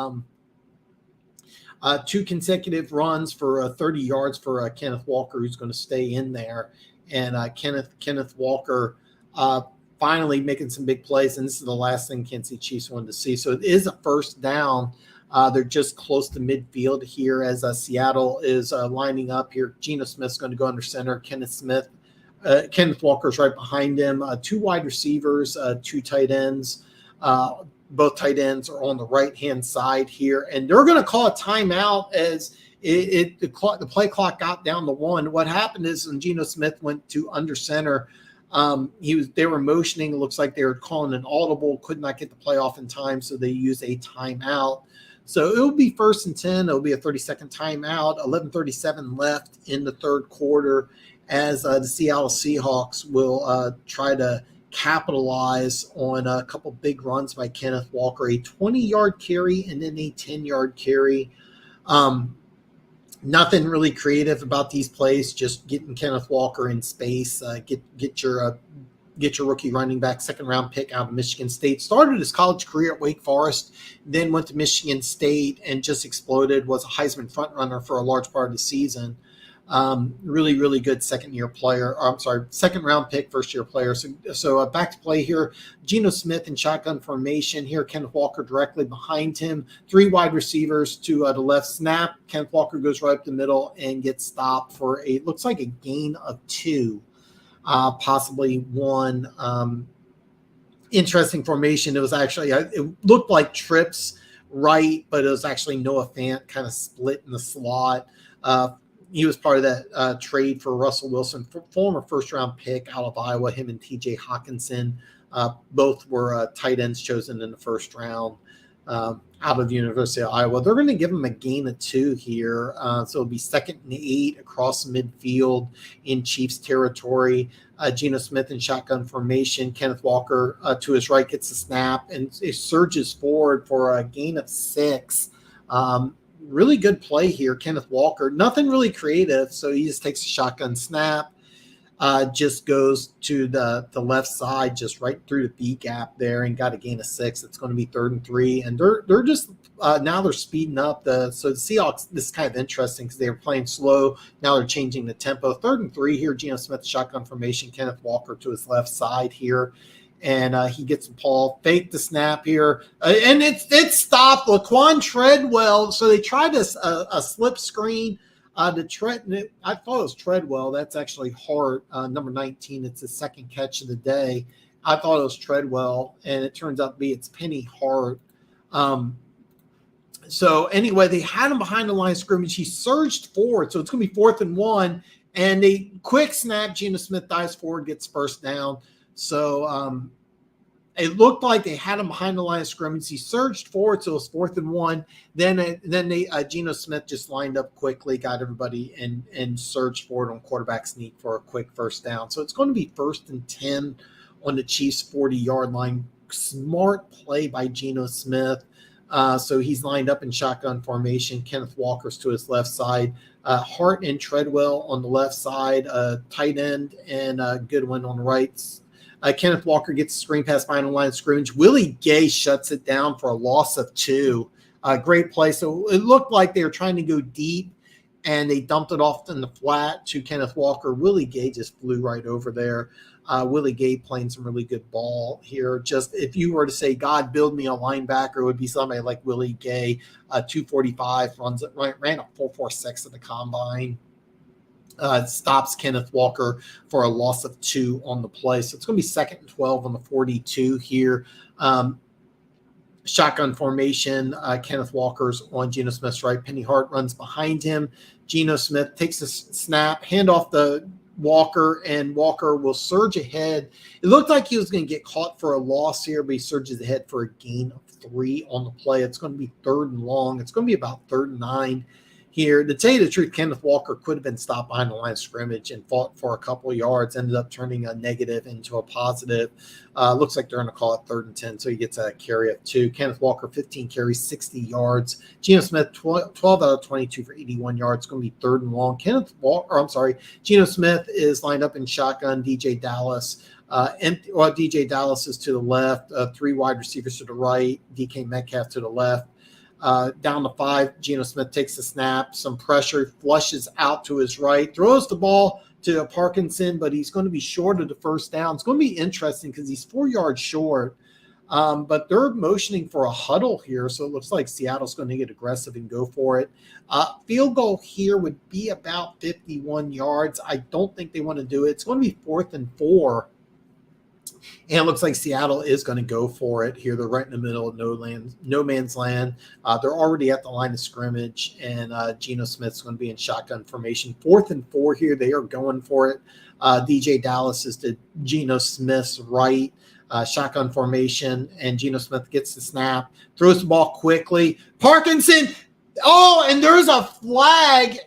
2 consecutive runs for 30 yards for Kenneth Walker, who's going to stay in there. And Kenneth Walker finally making some big plays, and this is the last thing Kansas City Chiefs wanted to see. So it is a first down. They're just close to midfield here as Seattle is lining up here. Geno Smith's going to go under center. Kenneth Walker's right behind him. 2 wide receivers, 2 tight ends. Both tight ends are on the right-hand side here, and they're going to call a timeout as the play clock got down to 1. What happened is when Geno Smith went to under center, they were motioning. It looks like they were calling an audible, could not get the play off in time, so they used a timeout. So it will be 1st and 10. It'll be a 30-second timeout. 11:37 left in the third quarter as the Seattle Seahawks will try to capitalize on a couple big runs by Kenneth Walker, a 20-yard carry and then a 10-yard carry. Nothing really creative about these plays, just getting Kenneth Walker in space, get your rookie running back, 2nd-round pick out of Michigan State. Started his college career at Wake Forest, then went to Michigan State and just exploded, was a Heisman frontrunner for a large part of the season. Really, really good second-round pick, first-year player. So back to play here. Geno Smith in shotgun formation here. Kenneth Walker directly behind him. 3 wide receivers to the left. Snap. Kenneth Walker goes right up the middle and gets stopped for looks like a gain of 2. Possibly 1. Interesting formation. It was actually, it looked like trips right, but it was actually Noah Fant kind of split in the slot. He was part of that trade for Russell Wilson, former 1st-round pick out of Iowa. Him and TJ Hawkinson, both were tight ends chosen in the 1st round out of the University of Iowa. They're going to give him a gain of 2 here. So it'll be 2nd and 8 across midfield in Chiefs territory. Geno Smith in shotgun formation. Kenneth Walker to his right gets the snap and it surges forward for a gain of 6. Really good play here, Kenneth Walker. Nothing really creative, so he just takes a shotgun snap, just goes to the left side, just right through the B gap there, and got a gain of 6. It's going to be 3rd and 3, and they're just now they're speeding up so the Seahawks. This is kind of interesting because they were playing slow. Now they're changing the tempo. 3rd and 3 here. Geno Smith shotgun formation. Kenneth Walker to his left side here. And he gets the ball, fake the snap here, and it's stopped. Laquan Treadwell. So they tried a slip screen to Tread. I thought it was Treadwell. That's actually Hart, number 19. It's his 2nd catch of the day. I thought it was Treadwell, and it turns out to be it's Penny Hart. So anyway, they had him behind the line of scrimmage. He surged forward, so it's going to be 4th and 1. And a quick snap. Geno Smith dives forward, gets 1st down. So It looked like they had him behind the line of scrimmage. He surged forward, so it was 4th and 1. Then Geno Smith just lined up quickly, got everybody and surged forward on quarterback sneak for a quick first down. So it's going to be 1st and 10 on the Chiefs' 40-yard line. Smart play by Geno Smith. So he's lined up in shotgun formation. Kenneth Walker's to his left side. Hart and Treadwell on the left side. Tight end and Goodwin on the right. Kenneth Walker gets a screen pass behind the line of scrimmage. Willie Gay shuts it down for a loss of 2. Great play. So it looked like they were trying to go deep, and they dumped it off in the flat to Kenneth Walker. Willie Gay just flew right over there. Willie Gay playing some really good ball here. Just if you were to say, God, build me a linebacker, it would be somebody like Willie Gay. 245, ran a 4.46 at the combine. Stops Kenneth Walker for a loss of 2 on the play. So it's going to be 2nd and 12 on the 42 here. Shotgun formation. Kenneth Walker's on Geno Smith's right. Penny Hart runs behind him. Geno Smith takes a snap, hand off the Walker, and Walker will surge ahead. It looked like he was going to get caught for a loss here, but he surges ahead for a gain of 3 on the play. It's going to be 3rd and long. It's going to be about 3rd and 9 here. To tell you the truth, Kenneth Walker could have been stopped behind the line of scrimmage and fought for a couple of yards, ended up turning a negative into a positive. Looks like they're going to call it 3rd and 10, so he gets a carry of 2. Kenneth Walker, 15 carries, 60 yards. Geno Smith, 12 out of 22 for 81 yards. It's going to be 3rd and long. Geno Smith is lined up in shotgun. DJ Dallas. DJ Dallas is to the left. 3 wide receivers to the right. DK Metcalf to the left. Down to 5, Geno Smith takes the snap, some pressure, flushes out to his right, throws the ball to Parkinson, but he's going to be short of the first down. It's going to be interesting because he's 4 yards short, but they're motioning for a huddle here, so it looks like Seattle's going to get aggressive and go for it. Field goal here would be about 51 yards. I don't think they want to do it. It's going to be 4th and 4. And it looks like Seattle is going to go for it here. They're right in the middle of no man's land. They're already at the line of scrimmage, and Geno Smith's going to be in shotgun formation. 4th and 4 here. They are going for it. DJ Dallas is to Geno Smith's right. Shotgun formation, and Geno Smith gets the snap, throws the ball quickly. Parkinson. Oh, and there's a flag.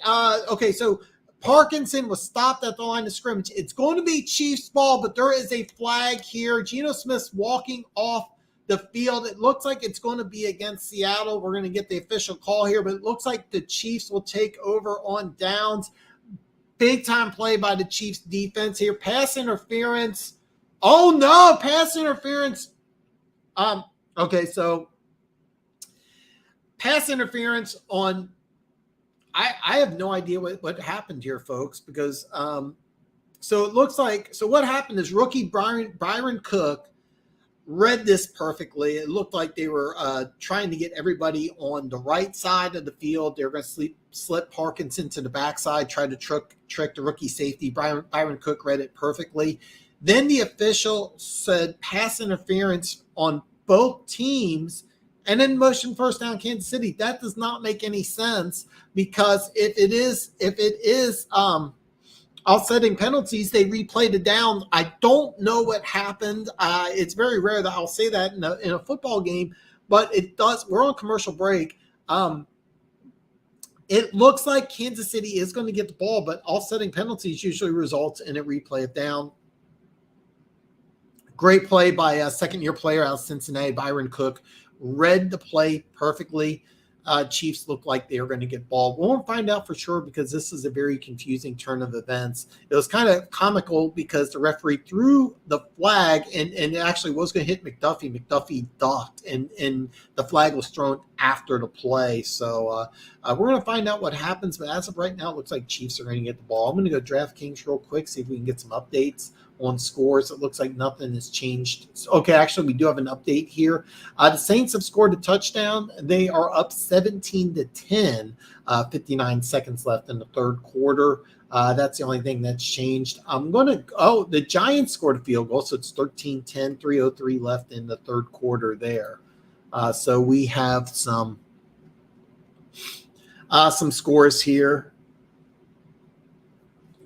Okay, so Parkinson was stopped at the line of scrimmage. It's going to be Chiefs ball, but there is a flag here. Geno Smith's walking off the field. It looks like it's going to be against Seattle. We're going to get the official call here, but it looks like the Chiefs will take over on downs. Big time play by the Chiefs defense here. Pass interference. Oh no, pass interference. Okay, so pass interference on I have no idea what happened here, folks, because so it looks like what happened is rookie Byron Cook read this perfectly. It looked like they were trying to get everybody on the right side of the field. They were going to slip Parkinson to the backside, try to trick the rookie safety. Byron Cook read it perfectly. Then the official said pass interference on both teams, and then motion first down Kansas City. That does not make any sense, because if it is offsetting penalties, they replayed it down. I don't know what happened. It's very rare that I'll say that in a football game, but it does. We're on commercial break. It looks like Kansas City is going to get the ball, but offsetting penalties usually results in a replay it down. Great play by a second-year player out of Cincinnati, Byron Cook. Read the play perfectly. Chiefs look like they are going to get ball. We won't find out for sure, because this is a very confusing turn of events. It was kind of comical because the referee threw the flag and it actually was going to hit McDuffie. McDuffie ducked, and the flag was thrown after the play. So we're going to find out what happens. But as of right now, it looks like Chiefs are going to get the ball. I'm going to go DraftKings real quick, see if we can get some updates on scores. It looks like nothing has changed. Okay, actually, we do have an update here. The Saints have scored a touchdown. They are up 17-10, 59 seconds left in the third quarter. That's the only thing that's changed. The Giants scored a field goal, so it's 13-10, 3:03 left in the third quarter there. So we have some scores here.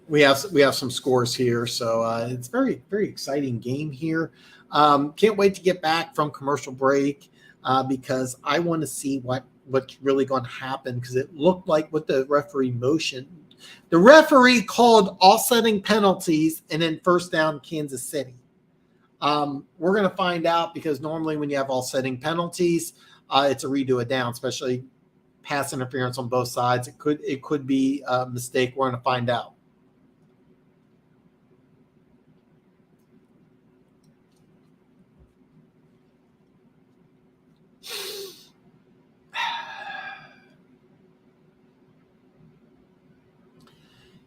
We have some scores here, so it's very, very exciting game here. Can't wait to get back from commercial break because I want to see what's really going to happen, because it looked like with the referee motion, the referee called offsetting penalties and then first down Kansas City. We're going to find out, because normally when you have offsetting penalties, it's a redo a down, especially pass interference on both sides. It could be a mistake. We're going to find out.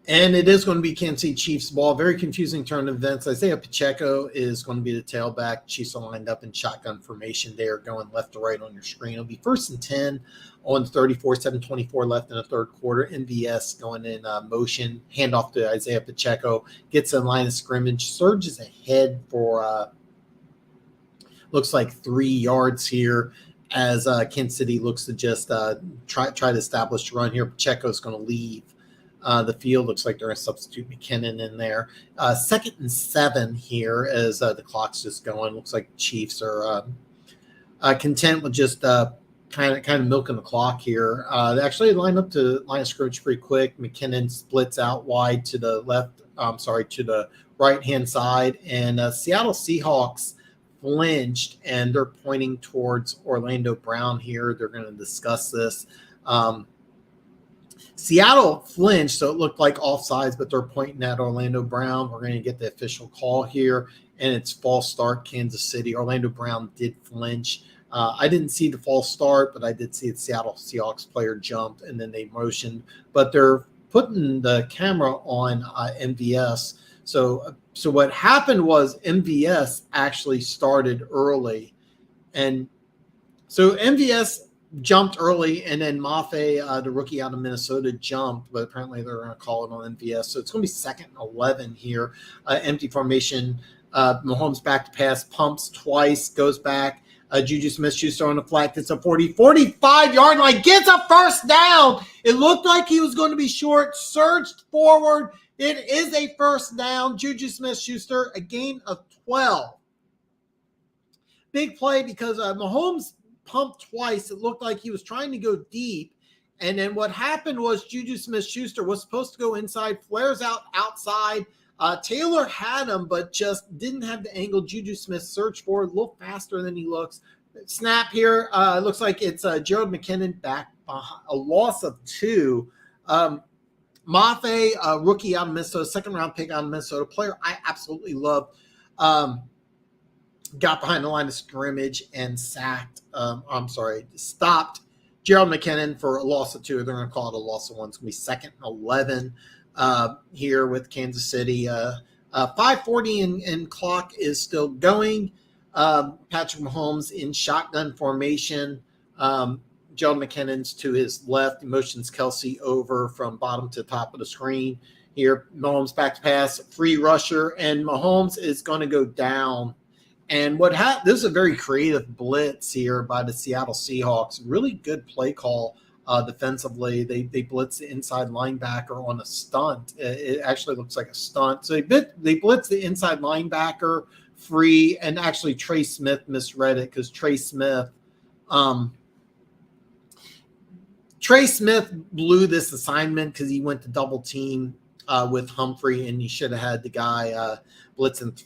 And it is going to be Kansas City Chiefs ball. Very confusing turn of events. Isaiah Pacheco is going to be the tailback. Chiefs are lined up in shotgun formation there, going left to right on your screen. It'll be 1st and 10 on 34, 7:24 left in the third quarter. MVS going in motion. Handoff to Isaiah Pacheco. Gets in line of scrimmage. Surges ahead for looks like 3 yards here, as Kansas City looks to just try to establish a run here. Pacheco's going to leave the field. Looks like they're going to substitute McKinnon in there. 2nd and 7 here, as the clock's just going. Looks like the Chiefs are content with just kind of milking the clock here. They actually line up to line of scrimmage pretty quick. McKinnon splits out wide to the left. To the right-hand side. And Seattle Seahawks flinched, and they're pointing towards Orlando Brown here. They're going to discuss this. Seattle flinched, so it looked like offsides, but they're pointing at Orlando Brown. We're going to get the official call here, and it's false start, Kansas City. Orlando Brown did flinch. I didn't see the false start, but I did see the Seattle Seahawks player jumped, and then they motioned. But they're putting the camera on MVS. So what happened was MVS actually started early, and so MVS jumped early, and then Mafe, the rookie out of Minnesota, jumped, but apparently they're going to call it on MVS. So it's going to be 2nd and 11 here. Empty formation. Mahomes back to pass, pumps twice, goes back. Juju Smith-Schuster on the flat. It's a 45-yard line. Gets a first down. It looked like he was going to be short. Surged forward. It is a first down. Juju Smith-Schuster, a gain of 12. Big play because Mahomes pumped twice. It looked like he was trying to go deep. And then what happened was Juju Smith-Schuster was supposed to go inside, flares out outside. Taylor had him, but just didn't have the angle. Juju Smith surged forward a little faster than he looks. Snap here. It looks like it's Gerald McKinnon back behind, a loss of 2. Mafe, rookie out of Minnesota, 2nd-round pick out of Minnesota, player I absolutely love. Got behind the line of scrimmage and stopped Gerald McKinnon for a loss of 2. They're going to call it a loss of 1. It's going to be 2nd and 11 here with Kansas City. 5:40 and clock is still going. Patrick Mahomes in shotgun formation. Gerald McKinnon's to his left. He motions Kelsey over from bottom to top of the screen. Here, Mahomes back to pass, free rusher, and Mahomes is going to go down. And this is a very creative blitz here by the Seattle Seahawks. Really good play call defensively. They blitz the inside linebacker on a stunt. It actually looks like a stunt. So they blitz the inside linebacker free, and actually Trey Smith misread it because Trey Smith blew this assignment because he went to double team with Humphrey, and he should have had the guy blitzing.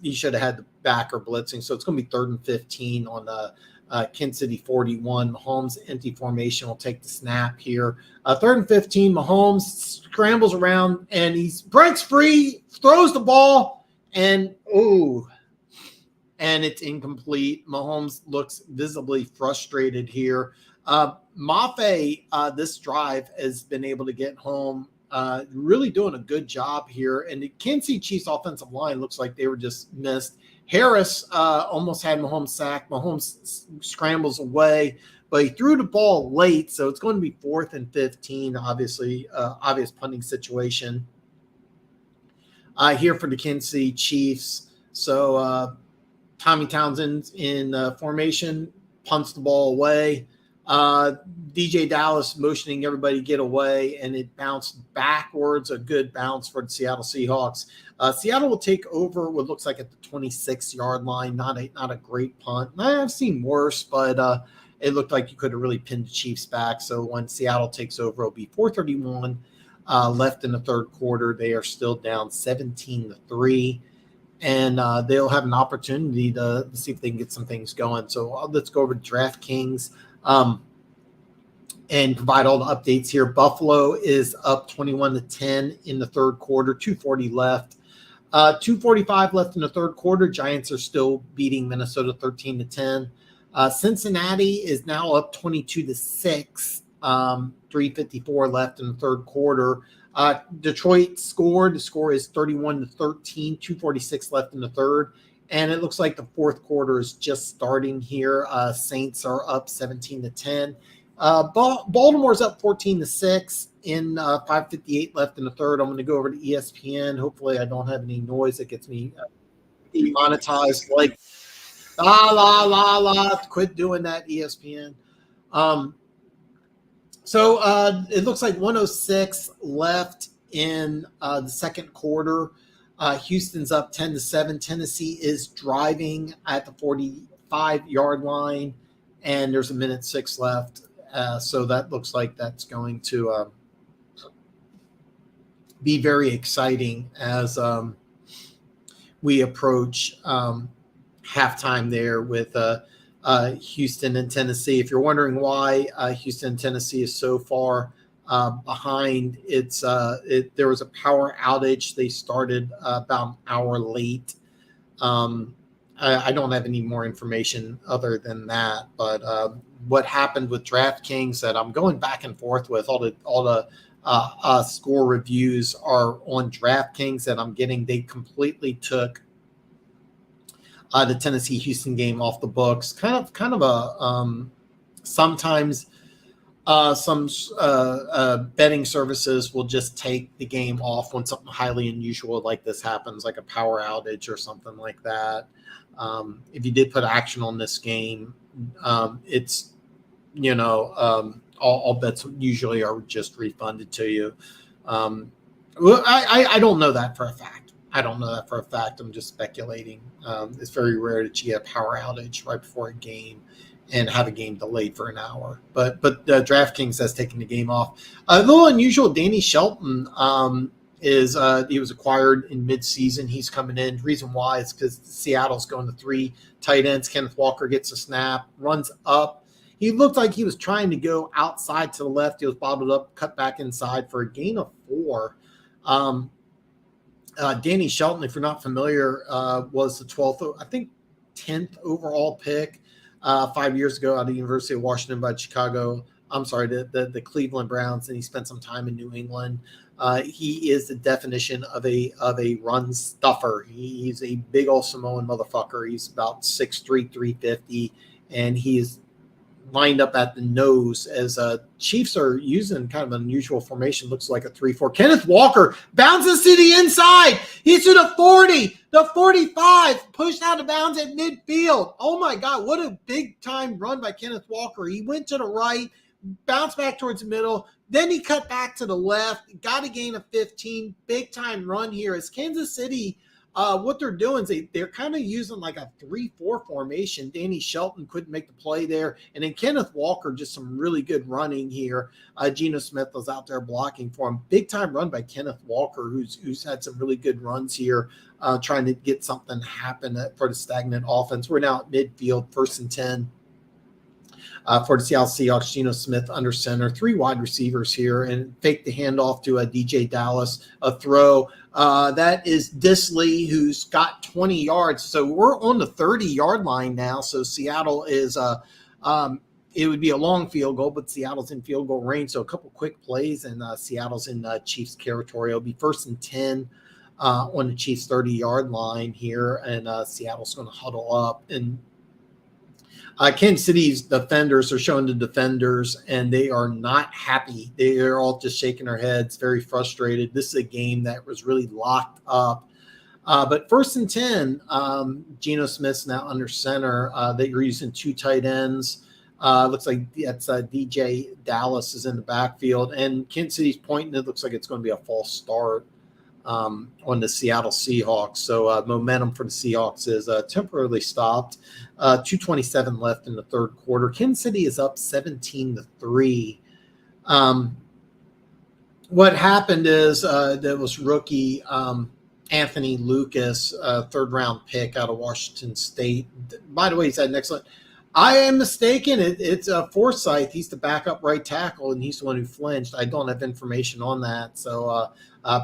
He should have had the backer blitzing. So it's going to be 3rd and 15 on Kansas City 41. Mahomes empty formation will take the snap here. 3rd and 15. Mahomes scrambles around, and he breaks free, throws the ball, and it's incomplete. Mahomes looks visibly frustrated here. Mafe, this drive, has been able to get home. Really doing a good job here. And the Kansas City Chiefs offensive line looks like they were just missed. Harris almost had Mahomes sacked. Mahomes scrambles away, but he threw the ball late, so it's going to be 4th and 15, obviously, obvious punting situation here for the Kansas City Chiefs. So Tommy Townsend in formation, punts the ball away. DJ Dallas motioning everybody to get away, and it bounced backwards, a good bounce for the Seattle Seahawks. Seattle will take over what looks like at the 26-yard line. Not a great punt. I've seen worse, but it looked like you could have really pinned the Chiefs back. So when Seattle takes over, it'll be 4:31 left in the third quarter. They are still down 17-3. And they'll have an opportunity to see if they can get some things going. So let's go over to DraftKings and provide all the updates here. Buffalo is up 21-10 in the third quarter, 2:40 left. 2:45 left in the third quarter. Giants are still beating Minnesota 13-10. Cincinnati is now up 22-6. 3:54 left in the third quarter. Detroit scored. The score is 31-13, 2:46 left in the third. And it looks like the fourth quarter is just starting here. Saints are up 17-10. Baltimore's up 14-6 in 5:58 left in the third. I'm going to go over to ESPN. Hopefully I don't have any noise that gets me demonetized. Like, quit doing that, ESPN. So it looks like 106 left in the second quarter. Houston's up 10-7. Tennessee is driving at the 45-yard line, and there's 1:06 left. So that looks like that's going to be very exciting as we approach halftime there with Houston and Tennessee. If you're wondering why Houston and Tennessee is so far behind, there was a power outage. They started about an hour late. I don't have any more information other than that, but what happened with DraftKings that I'm going back and forth with, all the score reviews are on DraftKings that I'm getting. They completely took the Tennessee Houston game off the books. Kind of a sometimes some betting services will just take the game off when something highly unusual like this happens, like a power outage or something like that. If you did put action on this game, it's all bets usually are just refunded to you. Well, I don't know that for a fact. I'm just speculating. It's very rare that you get a power outage right before a game and have a game delayed for an hour. But DraftKings has taken the game off. A little unusual. Danny Shelton he was acquired in midseason. He's coming in. The reason why is because Seattle's going to 3 tight ends. Kenneth Walker gets a snap, runs up. He looked like he was trying to go outside to the left. He was bottled up, cut back inside for a gain of 4. Danny Shelton, if you're not familiar, was the 12th, I think 10th overall pick 5 years ago out of the University of Washington by Chicago. I'm sorry, the Cleveland Browns, and he spent some time in New England. He is the definition of a run stuffer. He's a big old Samoan motherfucker. He's about 6'3", 350, and he is lined up at the nose as Chiefs are using kind of an unusual formation. Looks like a 3-4. Kenneth Walker bounces to the inside. He's to the 40, the 45, pushed out of bounds at midfield. Oh my God, what a big time run by Kenneth Walker. He went to the right, bounced back towards the middle. Then he cut back to the left, got a gain of 15. Big time run here as Kansas City. What they're doing is they're kind of using like a 3-4 formation. Danny Shelton couldn't make the play there. And then Kenneth Walker, just some really good running here. Geno Smith was out there blocking for him. Big time run by Kenneth Walker, who's had some really good runs here, trying to get something happen for the stagnant offense. We're now at midfield, 1st and 10. For the Seattle Seahawks, Geno Smith under center, 3 wide receivers here, and fake the handoff to DJ Dallas, a throw. That is Disley, who's got 20 yards. So we're on the 30-yard line now. So Seattle is it would be a long field goal, but Seattle's in field goal range. So a couple quick plays, and Seattle's in Chiefs territory. It'll be 1st and 10 on the Chiefs 30-yard line here, and Seattle's going to huddle up. And Kansas City's defenders are showing the defenders, and they are not happy. They are all just shaking their heads, very frustrated. This is a game that was really locked up. But 1st and 10, Geno Smith's now under center. They are using 2 tight ends. Looks like that's DJ Dallas is in the backfield, and Kansas City's pointing. It looks like it's going to be a false start on the Seattle Seahawks. So momentum for the Seahawks is temporarily stopped. 2:27 left in the third quarter. Kansas City is up 17-3. What happened is there was rookie Anthony Lucas, third round pick out of Washington State. By the way, he's had an excellent. I am mistaken. It's Forsyth. He's the backup right tackle, and he's the one who flinched. I don't have information on that. So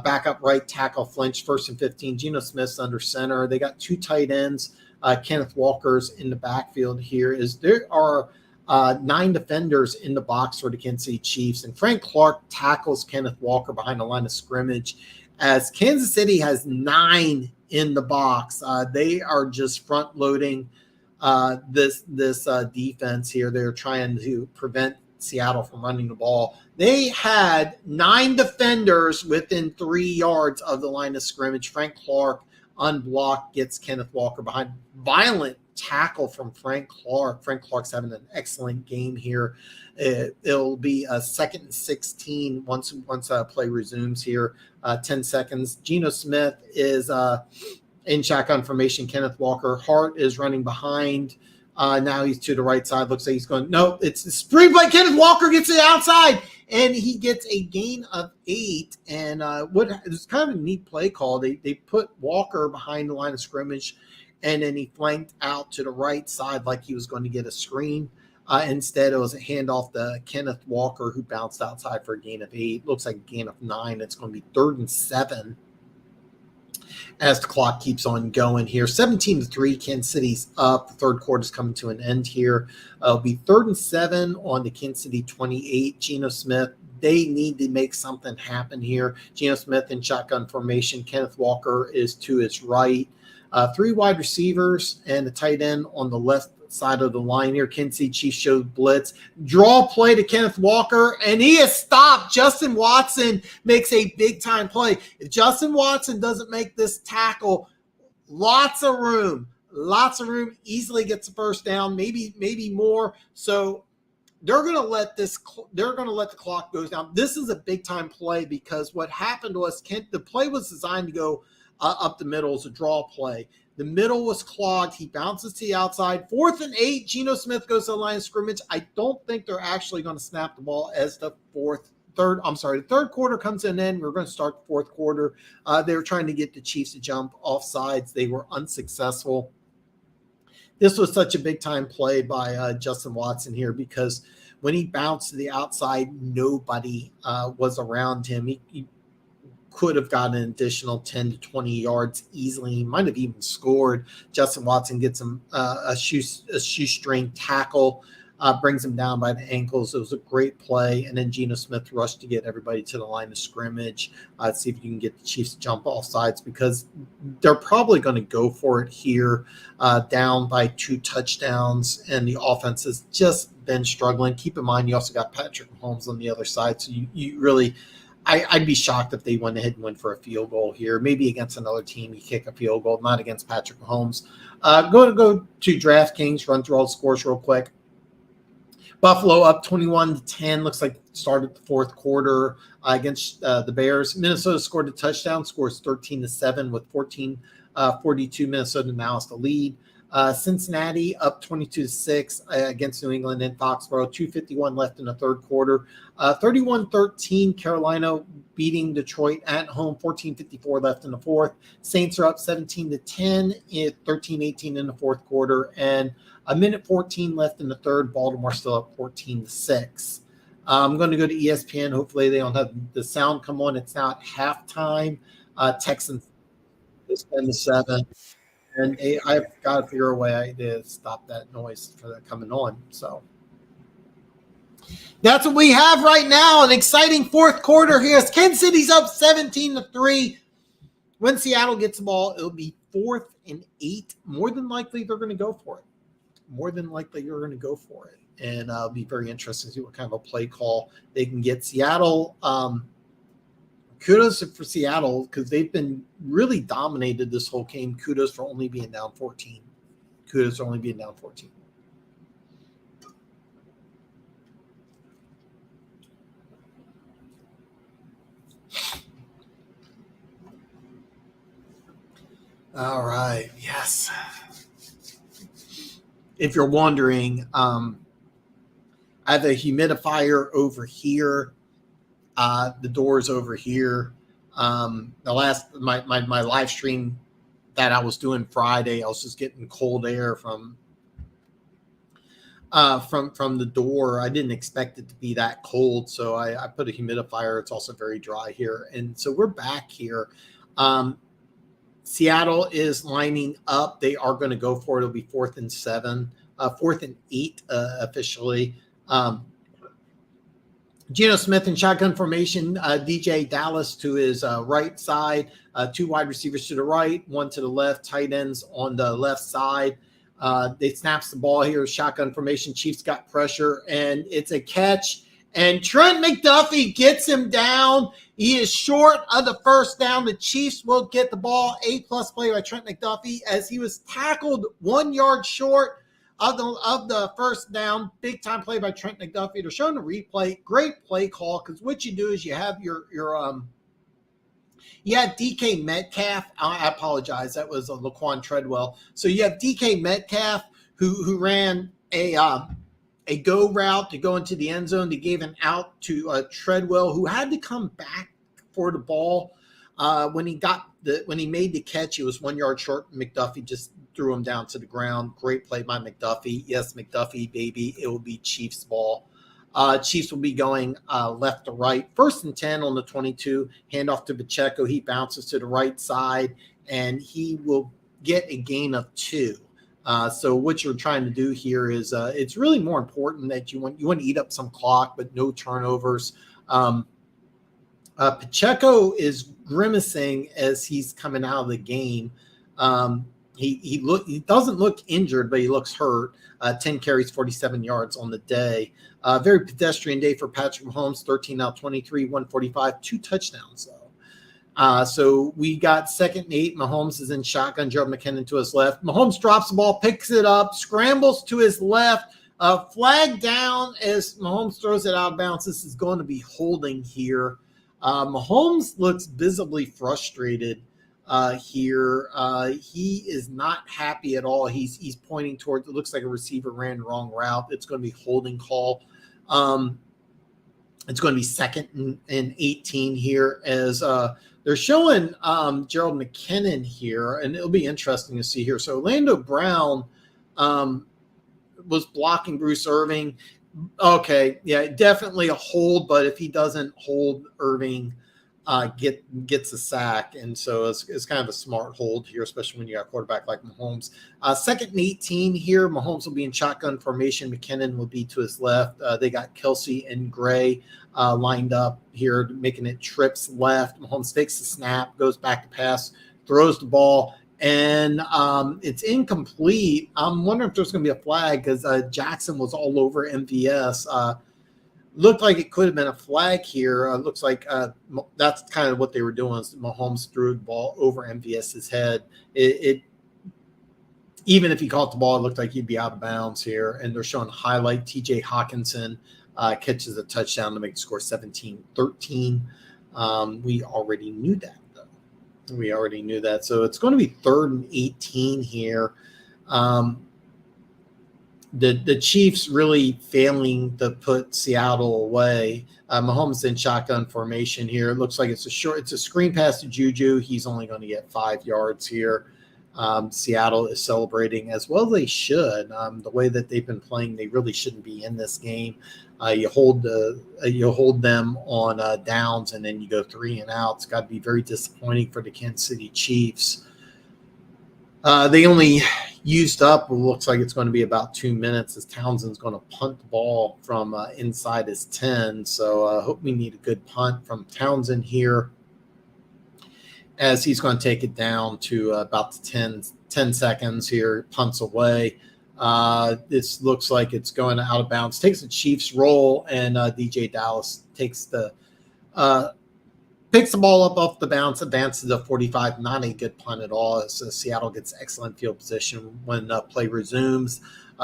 backup right tackle flinched, 1st and 15. Geno Smith's under center. They got 2 tight ends. Kenneth Walker's in the backfield here. There are 9 defenders in the box for the Kansas City Chiefs, and Frank Clark tackles Kenneth Walker behind the line of scrimmage as Kansas City has 9 in the box. They are just front loading this defense here. They're trying to prevent Seattle from running the ball. They had 9 defenders within 3 yards of the line of scrimmage. Frank Clark unblocked gets Kenneth Walker behind. Violent tackle from Frank Clark. Frank Clark's having an excellent game here. It'll be a 2nd and 16 once play resumes here. 10 seconds. Geno Smith is in shotgun formation. Kenneth Walker. Hart is running behind. Now he's to the right side. Looks like he's going. No, it's free play. Kenneth Walker gets to the outside, and he gets a gain of 8. And it's kind of a neat play call. They put Walker behind the line of scrimmage, and then he flanked out to the right side like he was going to get a screen. Instead, it was a handoff to Kenneth Walker, who bounced outside for a gain of 8. Looks like a gain of 9. It's going to be 3rd and 7 as the clock keeps on going here. 17-3, Kansas City's up. The third quarter is coming to an end here. It'll be 3rd and 7 on the Kansas City 28. Geno Smith, they need to make something happen here. Geno Smith in shotgun formation. Kenneth Walker is to his right. 3 wide receivers and a tight end on the left side of the line here. Kansas City Chiefs showed blitz. Draw play to Kenneth Walker, and he is stopped. Justin Watson makes a big-time play. If Justin Watson doesn't make this tackle, lots of room, easily gets a first down, maybe more. So they're going to let the clock go down. This is a big-time play because what happened was the play was designed to go up the middle as a draw play. The middle was clogged. He bounces to the outside. 4th and 8. Geno Smith goes to the line of scrimmage. I don't think they're actually going to snap the ball as the third quarter comes to an end. We're going to start the fourth quarter. They were trying to get the Chiefs to jump off sides. They were unsuccessful. This was such a big-time play by Justin Watson here because when he bounced to the outside, nobody was around him. He could have gotten an additional 10 to 20 yards easily. He might have even scored. Justin Watson gets him a shoestring tackle, brings him down by the ankles. It was a great play. And then Geno Smith rushed to get everybody to the line of scrimmage. See if you can get the Chiefs to jump off sides because they're probably going to go for it here, down by 2 touchdowns. And the offense has just been struggling. Keep in mind, you also got Patrick Mahomes on the other side. So you really – I'd be shocked if they went ahead and went for a field goal here. Maybe against another team, you kick a field goal, not against Patrick Mahomes. Go to DraftKings, run through all the scores real quick. Buffalo up 21-10. Looks like started the fourth quarter against the Bears. Minnesota scored a touchdown, scores 13-7 with 14-42. Minnesota now has the lead. Cincinnati up 22-6 against New England in Foxborough. 2:51 left in the third quarter. 31-13 Carolina beating Detroit at home. 14:54 left in the fourth. Saints are up 17-10 at 13-18 in the fourth quarter. And a minute 14 left in the third. Baltimore still up 14-6. I'm going to go to ESPN. Hopefully they don't have the sound come on. It's now at halftime. Texans is 10-7. And I've got to figure a way to stop that noise for that coming on. So that's what we have right now. An exciting fourth quarter here. Kansas City's up 17-3. When Seattle gets the ball, it'll be 4th and 8. More than likely, they're going to go for it. And it'll be very interesting to see what kind of a play call they can get. Seattle, kudos for Seattle because they've been really dominated this whole game. Kudos for only being down 14. All right. Yes. If you're wondering, I have a humidifier over here. The door's over here. The last my live stream that I was doing Friday, I was just getting cold air from the door. I didn't expect it to be that cold, so I put a humidifier. It's also very dry here, and so we're back here. Seattle is lining up. They are going to go for it. It'll be 4th and 7, 4th and 8 officially. Geno Smith in shotgun formation. DJ Dallas to his right side. 2 wide receivers to the right, 1 to the left. Tight ends on the left side. They snaps the ball here. Shotgun formation. Chiefs got pressure, and it's a catch. And Trent McDuffie gets him down. He is short of the first down. The Chiefs will get the ball. A-plus play by Trent McDuffie as he was tackled 1 yard short of the first down. Big time play by Trent McDuffie. They're showing the replay. Great play call, because what you do is you have you have DK Metcalf. I apologize. That was Laquan Treadwell. So you have DK Metcalf who ran a go route to go into the end zone. They gave an out to Treadwell, who had to come back for the ball. When he made the catch, he was 1 yard short. McDuffie just threw him down to the ground. Great play by McDuffie. Yes, McDuffie, baby. It will be Chiefs ball. Chiefs will be going left to right. 1st and 10 on the 22. Handoff to Pacheco. He bounces to the right side, and he will get a gain of 2. So what you're trying to do here is it's really more important that you want to eat up some clock, but no turnovers. Pacheco is grimacing as he's coming out of the game. He doesn't look injured, but he looks hurt. 10 carries, 47 yards on the day. Very pedestrian day for Patrick Mahomes. 13 out of 23, 145, 2 touchdowns though. So we got 2nd and 8. Mahomes is in shotgun. Gerald McKinnon to his left. Mahomes drops the ball, picks it up, scrambles to his left. Flag down as Mahomes throws it out of bounds. This is going to be holding here. Mahomes looks visibly frustrated here. He is not happy at all. He's pointing towards, it looks like a receiver ran the wrong route. It's going to be holding call. It's going to be 2nd and 18 here as they're showing Gerald McKinnon here, and it'll be interesting to see here. So Orlando Brown was blocking Bruce Irving. Okay, yeah, definitely a hold, but if he doesn't hold, Irving gets a sack, and so it's kind of a smart hold here, especially when you got a quarterback like Mahomes. 2nd and 18 here. Mahomes will be in shotgun formation. McKinnon will be to his left. They got Kelsey and Gray lined up here, making it trips left. Mahomes takes the snap, goes back to pass, throws the ball, and it's incomplete. I'm wondering if there's going to be a flag because Jackson was all over MVS. Looked like it could have been a flag here. Looks like that's kind of what they were doing. Is Mahomes threw the ball over MVS's head. Even if he caught the ball, it looked like he'd be out of bounds here. And they're showing highlight. TJ Hawkinson catches a touchdown to make the score 17-13. We already knew that, though. We already knew that. So it's going to be 3rd and 18 here. The Chiefs really failing to put Seattle away. Mahomes in shotgun formation here. It looks like it's a screen pass to Juju. He's only going to get 5 yards here. Seattle is celebrating as well they should. The way that they've been playing, they really shouldn't be in this game. You hold them on downs, and then you go 3 and out. It's got to be very disappointing for the Kansas City Chiefs. They only used up what looks like it's going to be about 2 minutes as Townsend's going to punt the ball from inside his 10. So I hope we need a good punt from Townsend here as he's going to take it down to about 10 seconds here, punts away. This looks like it's going out of bounds, takes the Chiefs roll, and DJ Dallas picks the ball up off the bounce, advances to 45. Not a good punt at all. So Seattle gets excellent field position when play resumes.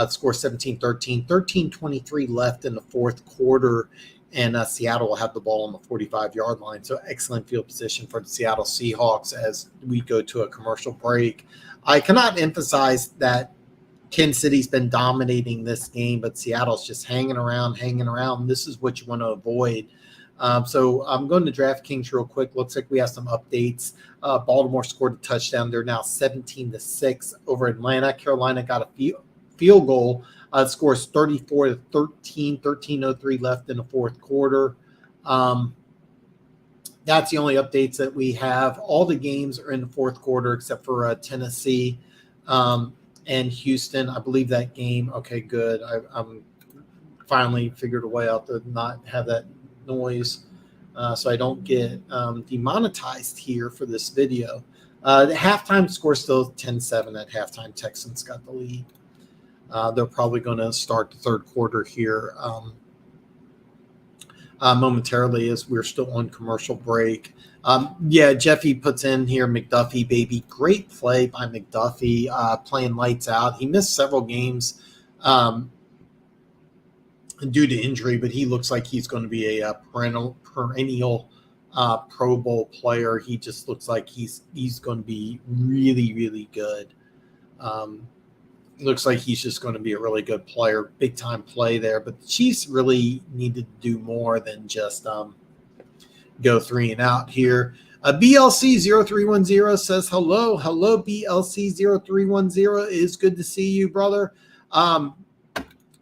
Score 17-13, 13:23 left in the 4th quarter. and Seattle will have the ball on the 45-yard line. So excellent field position for the Seattle Seahawks as we go to a commercial break. I cannot emphasize that Kansas City's been dominating this game, but Seattle's just hanging around. This is what you want to avoid. So I'm going to DraftKings real quick. Looks like we have some updates. Baltimore scored a touchdown. They're now 17-6 over Atlanta. Carolina got a field goal. Scores 34-13, 13:03 left in the fourth quarter. That's the only updates that we have. All the games are in the fourth quarter except for Tennessee and Houston. I believe that game. Okay, good. I'm finally figured a way out to not have that noise so I don't get demonetized here for this video. The halftime score still 10-7 at halftime. Texans got the lead. They're probably going to start the third quarter here momentarily as we're still on commercial break. Jeffy puts in here McDuffie, baby. Great play by McDuffie, playing lights out. He missed several games due to injury, but he looks like he's going to be a perennial Pro Bowl player. He just looks like he's going to be really, really good. Looks like he's just going to be a really good player. Big time play there, but the Chiefs really need to do more than just go 3 and out here. BLC0310 says hello. BLC0310 is good to see you, brother.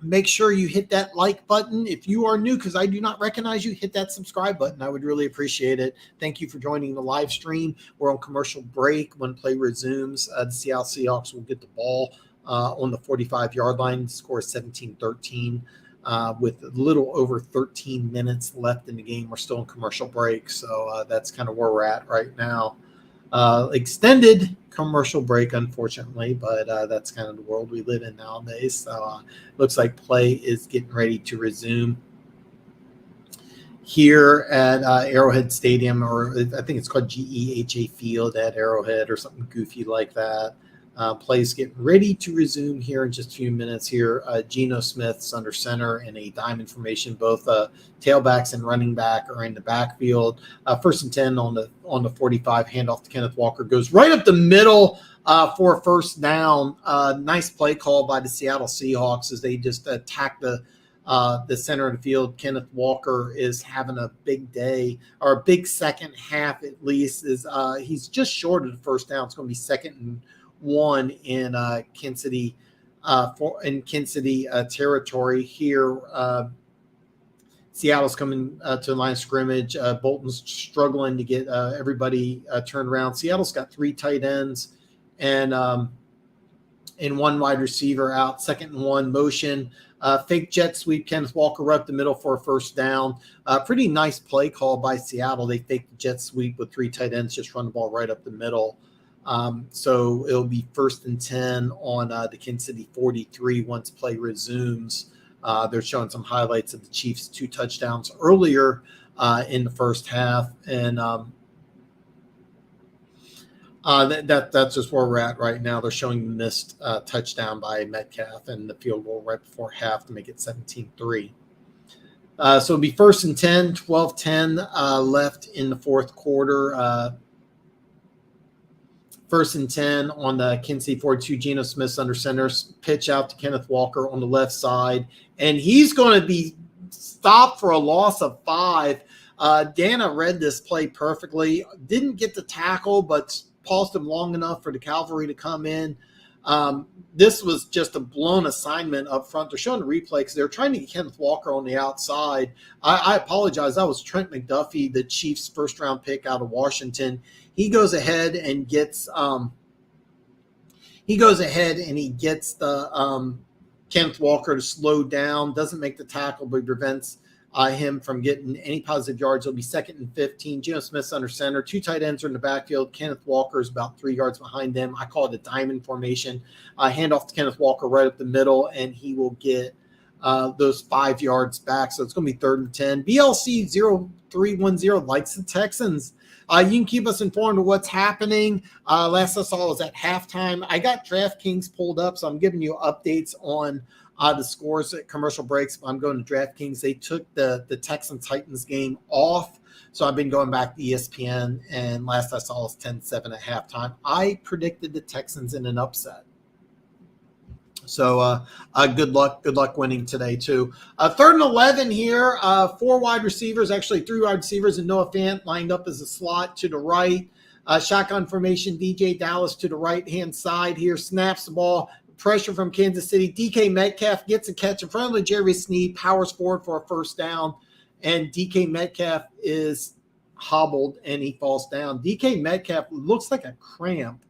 Make sure you hit that like button. If you are new, because I do not recognize you, hit that subscribe button. I would really appreciate it. Thank you for joining the live stream. We're on commercial break. When play resumes, the Seattle Seahawks will get the ball on the 45-yard line, score 17-13 with a little over 13 minutes left in the game. We're still in commercial break, so that's kind of where we're at right now. Extended commercial break, unfortunately, but that's kind of the world we live in nowadays. So looks like play is getting ready to resume here at Arrowhead Stadium, or I think it's called GEHA Field at Arrowhead or something goofy like that. Plays getting ready to resume here in just a few minutes here. Geno Smith's under center in a diamond formation. Both tailbacks and running back are in the backfield. First and 10 on the 45. Handoff to Kenneth Walker. Goes right up the middle for a first down. Nice play call by the Seattle Seahawks as they just attack the center of the field. Kenneth Walker is having a big day, or a big second half at least. He's just short of the first down. It's going to be 2nd and 1 in Kansas City territory here. Seattle's coming to the line of scrimmage. Bolton's struggling to get everybody turned around. Seattle's got 3 tight ends and 1 wide receiver out. 2nd and 1 motion. Fake jet sweep. Kenneth Walker right up the middle for a first down. Pretty nice play call by Seattle. They faked the jet sweep with 3 tight ends, just run the ball right up the middle. So it'll be 1st and 10 on the Kansas City 43 once play resumes. They're showing some highlights of the Chiefs' 2 touchdowns earlier in the first half. And that's just where we're at right now. They're showing the missed touchdown by Metcalf and the field goal right before half to make it 17-3. So it'll be 1st and 10, 12-10 left in the fourth quarter. 1st and 10 on the Kansas City 42. Geno Smith's under center. Pitch out to Kenneth Walker on the left side. And he's going to be stopped for a loss of 5. Dana read this play perfectly. Didn't get the tackle, but paused him long enough for the cavalry to come in. This was just a blown assignment up front. They're showing the replay because they're trying to get Kenneth Walker on the outside. I apologize. That was Trent McDuffie, the Chiefs' first-round pick out of Washington. He goes ahead and gets the Kenneth Walker to slow down. Doesn't make the tackle, but prevents him from getting any positive yards. It'll be 2nd and 15. Geno Smith's under center. 2 tight ends are in the backfield. Kenneth Walker is about 3 yards behind them. I call it a diamond formation. Handoff to Kenneth Walker right up the middle, and he will get those 5 yards back. So it's going to be 3rd and 10. BLC 0310 likes the Texans. You can keep us informed of what's happening. Last I saw was at halftime. I got DraftKings pulled up, so I'm giving you updates on The scores at commercial breaks, I'm going to DraftKings. They took the Texans-Titans game off. So I've been going back to ESPN, and last I saw was 10-7 at halftime. I predicted the Texans in an upset. So good luck winning today too. 3rd and 11 here. 4 wide receivers, actually 3 wide receivers, and Noah Fant lined up as a slot to the right. Shotgun formation, DJ Dallas to the right-hand side here. Snaps the ball. Pressure from Kansas City. DK Metcalf gets a catch in front of L'Jarius Sneed, powers forward for a first down, and DK Metcalf is hobbled and he falls down. DK Metcalf looks like a cramp.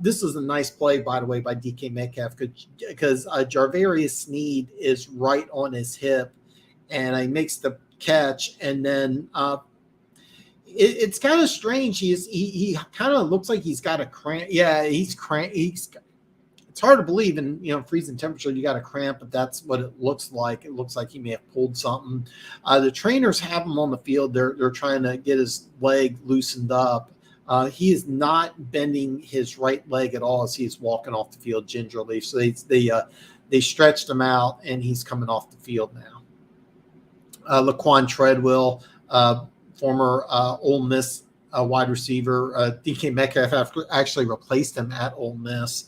This is a nice play, by the way, by DK Metcalf because Jarvarius Sneed is right on his hip, and he makes the catch, and then it's kind of strange. He kind of looks like he's got a cramp. Yeah, he's cramp. It's hard to believe in freezing temperature you got a cramp, but that's what it looks like. It looks like he may have pulled something. The trainers have him on the field. They're trying to get his leg loosened up. He is not bending his right leg at all as he's walking off the field gingerly. So they stretched him out, and he's coming off the field now. Laquan Treadwell, former Ole Miss wide receiver, DK Metcalf actually replaced him at Ole Miss.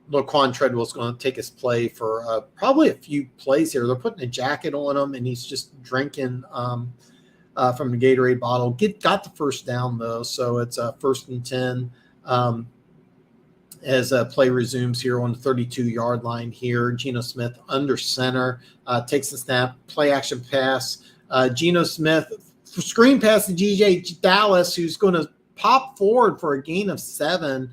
Laquan Treadwell is going to take his play for probably a few plays here. They're putting a jacket on him, and he's just drinking from the Gatorade bottle. Got the first down, though, so it's 1st and 10 as play resumes here on the 32-yard line here. Geno Smith under center, takes the snap, play action pass. Geno Smith, screen pass to DJ Dallas, who's going to pop forward for a gain of 7.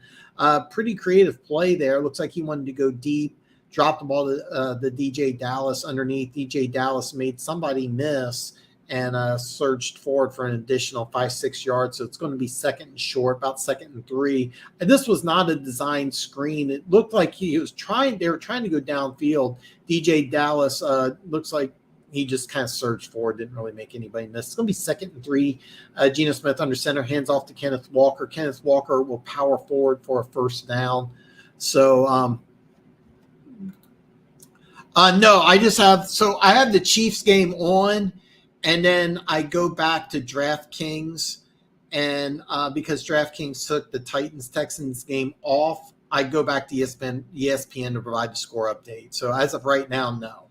Pretty creative play there. Looks like he wanted to go deep, dropped the ball to the DJ Dallas underneath. DJ Dallas made somebody miss and surged forward for an additional 5-6 yards. So it's going to be 2nd and short, about 2nd and 3. And this was not a designed screen. It looked like they were trying to go downfield. DJ Dallas looks like he just kind of surged forward, didn't really make anybody miss. It's going to be 2nd and 3. Geno Smith under center, hands off to Kenneth Walker. Kenneth Walker will power forward for a first down. So, no, I have the Chiefs game on, and then I go back to DraftKings, and because DraftKings took the Titans-Texans game off, I go back to ESPN to provide the score update. So as of right now, no.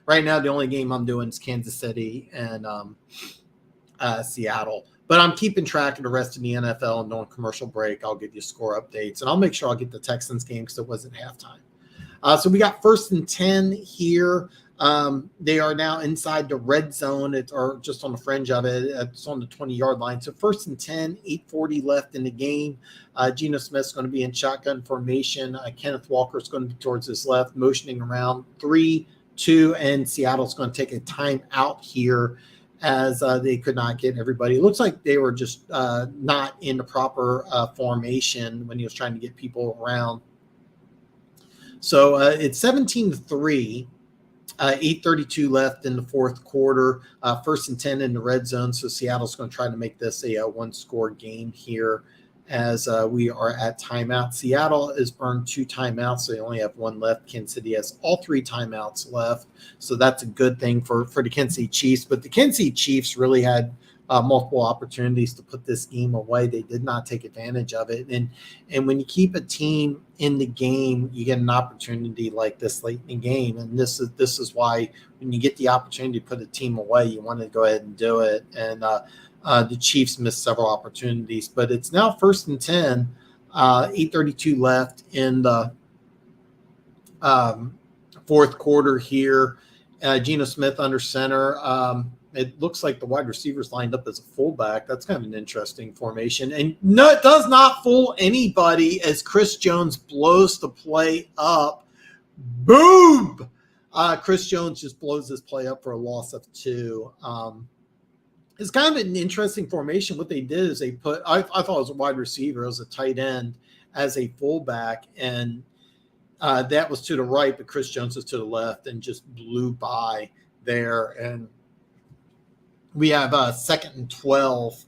Right now, the only game I'm doing is Kansas City and Seattle. But I'm keeping track of the rest of the NFL, and during commercial break, I'll give you score updates. And I'll make sure I'll get the Texans game because it wasn't halftime. So we got 1st and 10 here. They are now inside the red zone, or just on the fringe of it. It's on the 20-yard line. So 1st and 10, 8:40 left in the game. Geno Smith's going to be in shotgun formation. Kenneth Walker's going to be towards his left, motioning around 3-2, and Seattle's going to take a timeout here as they could not get everybody. It looks like they were just not in the proper formation when he was trying to get people around. So it's 17-3. 8:32 left in the fourth quarter. 1st and 10 in the red zone. So Seattle's going to try to make this a one-score game here as we are at timeout. Seattle has burned 2 timeouts, so they only have 1 left. Kansas City has all 3 timeouts left. So that's a good thing for the Kansas City Chiefs. But the Kansas City Chiefs really had multiple opportunities to put this game away. They did not take advantage of it. And when you keep a team in the game, you get an opportunity like this late in the game. And this is why when you get the opportunity to put a team away, you want to go ahead and do it. And the Chiefs missed several opportunities. But it's now 1st and 10, 8:32 left in the fourth quarter here. Geno Smith under center. It looks like the wide receivers lined up as a fullback. That's kind of an interesting formation. And no, it does not fool anybody as Chris Jones blows the play up. Boom! Chris Jones just blows this play up for a loss of 2. It's kind of an interesting formation. What they did is they put – I thought it was a wide receiver. It was a tight end as a fullback. And that was to the right, but Chris Jones was to the left and just blew by there. And we have 2nd and 12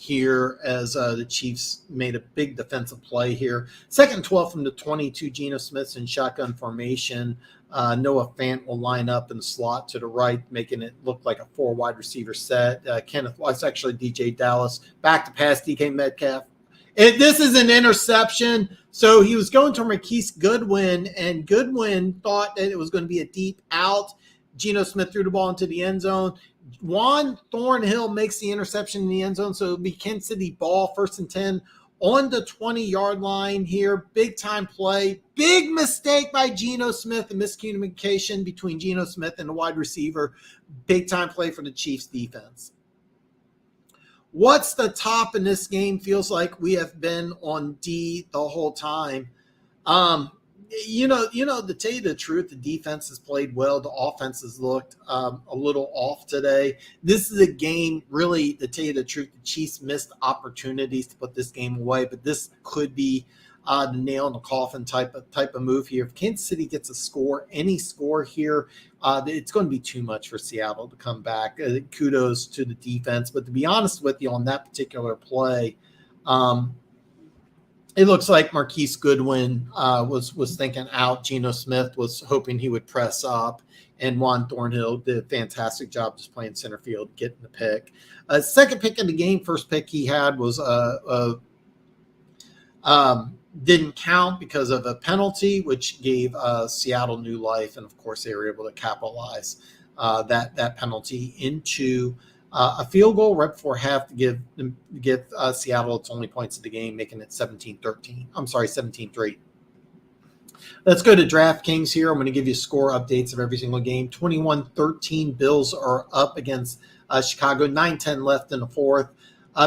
here as the Chiefs made a big defensive play here. 2nd and 12 from the 22, Geno Smith's in shotgun formation. Noah Fant will line up in the slot to the right, making it look like a 4 wide receiver set. Kenneth Watts, actually DJ Dallas, back to pass DK Metcalf. This is an interception. So he was going to Marquise Goodwin, and Goodwin thought that it was going to be a deep out. Geno Smith threw the ball into the end zone. Juan Thornhill makes the interception in the end zone, so it'll be Kansas City ball, 1st and 10 on the 20-yard line here. Big time play. Big mistake by Geno Smith, a miscommunication between Geno Smith and the wide receiver. Big time play for the Chiefs defense. What's the top in this game? Feels like we have been on D the whole time. To tell you the truth, the defense has played well. The offense has looked a little off today. This is a game, really, to tell you the truth, the Chiefs missed opportunities to put this game away, but this could be the nail in the coffin type of move here. If Kansas City gets a score, any score here, it's going to be too much for Seattle to come back. Kudos to the defense, but to be honest with you, on that particular play, it looks like Marquise Goodwin was thinking out. Geno Smith was hoping he would press up, and Juan Thornhill did a fantastic job just playing center field, getting the pick. Second pick in the game, first pick he had was didn't count because of a penalty, which gave Seattle new life, and of course they were able to capitalize that penalty into a field goal right before half to give Seattle its only points of the game, making it 17-13. I'm sorry, 17-3. Let's go to DraftKings here. I'm going to give you score updates of every single game. 21-13, Bills are up against Chicago. 9-10 left in the fourth.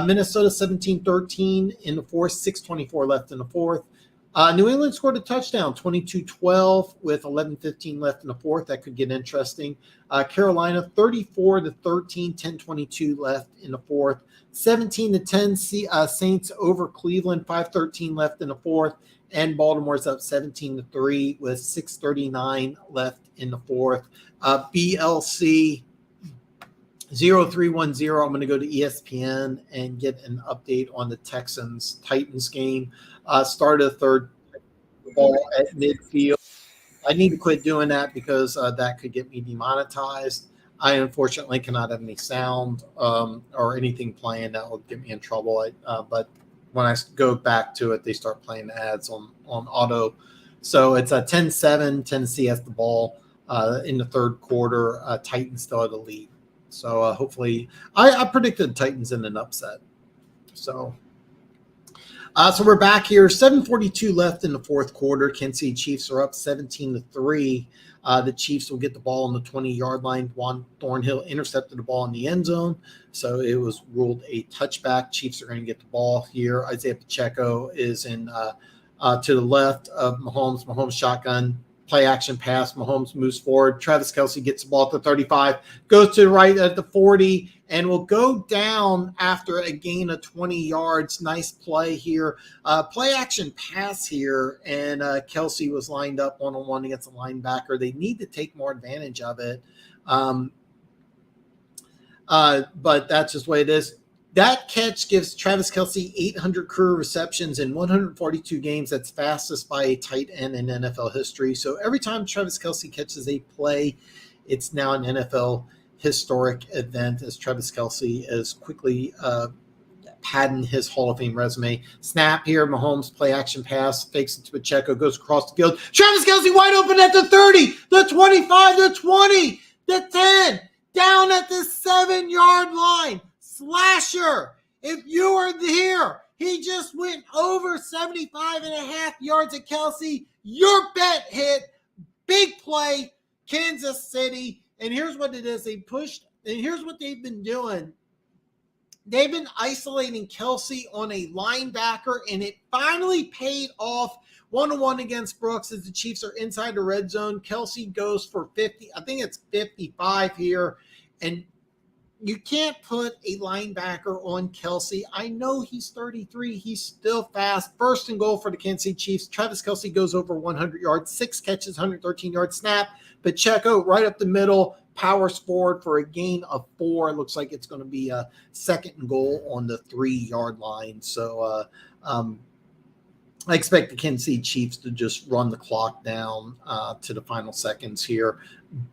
Minnesota 17-13 in the fourth. 6:24 left in the fourth. New England scored a touchdown, 22-12 with 11:15 left in the fourth. That could get interesting. Carolina 34-13, 10:22 left in the fourth. 17-10 Saints over Cleveland, 5:13 left in the fourth. And Baltimore's up 17-3 with 6:39 left in the fourth. BLC 0310. I'm going to go to ESPN and get an update on the Texans-Titans game. Started a third ball at midfield. I need to quit doing that because that could get me demonetized. I unfortunately cannot have any sound or anything playing that will get me in trouble. But when I go back to it, they start playing the ads on auto. So it's a 10-7. Tennessee has the ball in the third quarter. Titans still at the lead. So hopefully, I predicted Titans in an upset. So we're back here. 7:42 left in the fourth quarter. Kansas City Chiefs are up 17-3. The Chiefs will get the ball on the 20-yard line. Juan Thornhill intercepted the ball in the end zone, so it was ruled a touchback. Chiefs are going to get the ball here. Isaiah Pacheco is in to the left of Mahomes. Mahomes shotgun. Play action pass. Mahomes moves forward. Travis Kelce gets the ball at the 35, goes to the right at the 40, and will go down after a gain of 20 yards. Nice play here. Play action pass here, and Kelce was lined up one-on-one against a linebacker. They need to take more advantage of it. But that's just the way it is. That catch gives Travis Kelce 800 career receptions in 142 games. That's fastest by a tight end in NFL history. So every time Travis Kelce catches a play, it's now an NFL historic event as Travis Kelce is quickly padding his Hall of Fame resume. Snap here, Mahomes play action pass, fakes it to Pacheco, goes across the field. Travis Kelce wide open at the 30, the 25, the 20, the 10, down at the 7-yard line. Slasher, if you were here, he just went over 75.5 yards at Kelce. Your bet hit. Big play, Kansas City. And here's what it is. They pushed, and here's what they've been doing. They've been isolating Kelce on a linebacker, and it finally paid off. 1-on-1 against Brooks as the Chiefs are inside the red zone. Kelce goes for 50. I think it's 55 here. And you can't put a linebacker on Kelce. I know he's 33. He's still fast. First and goal for the Kansas City Chiefs. Travis Kelce goes over 100 yards, 6 catches, 113 yards snap. Pacheco right up the middle, powers forward for a gain of 4. It looks like it's going to be a 2nd and goal on the 3-yard line. So I expect the Kansas City Chiefs to just run the clock down to the final seconds here.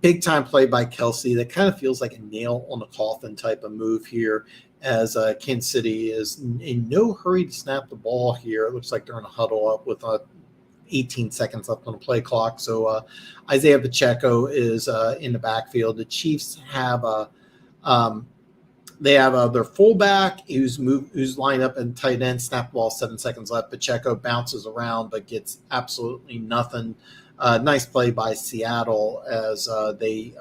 Big time play by Kelsey. That kind of feels like a nail on the coffin type of move here, as Kansas City is in no hurry to snap the ball here. It looks like they're in a huddle up with 18 seconds left on the play clock. So Isaiah Pacheco is in the backfield. The Chiefs have their fullback who's lined up in tight end, snap ball, 7 seconds left. Pacheco bounces around but gets absolutely nothing. Nice play by Seattle as they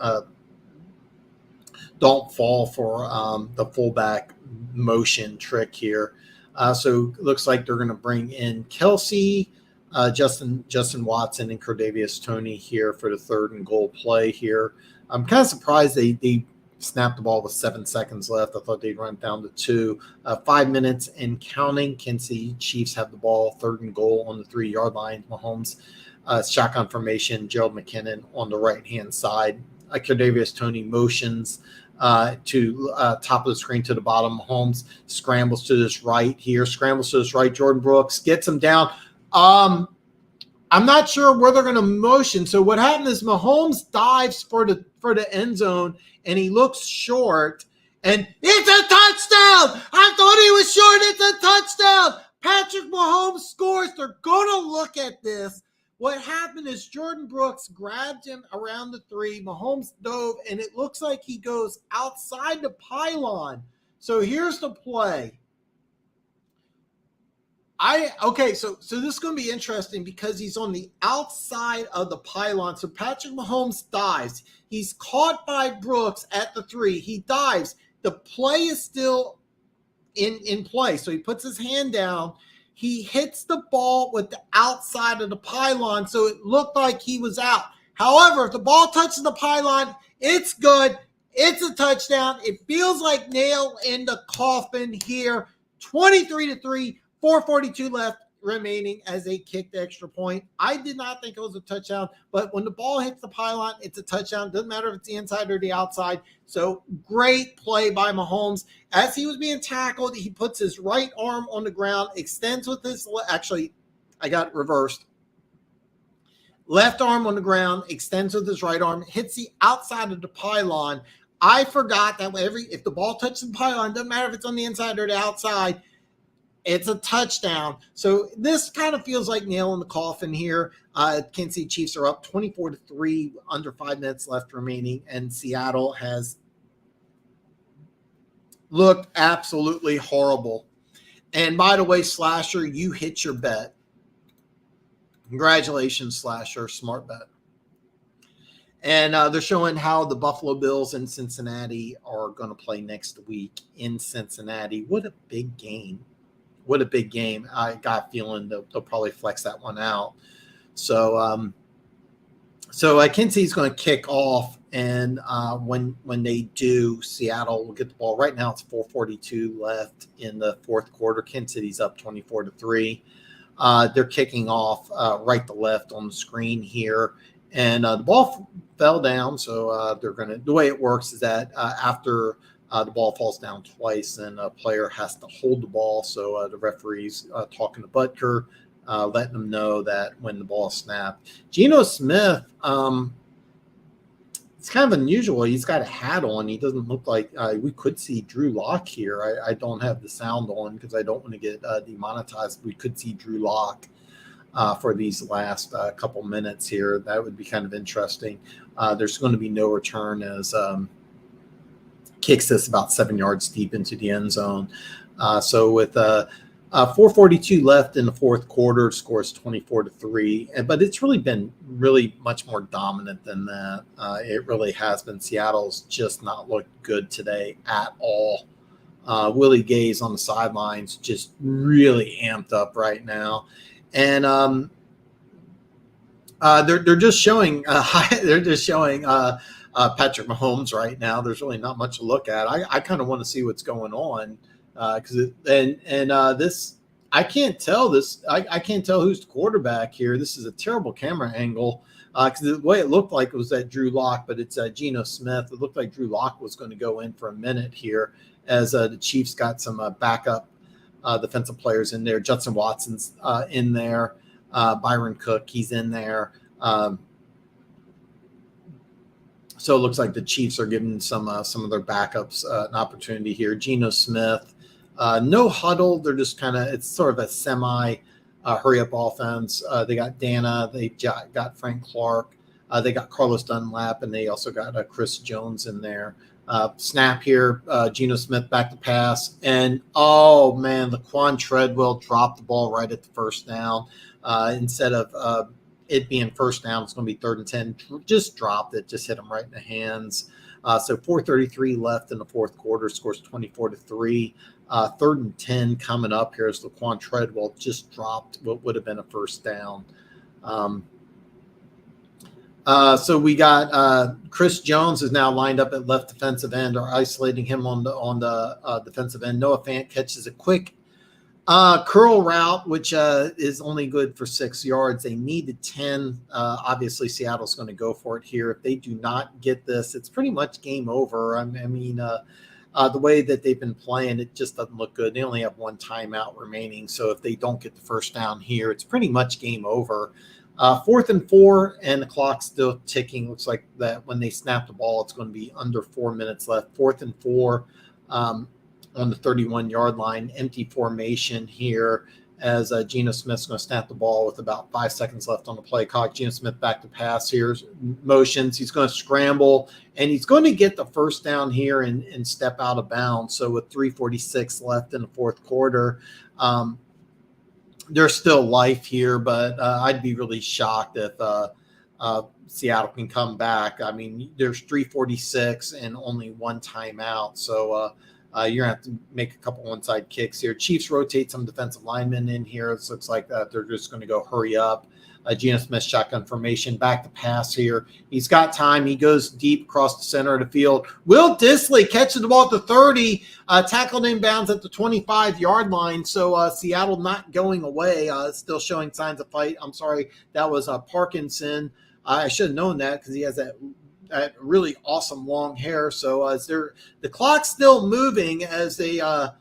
don't fall for the fullback motion trick here. So it looks like they're going to bring in Kelsey, Justin Watson, and Tre'Davious Toney here for the 3rd and goal play here. I'm kind of surprised they snapped the ball with 7 seconds left. I thought they'd run it down to 2. 5 minutes and counting. Kansas City Chiefs have the ball, 3rd and goal on the 3-yard line. Mahomes, shotgun formation. Gerald McKinnon on the right-hand side. Tre'Davious Toney motions to top of the screen to the bottom. Mahomes scrambles to this right here. Jordan Brooks gets him down. I'm not sure where they're going to motion. So what happened is Mahomes dives for the end zone, and he looks short, and it's a touchdown. I thought he was short. It's a touchdown. Patrick Mahomes scores. They're going to look at this. What happened is Jordan Brooks grabbed him around the 3. Mahomes dove, and it looks like he goes outside the pylon. So here's the play. So this is going to be interesting because he's on the outside of the pylon. So Patrick Mahomes dives. He's caught by Brooks at the 3. He dives. The play is still in play. So he puts his hand down. He hits the ball with the outside of the pylon, so it looked like he was out. However, if the ball touches the pylon, it's good. It's a touchdown. It feels like nail in the coffin here. 23-3. 4:42 left remaining as they kick the extra point. I did not think it was a touchdown, but when the ball hits the pylon, it's a touchdown. Doesn't matter if it's the inside or the outside. So great play by Mahomes. As he was being tackled, he puts his right arm on the ground, extends with his actually, I got it reversed. Left arm on the ground, extends with his right arm, hits the outside of the pylon. I forgot that if the ball touches the pylon, doesn't matter if it's on the inside or the outside, it's a touchdown. So this kind of feels like nail in the coffin here. Kansas City Chiefs are up 24-3, under 5 minutes left remaining, and Seattle has looked absolutely horrible. And by the way, Slasher, you hit your bet. Congratulations, Slasher. Smart bet. And they're showing how the Buffalo Bills and Cincinnati are going to play next week in Cincinnati. What a big game. What a big game. I got a feeling they'll probably flex that one out. So Kansas City's going to kick off, and when they do, Seattle will get the ball. Right now it's 4:42 left in the 4th quarter. Kansas City's up 24-3. They're kicking off right to left on the screen here, and the ball fell down. So they're going to. The way it works is that after the ball falls down twice, and a player has to hold the ball. So the referee's talking to Butker, letting them know that when the ball snapped. Geno Smith, it's kind of unusual. He's got a hat on. He doesn't look like we could see Drew Lock here. I don't have the sound on because I don't want to get demonetized. We could see Drew Lock for these last couple minutes here. That would be kind of interesting. There's going to be no return as kicks this about 7 yards deep into the end zone. So with 4:42 left in the 4th quarter, scores 24-3. But it's really been much more dominant than that. It really has been. Seattle's just not looked good today at all. Willie Gay's on the sidelines, just really amped up right now, and they're just showing Patrick Mahomes right now. There's really not much to look at. I kind of want to see what's going on because this I can't tell this. I can't tell who's the quarterback here. This is a terrible camera angle. because the way it looked like it was that Drew Lock, but it's Geno Smith. It looked like Drew Lock was going to go in for a minute here as the Chiefs got some backup defensive players in there. Judson Watson's in there. Byron Cook, he's in there. So it looks like the Chiefs are giving some of their backups an opportunity here. Geno Smith, no huddle. They're just kind of, it's sort of a semi hurry up offense. They got Dana. They got Frank Clark. They got Carlos Dunlap, and they also got Chris Jones in there. Snap here. Geno Smith back to pass. And, oh, man, Laquan Treadwell dropped the ball right at the first down. Instead of it being first down, it's going to be 3rd and 10. Just dropped it, just hit him right in the hands. So 4:33 left in the fourth quarter, scores 24-3. 3rd and 10 coming up here as Laquan Treadwell just dropped what would have been a first down. So we got Chris Jones is now lined up at left defensive end, or isolating him on the defensive end. Noah Fant catches a quick curl route, which is only good for 6 yards. They needed 10. Obviously, Seattle's going to go for it here. If they do not get this, it's pretty much game over. I mean, the way that they've been playing, it just doesn't look good. They only have 1 timeout remaining. So if they don't get the first down here, it's pretty much game over. 4th and 4, and the clock's still ticking. Looks like that when they snap the ball, it's going to be under 4 minutes left. 4th and 4. On the 31-yard line, empty formation here as Geno Smith's going to snap the ball with about 5 seconds left on the play clock. Geno Smith back to pass here, motions. He's going to scramble, and he's going to get the first down here and step out of bounds. So with 3:46 left in the fourth quarter, there's still life here, but I'd be really shocked if Seattle can come back. I mean, there's 3:46 and only 1 timeout. So you're going to have to make a couple onside kicks here. Chiefs rotate some defensive linemen in here. It looks like they're just going to go hurry up. Geno Smith shotgun formation, back to pass here. He's got time. He goes deep across the center of the field. Will Dissly catches the ball at the 30, tackled inbounds at the 25-yard line. So Seattle not going away, still showing signs of fight. I'm sorry, that was Parkinson. I should have known that because he has that really awesome long hair. So the clock's still moving as they try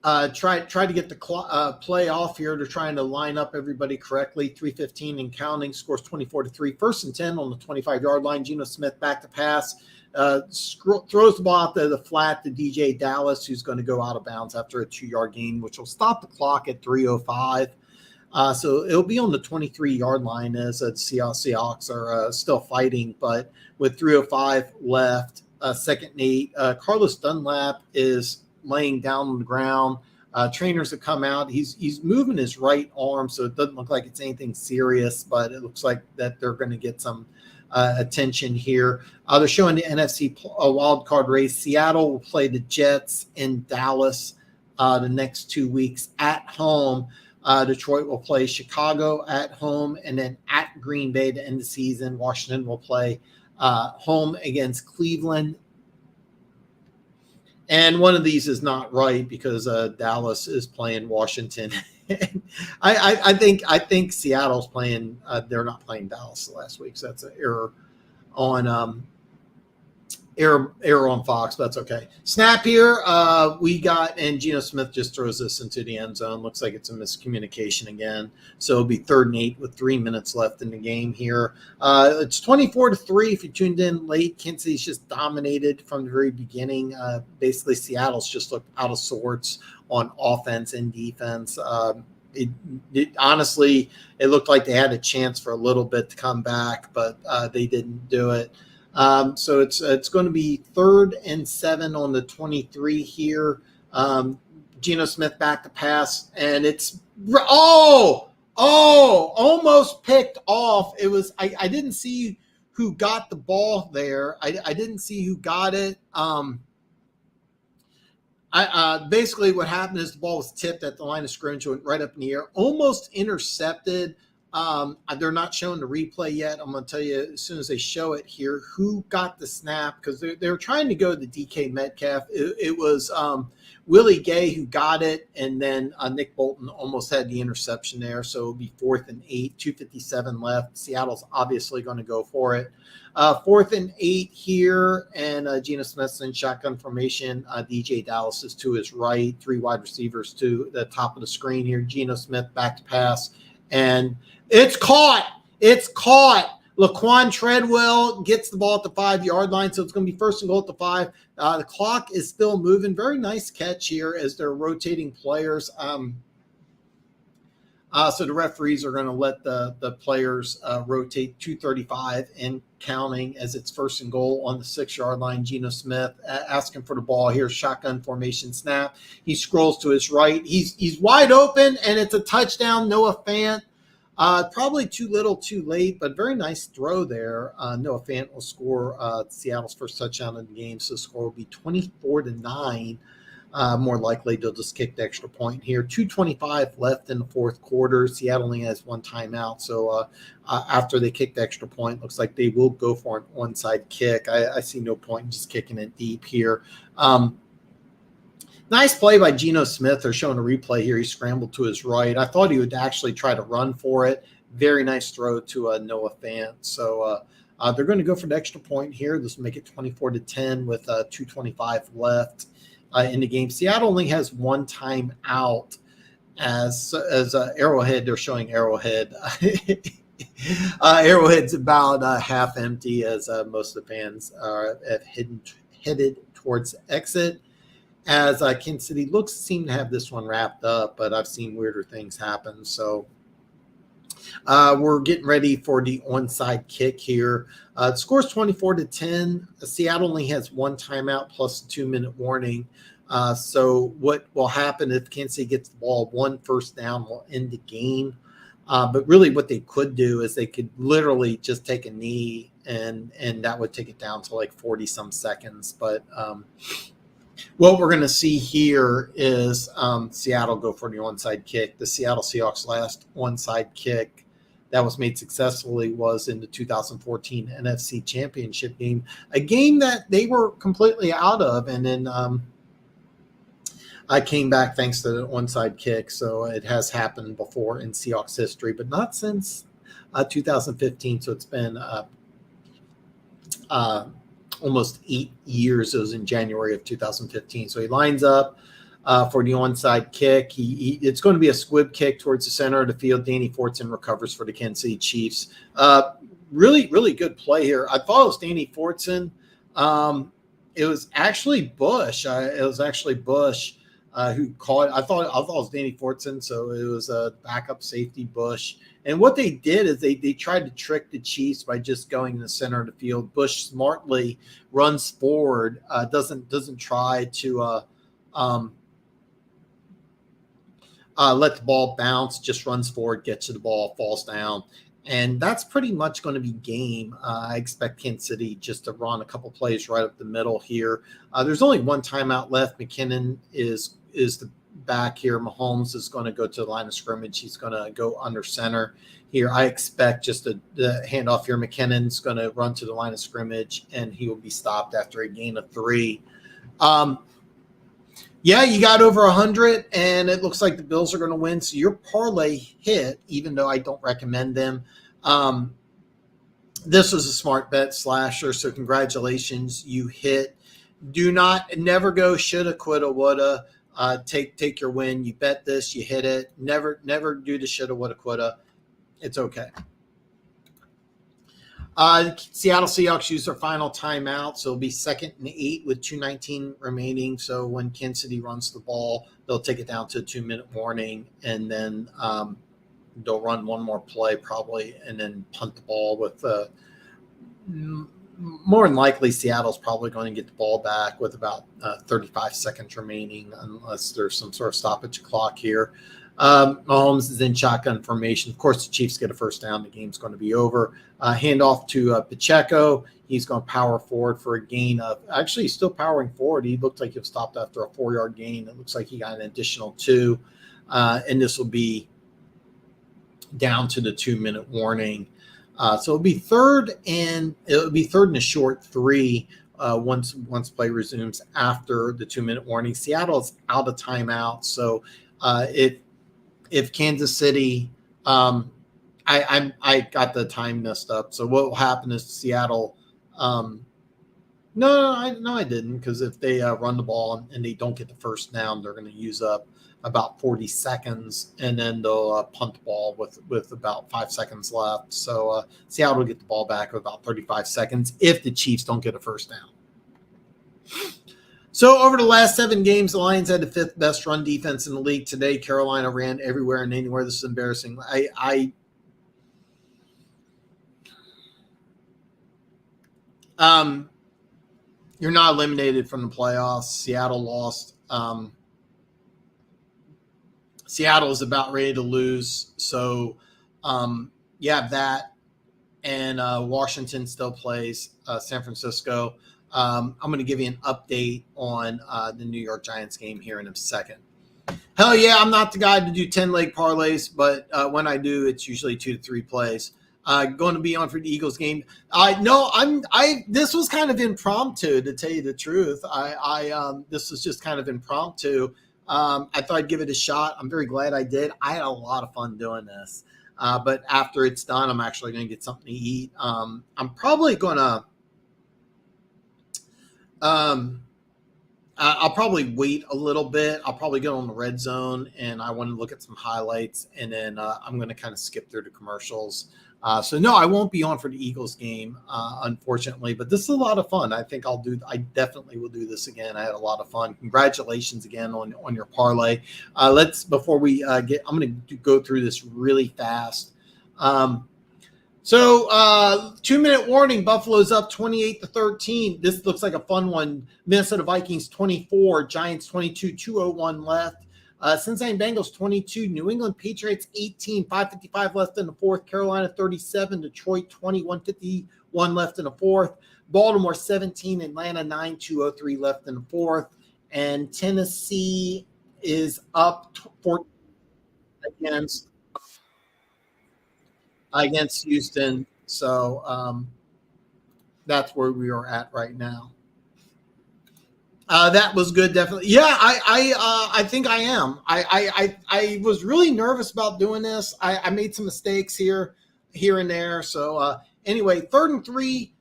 to get the play off here. They're trying to line up everybody correctly. 3:15 and counting, scores 24-3. 1st and 10 on the 25-yard line. Geno Smith back to pass. Throws the ball out to the flat to DJ Dallas, who's going to go out of bounds after a 2-yard gain, which will stop the clock at 3:05. So it'll be on the 23-yard line as the Seahawks are still fighting, but with 3:05 left, 2nd and 8, Carlos Dunlap is laying down on the ground. Trainers have come out. He's moving his right arm, so it doesn't look like it's anything serious, but it looks like that they're going to get some attention here. They're showing the NFC wild card race. Seattle will play the Jets in Dallas the next 2 weeks at home. Detroit will play Chicago at home, and then at Green Bay to end the season. Washington will play home against Cleveland. And one of these is not right because Dallas is playing Washington. I think Seattle's playing. They're not playing Dallas last week, so that's an error on error on Fox. But that's okay. Snap here. We got, and Geno Smith just throws this into the end zone. Looks like it's a miscommunication again. So it'll be 3rd and 8 with 3 minutes left in the game here. It's 24-3. If you tuned in late, Kansas City's just dominated from the very beginning. Basically, Seattle's just looked out of sorts on offense and defense. Honestly, it looked like they had a chance for a little bit to come back, but they didn't do it. So it's going to be 3rd and 7 on the 23 here. Geno Smith back to pass, and it's almost picked off. It was I didn't see who got the ball there. I didn't see who got it. Basically what happened is the ball was tipped at the line of scrimmage, went right up in the air, almost intercepted They're not showing the replay yet. I'm going to tell you as soon as they show it here who got the snap, because they're trying to go to DK Metcalf. It was Willie Gay who got it, and then Nick Bolton almost had the interception there. So it'll be 4th and 8, 2:57 left. Seattle's obviously going to go for it. 4th and 8 here, and Geno Smith's in shotgun formation. DJ Dallas is to his right, 3 wide receivers to the top of the screen here. Geno Smith back to pass, and it's caught. It's caught. Laquan Treadwell gets the ball at the 5-yard line, so it's going to be 1st and goal at the 5. The clock is still moving. Very nice catch here as they're rotating players. So the referees are going to let the players rotate 2:35 and counting as it's 1st and goal on the 6-yard line. Geno Smith asking for the ball here. Shotgun formation snap. He scrolls to his right. He's wide open, and it's a touchdown. Noah Fant. Probably too little, too late, but very nice throw there. Noah Fant will score Seattle's first touchdown in the game, so the score will be 24-9. More likely they'll just kick the extra point here. 2:25 left in the 4th quarter. Seattle only has 1 timeout, so after they kick the extra point, looks like they will go for an onside kick. I see no point in just kicking it deep here. Nice play by Geno Smith. They're showing a replay here. He scrambled to his right. I thought he would actually try to run for it. Very nice throw to Noah Fant. So they're going to go for the extra point here. This will make it 24-10 with 2:25 left in the game. Seattle only has 1 timeout as Arrowhead. They're showing Arrowhead. Arrowhead's about half empty as most of the fans have headed towards the exit. As Kansas City seem to have this one wrapped up, but I've seen weirder things happen. So we're getting ready for the onside kick here. The score's 24-10. Seattle only has 1 timeout plus a 2-minute warning. So what will happen if Kansas City gets the ball, 1 first down will end the game. But really what they could do is they could literally just take a knee, and that would take it down to like 40-some seconds. But what we're going to see here is Seattle go for the onside kick. The Seattle Seahawks' last onside kick that was made successfully was in the 2014 NFC Championship game, a game that they were completely out of, and then I came back thanks to the onside kick. So it has happened before in Seahawks history, but not since 2015. So it's been almost 8 years. It was in January of 2015. So he lines up for the onside kick. It's going to be a squib kick towards the center of the field. Danny Fortson recovers for the Kansas City Chiefs. Really, really good play here. I thought it was Danny Fortson. It was actually Bush. Who caught. I thought it was Danny Fortson, so it was a backup safety Bush. And what they did is they tried to trick the Chiefs by just going in the center of the field. Bush smartly runs forward, doesn't try to let the ball bounce, just runs forward, gets to the ball, falls down. And that's pretty much going to be game. I expect Kansas City just to run a couple plays right up the middle here. There's only 1 timeout left. McKinnon is the back here. Mahomes is going to go to the line of scrimmage. He's going to go under center here. I expect just the handoff here. McKinnon's going to run to the line of scrimmage, and he will be stopped after a gain of 3. Yeah, you got over 100, and it looks like the Bills are going to win. So your parlay hit, even though I don't recommend them. This was a smart bet slasher, so congratulations, you hit. Never go shoulda, coulda, woulda. Take your win. You bet this, you hit it. Never do the shoulda, woulda, coulda. It's okay. Seattle Seahawks use their final timeout, so it'll be 2nd and 8 with 2:19 remaining. So when Kansas City runs the ball, they'll take it down to a 2-minute warning, and then they'll run one more play probably, and then punt the ball with more than likely Seattle's probably going to get the ball back with about 35 seconds remaining, unless there's some sort of stoppage clock here. Mahomes is in shotgun formation. Of course, the Chiefs get a first down. The game's going to be over. Handoff to Pacheco. He's going to power forward for a gain of – actually, he's still powering forward. He looked like he was stopped after a 4-yard gain. It looks like he got an additional 2. And this will be down to the 2-minute warning. So it'll be third and a short 3 once play resumes after the 2-minute warning. Seattle's out of timeout, so if Kansas City, I got the time messed up. So what will happen is Seattle. No, I didn't, because if they run the ball and they don't get the first down, they're going to use up about 40 seconds, and then they'll punt the ball with about 5 seconds left. So Seattle will get the ball back with about 35 seconds if the Chiefs don't get a first down. So over the last 7 games, the Lions had the 5th best run defense in the league. Today, Carolina ran everywhere and anywhere. This is embarrassing. You're not eliminated from the playoffs. Seattle lost. Seattle is about ready to lose. So you have that. And Washington still plays San Francisco. I'm going to give you an update on the New York Giants game here in a second. Hell yeah, I'm not the guy to do 10-leg parlays, but when I do, it's usually 2 to 3 plays. Going to be on for the Eagles game. This was kind of impromptu, to tell you the truth. This was just kind of impromptu. I thought I'd give it a shot. I'm very glad I did. I had a lot of fun doing this. But after it's done, I'm actually going to get something to eat. I'm probably going to I'll probably wait a little bit. I'll probably go on the red zone, and I want to look at some highlights, and then I'm going to kind of skip through the commercials. So no, I won't be on for the Eagles game, unfortunately, but this is a lot of fun. I definitely will do this again. I had a lot of fun. Congratulations again on your parlay. Before we I'm going to go through this really fast. So 2-minute warning, Buffalo's up 28-13. This looks like a fun one. Minnesota Vikings 24, Giants 22, 2:01 left. Cincinnati Bengals 22, New England Patriots 18, 5:55 left in the fourth. Carolina 37, Detroit 20, 1:51 left in the fourth. Baltimore 17, Atlanta 9, 2:03 left in the fourth. And Tennessee is up 14 against Houston. So that's where we are at right now. That was good, definitely. Yeah, I think I am. I was really nervous about doing this. I made some mistakes here and there. So anyway, 3rd and 3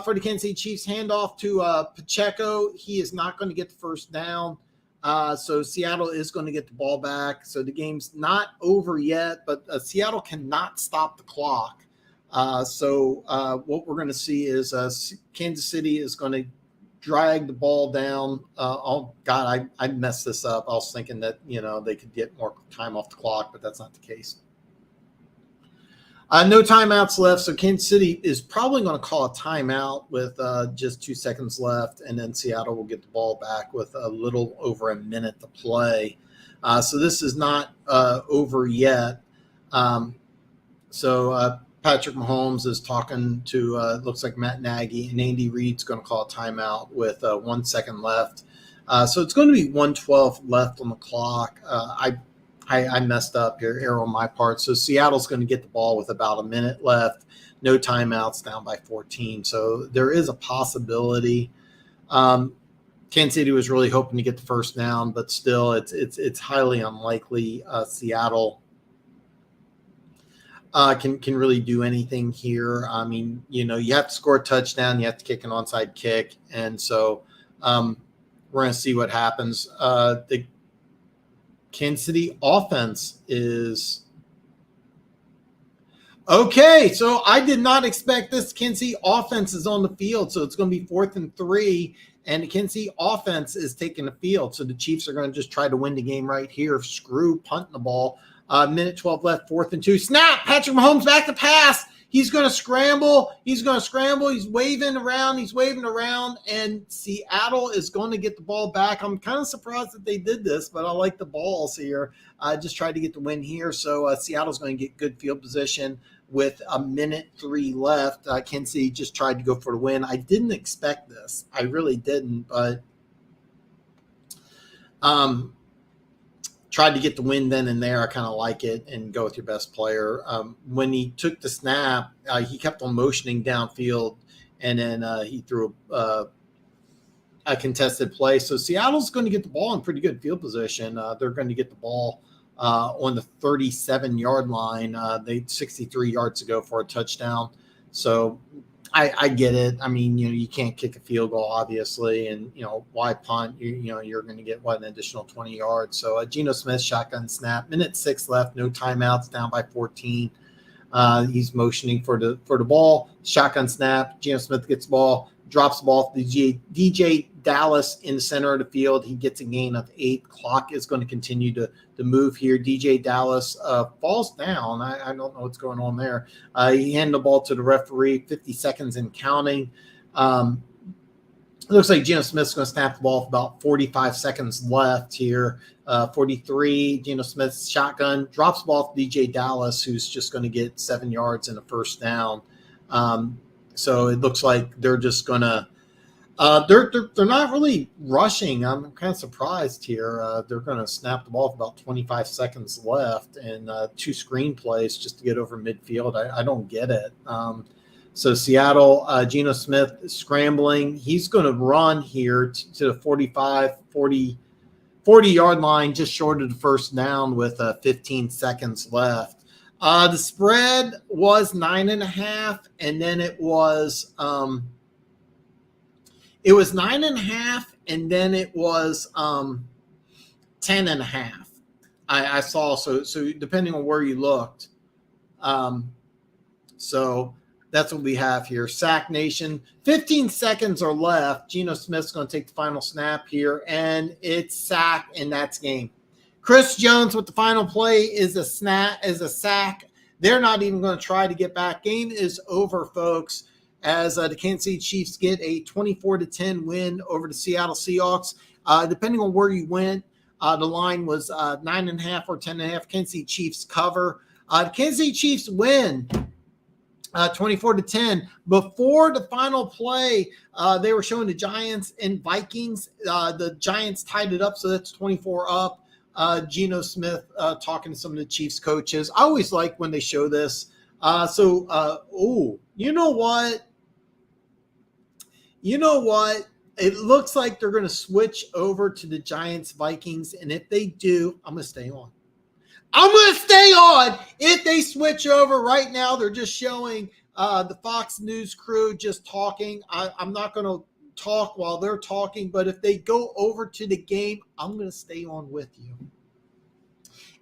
for the Kansas City Chiefs. Handoff to Pacheco. He is not going to get the first down. So Seattle is going to get the ball back. So the game's not over yet, but Seattle cannot stop the clock. So what we're going to see is Kansas City is going to drag the ball down. Oh God, I messed this up. I was thinking that, they could get more time off the clock, but that's not the case. No timeouts left. So Kansas City is probably going to call a timeout with just 2 seconds left. And then Seattle will get the ball back with a little over a minute to play. So this is not over yet. So Patrick Mahomes is talking to, looks like Matt Nagy, and Andy Reid's going to call a timeout with 1 second left. So it's going to be 1:12 left on the clock. I messed up here, error on my part. So Seattle's going to get the ball with about a minute left. No timeouts, down by 14. So there is a possibility. Kansas City was really hoping to get the first down, but still it's highly unlikely Seattle can really do anything here. I mean, you have to score a touchdown. You have to kick an onside kick. And so we're going to see what happens. The Kansas City offense is okay. So I did not expect this. Kansas City offense is on the field. So it's going to be 4th and 3. And the Kansas City offense is taking the field. So the Chiefs are going to just try to win the game right here. Screw punting the ball. Minute 12 left, 4th and 2. Snap! Patrick Mahomes back to pass. He's going to scramble. He's waving around, and Seattle is going to get the ball back. I'm kind of surprised that they did this, but I like the balls here. I just tried to get the win here. So Seattle's going to get good field position with a minute 3 left. Kansas City just tried to go for the win. I didn't expect this. I really didn't, but tried to get the win then and there. I kind of like it and go with your best player. When he took the snap, he kept on motioning downfield, and then he threw a contested play. So Seattle's going to get the ball in pretty good field position. They're going to get the ball on the 37-yard line. They 63 yards to go for a touchdown. So I get it. I mean, you can't kick a field goal, obviously, and, why punt? You're going to get, an additional 20 yards. So Geno Smith, shotgun snap, minute 6 left, no timeouts, down by 14. He's motioning for the ball, shotgun snap. Geno Smith gets the ball, drops the ball to DJ Dallas in the center of the field. He gets a gain of 8. Clock is going to continue to move here. DJ Dallas falls down. I don't know what's going on there. He handed the ball to the referee, 50 seconds and counting. It looks like Geno Smith's going to snap the ball with about 45 seconds left here. 43, Geno Smith's shotgun, drops the ball to DJ Dallas, who's just going to get 7 yards and a first down. So it looks like they're just going to they're not really rushing. I'm kind of surprised here. They're going to snap the ball with about 25 seconds left and 2 screen plays just to get over midfield. I don't get it. So Seattle, Geno Smith scrambling. He's going to run here to the 40-yard line, just short of the first down with 15 seconds left. The spread was 9.5, and then it was 9.5, and then it was 10.5. I saw, so depending on where you looked. So that's what we have here. Sack Nation, 15 seconds are left. Geno Smith's going to take the final snap here, and it's sack, and that's game. Chris Jones with the final play is a sack. They're not even going to try to get back. Game is over, folks, as the Kansas City Chiefs get a 24-10 win over the Seattle Seahawks. Depending on where you went, the line was 9.5 or 10.5. Kansas City Chiefs cover. The Kansas City Chiefs win 24-10. Before the final play, they were showing the Giants and Vikings. The Giants tied it up, so that's 24 up. Geno Smith talking to some of the Chiefs coaches. I always like when they show this. You know what? It looks like they're going to switch over to the Giants Vikings, and if they do, I'm going to stay on. If they switch over right now. They're just showing the Fox News crew just talking. I'm not going to talk while they're talking, but if they go over to the game, I'm going to stay on with you.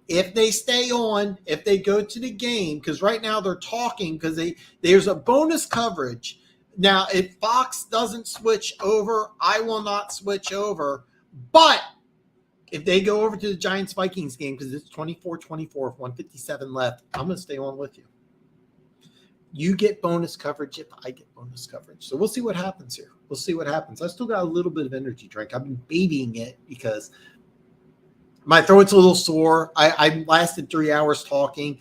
If they stay on, if they go to the game, because right now they're talking because there's a bonus coverage. Now, if Fox doesn't switch over, I will not switch over. But if they go over to the Giants-Vikings game, because it's 24-24 with 157 left, I'm going to stay on with you. You get bonus coverage if I get bonus coverage. So we'll see what happens here. We'll see what happens. I still got a little bit of energy drink. I've been babying it because my throat's a little sore. I lasted 3 hours talking.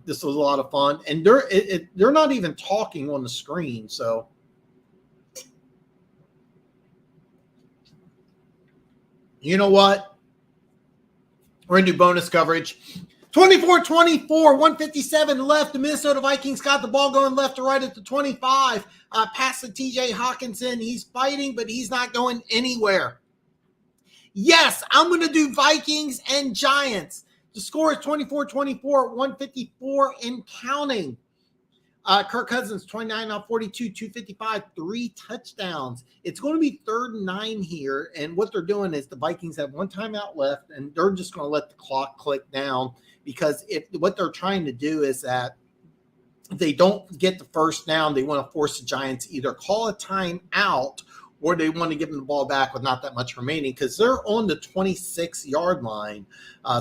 This was a lot of fun. And they're not even talking on the screen. So you know what? We're going to do bonus coverage. 24-24, 157 left. The Minnesota Vikings got the ball going left to right at the 25. Pass to T.J. Hawkinson. He's fighting, but he's not going anywhere. Yes, I'm going to do Vikings and Giants. The score is 24-24, 154 and counting. Kirk Cousins, 29 out of 42, 255, 3 touchdowns. It's going to be 3rd and 9 here, and what they're doing is the Vikings have 1 timeout left, and they're just going to let the clock click down because what they're trying to do is that if they don't get the first down, they want to force the Giants to either call a timeout or they want to give them the ball back with not that much remaining because they're on the 26-yard line.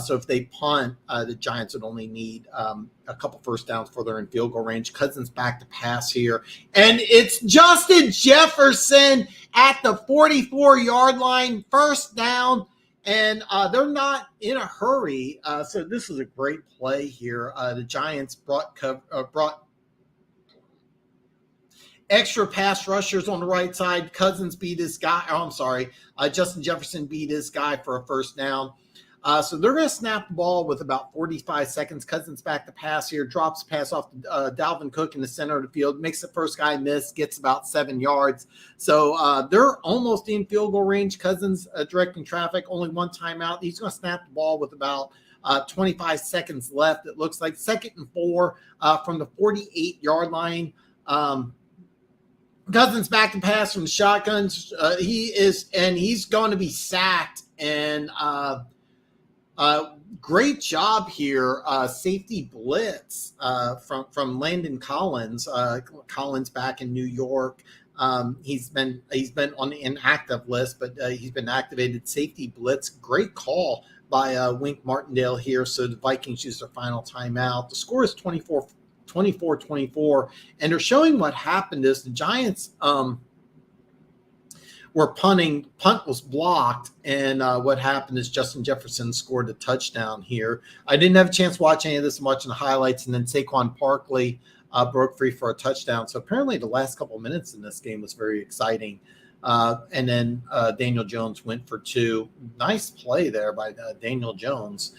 So if they punt, the Giants would only need a couple first downs before they're in field goal range. Cousins back to pass here. And it's Justin Jefferson at the 44-yard line, first down. And they're not in a hurry. So this is a great play here. The Giants brought extra pass rushers on the right side. Cousins beat his guy. Justin Jefferson beat his guy for a first down. So they're going to snap the ball with about 45 seconds. Cousins back to pass here, drops the pass off to Dalvin Cook in the center of the field, makes the first guy miss, gets about 7 yards. So they're almost in field goal range. Cousins directing traffic, only one timeout. He's going to snap the ball with about 25 seconds left. It looks like 2nd and 4 from the 48-yard line. Cousins back to pass from the shotguns. He's going to be sacked. And great job here. Safety blitz from Landon Collins. Collins back in New York. He's been on the inactive list, but he's been activated. Safety blitz. Great call by Wink Martindale here. So the Vikings use their final timeout. The score is 24-24, and they're showing what happened is the Giants were punting. Punt was blocked, and what happened is Justin Jefferson scored a touchdown here. I didn't have a chance to watch any of this. I'm watching the highlights, and then Saquon Barkley broke free for a touchdown. So apparently the last couple of minutes in this game was very exciting. And then Daniel Jones went for 2. Nice play there by Daniel Jones.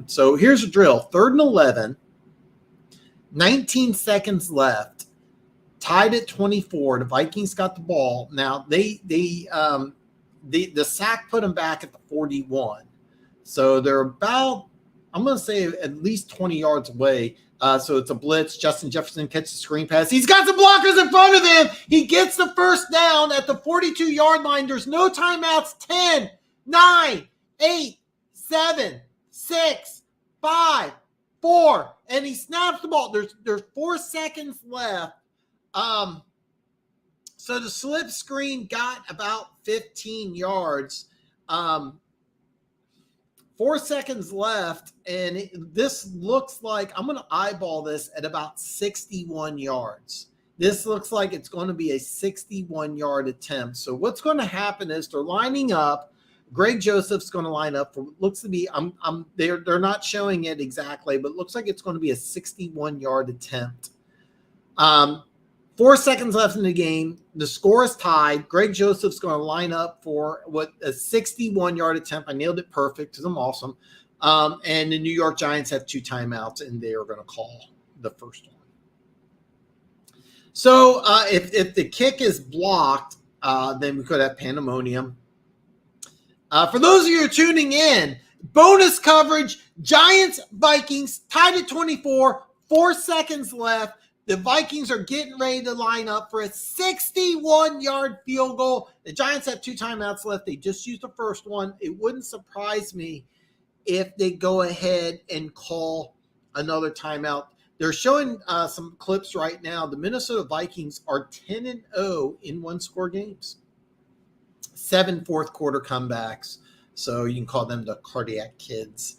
So here's a drill. 3rd and 11, 19 seconds left, tied at 24. The Vikings got the ball. Now the sack put them back at the 41. So they're about, I'm going to say, at least 20 yards away. So it's a blitz. Justin Jefferson catches a screen pass. He's got some blockers in front of him. He gets the first down at the 42-yard line. There's no timeouts. 10, 9, 8, 7, 6, 5, 4. And he snaps the ball. There's 4 seconds left. So the slip screen got about 15 yards. 4 seconds left, and this looks like I'm going to eyeball this at about 61 yards. This looks like it's going to be a 61-yard attempt. So what's going to happen is they're lining up. Greg Joseph's going to line up for what looks to be they're not showing it exactly, but it looks like it's going to be a 61-yard attempt. 4 seconds left in the game. The score is tied. Greg Joseph's going to line up for what a 61-yard attempt. I nailed it perfect because I'm awesome. And the New York Giants have 2 timeouts, and they are going to call the first one. So if the kick is blocked, then we could have pandemonium. For those of you who are tuning in, bonus coverage, Giants, Vikings, tied at 24, 4 seconds left. The Vikings are getting ready to line up for a 61-yard field goal. The Giants have 2 timeouts left. They just used the first one. It wouldn't surprise me if they go ahead and call another timeout. They're showing some clips right now. The Minnesota Vikings are 10-0 in one-score games. 7 fourth-quarter comebacks. So you can call them the cardiac kids.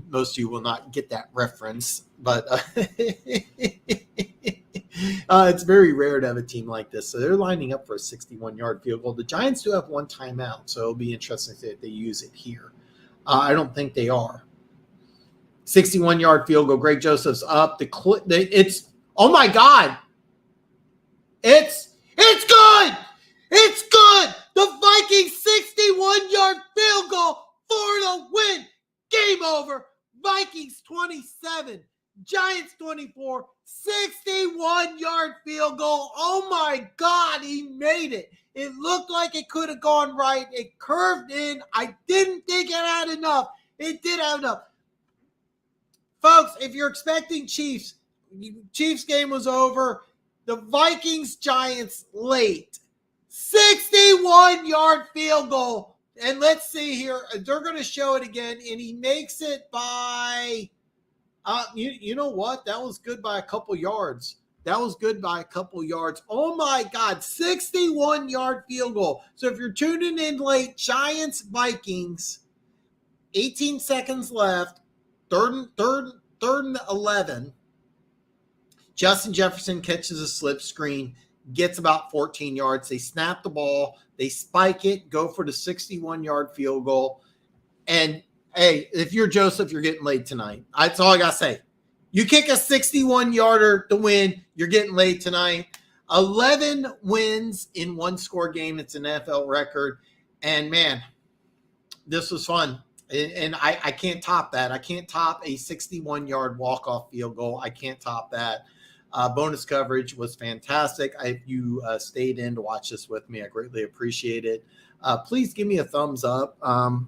Most of you will not get that reference, but it's very rare to have a team like this. So they're lining up for a 61-yard field goal. The Giants do have 1 timeout, so it'll be interesting if they use it here. I don't think they are. 61-yard field goal. Greg Joseph's up. It's oh my God! It's good. It's good. The Vikings 61-yard field goal for the win. Game over. Vikings 27, Giants 24, 61-yard field goal. Oh, my God, he made it. It looked like it could have gone right. It curved in. I didn't think it had enough. It did have enough. Folks, if you're expecting Chiefs game was over. The Vikings-Giants late. 61-yard field goal. And let's see here. They're going to show it again, and he makes it by you know what? That was good by a couple yards. Oh, my God. 61-yard field goal. So if you're tuning in late, Giants-Vikings, 18 seconds left, third and 11. Justin Jefferson catches a slip screen, gets about 14 yards. They snap the ball. They spike it, go for the 61-yard field goal. And, hey, if you're Joseph, you're getting laid tonight. That's all I got to say. You kick a 61-yarder to win, you're getting laid tonight. 11 wins in one-score game. It's an NFL record. And, man, this was fun. And I can't top that. I can't top a 61-yard walk-off field goal. I can't top that. Bonus coverage was fantastic. If you stayed in to watch this with me, I greatly appreciate it. Please give me a thumbs up. And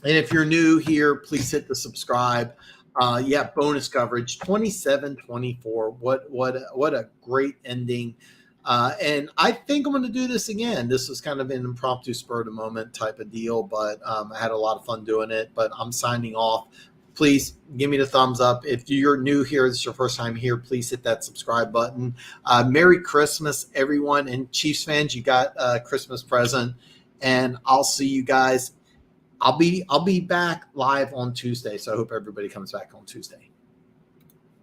if you're new here, please hit the subscribe. Bonus coverage, 27-24. What a great ending. And I think I'm going to do this again. This was kind of an impromptu spur of the moment type of deal, but I had a lot of fun doing it. But I'm signing off. Please give me the thumbs up. If you're new here, this is your first time here, please hit that subscribe button. Merry Christmas, everyone. And Chiefs fans, you got a Christmas present. And I'll see you guys. I'll be back live on Tuesday. So I hope everybody comes back on Tuesday.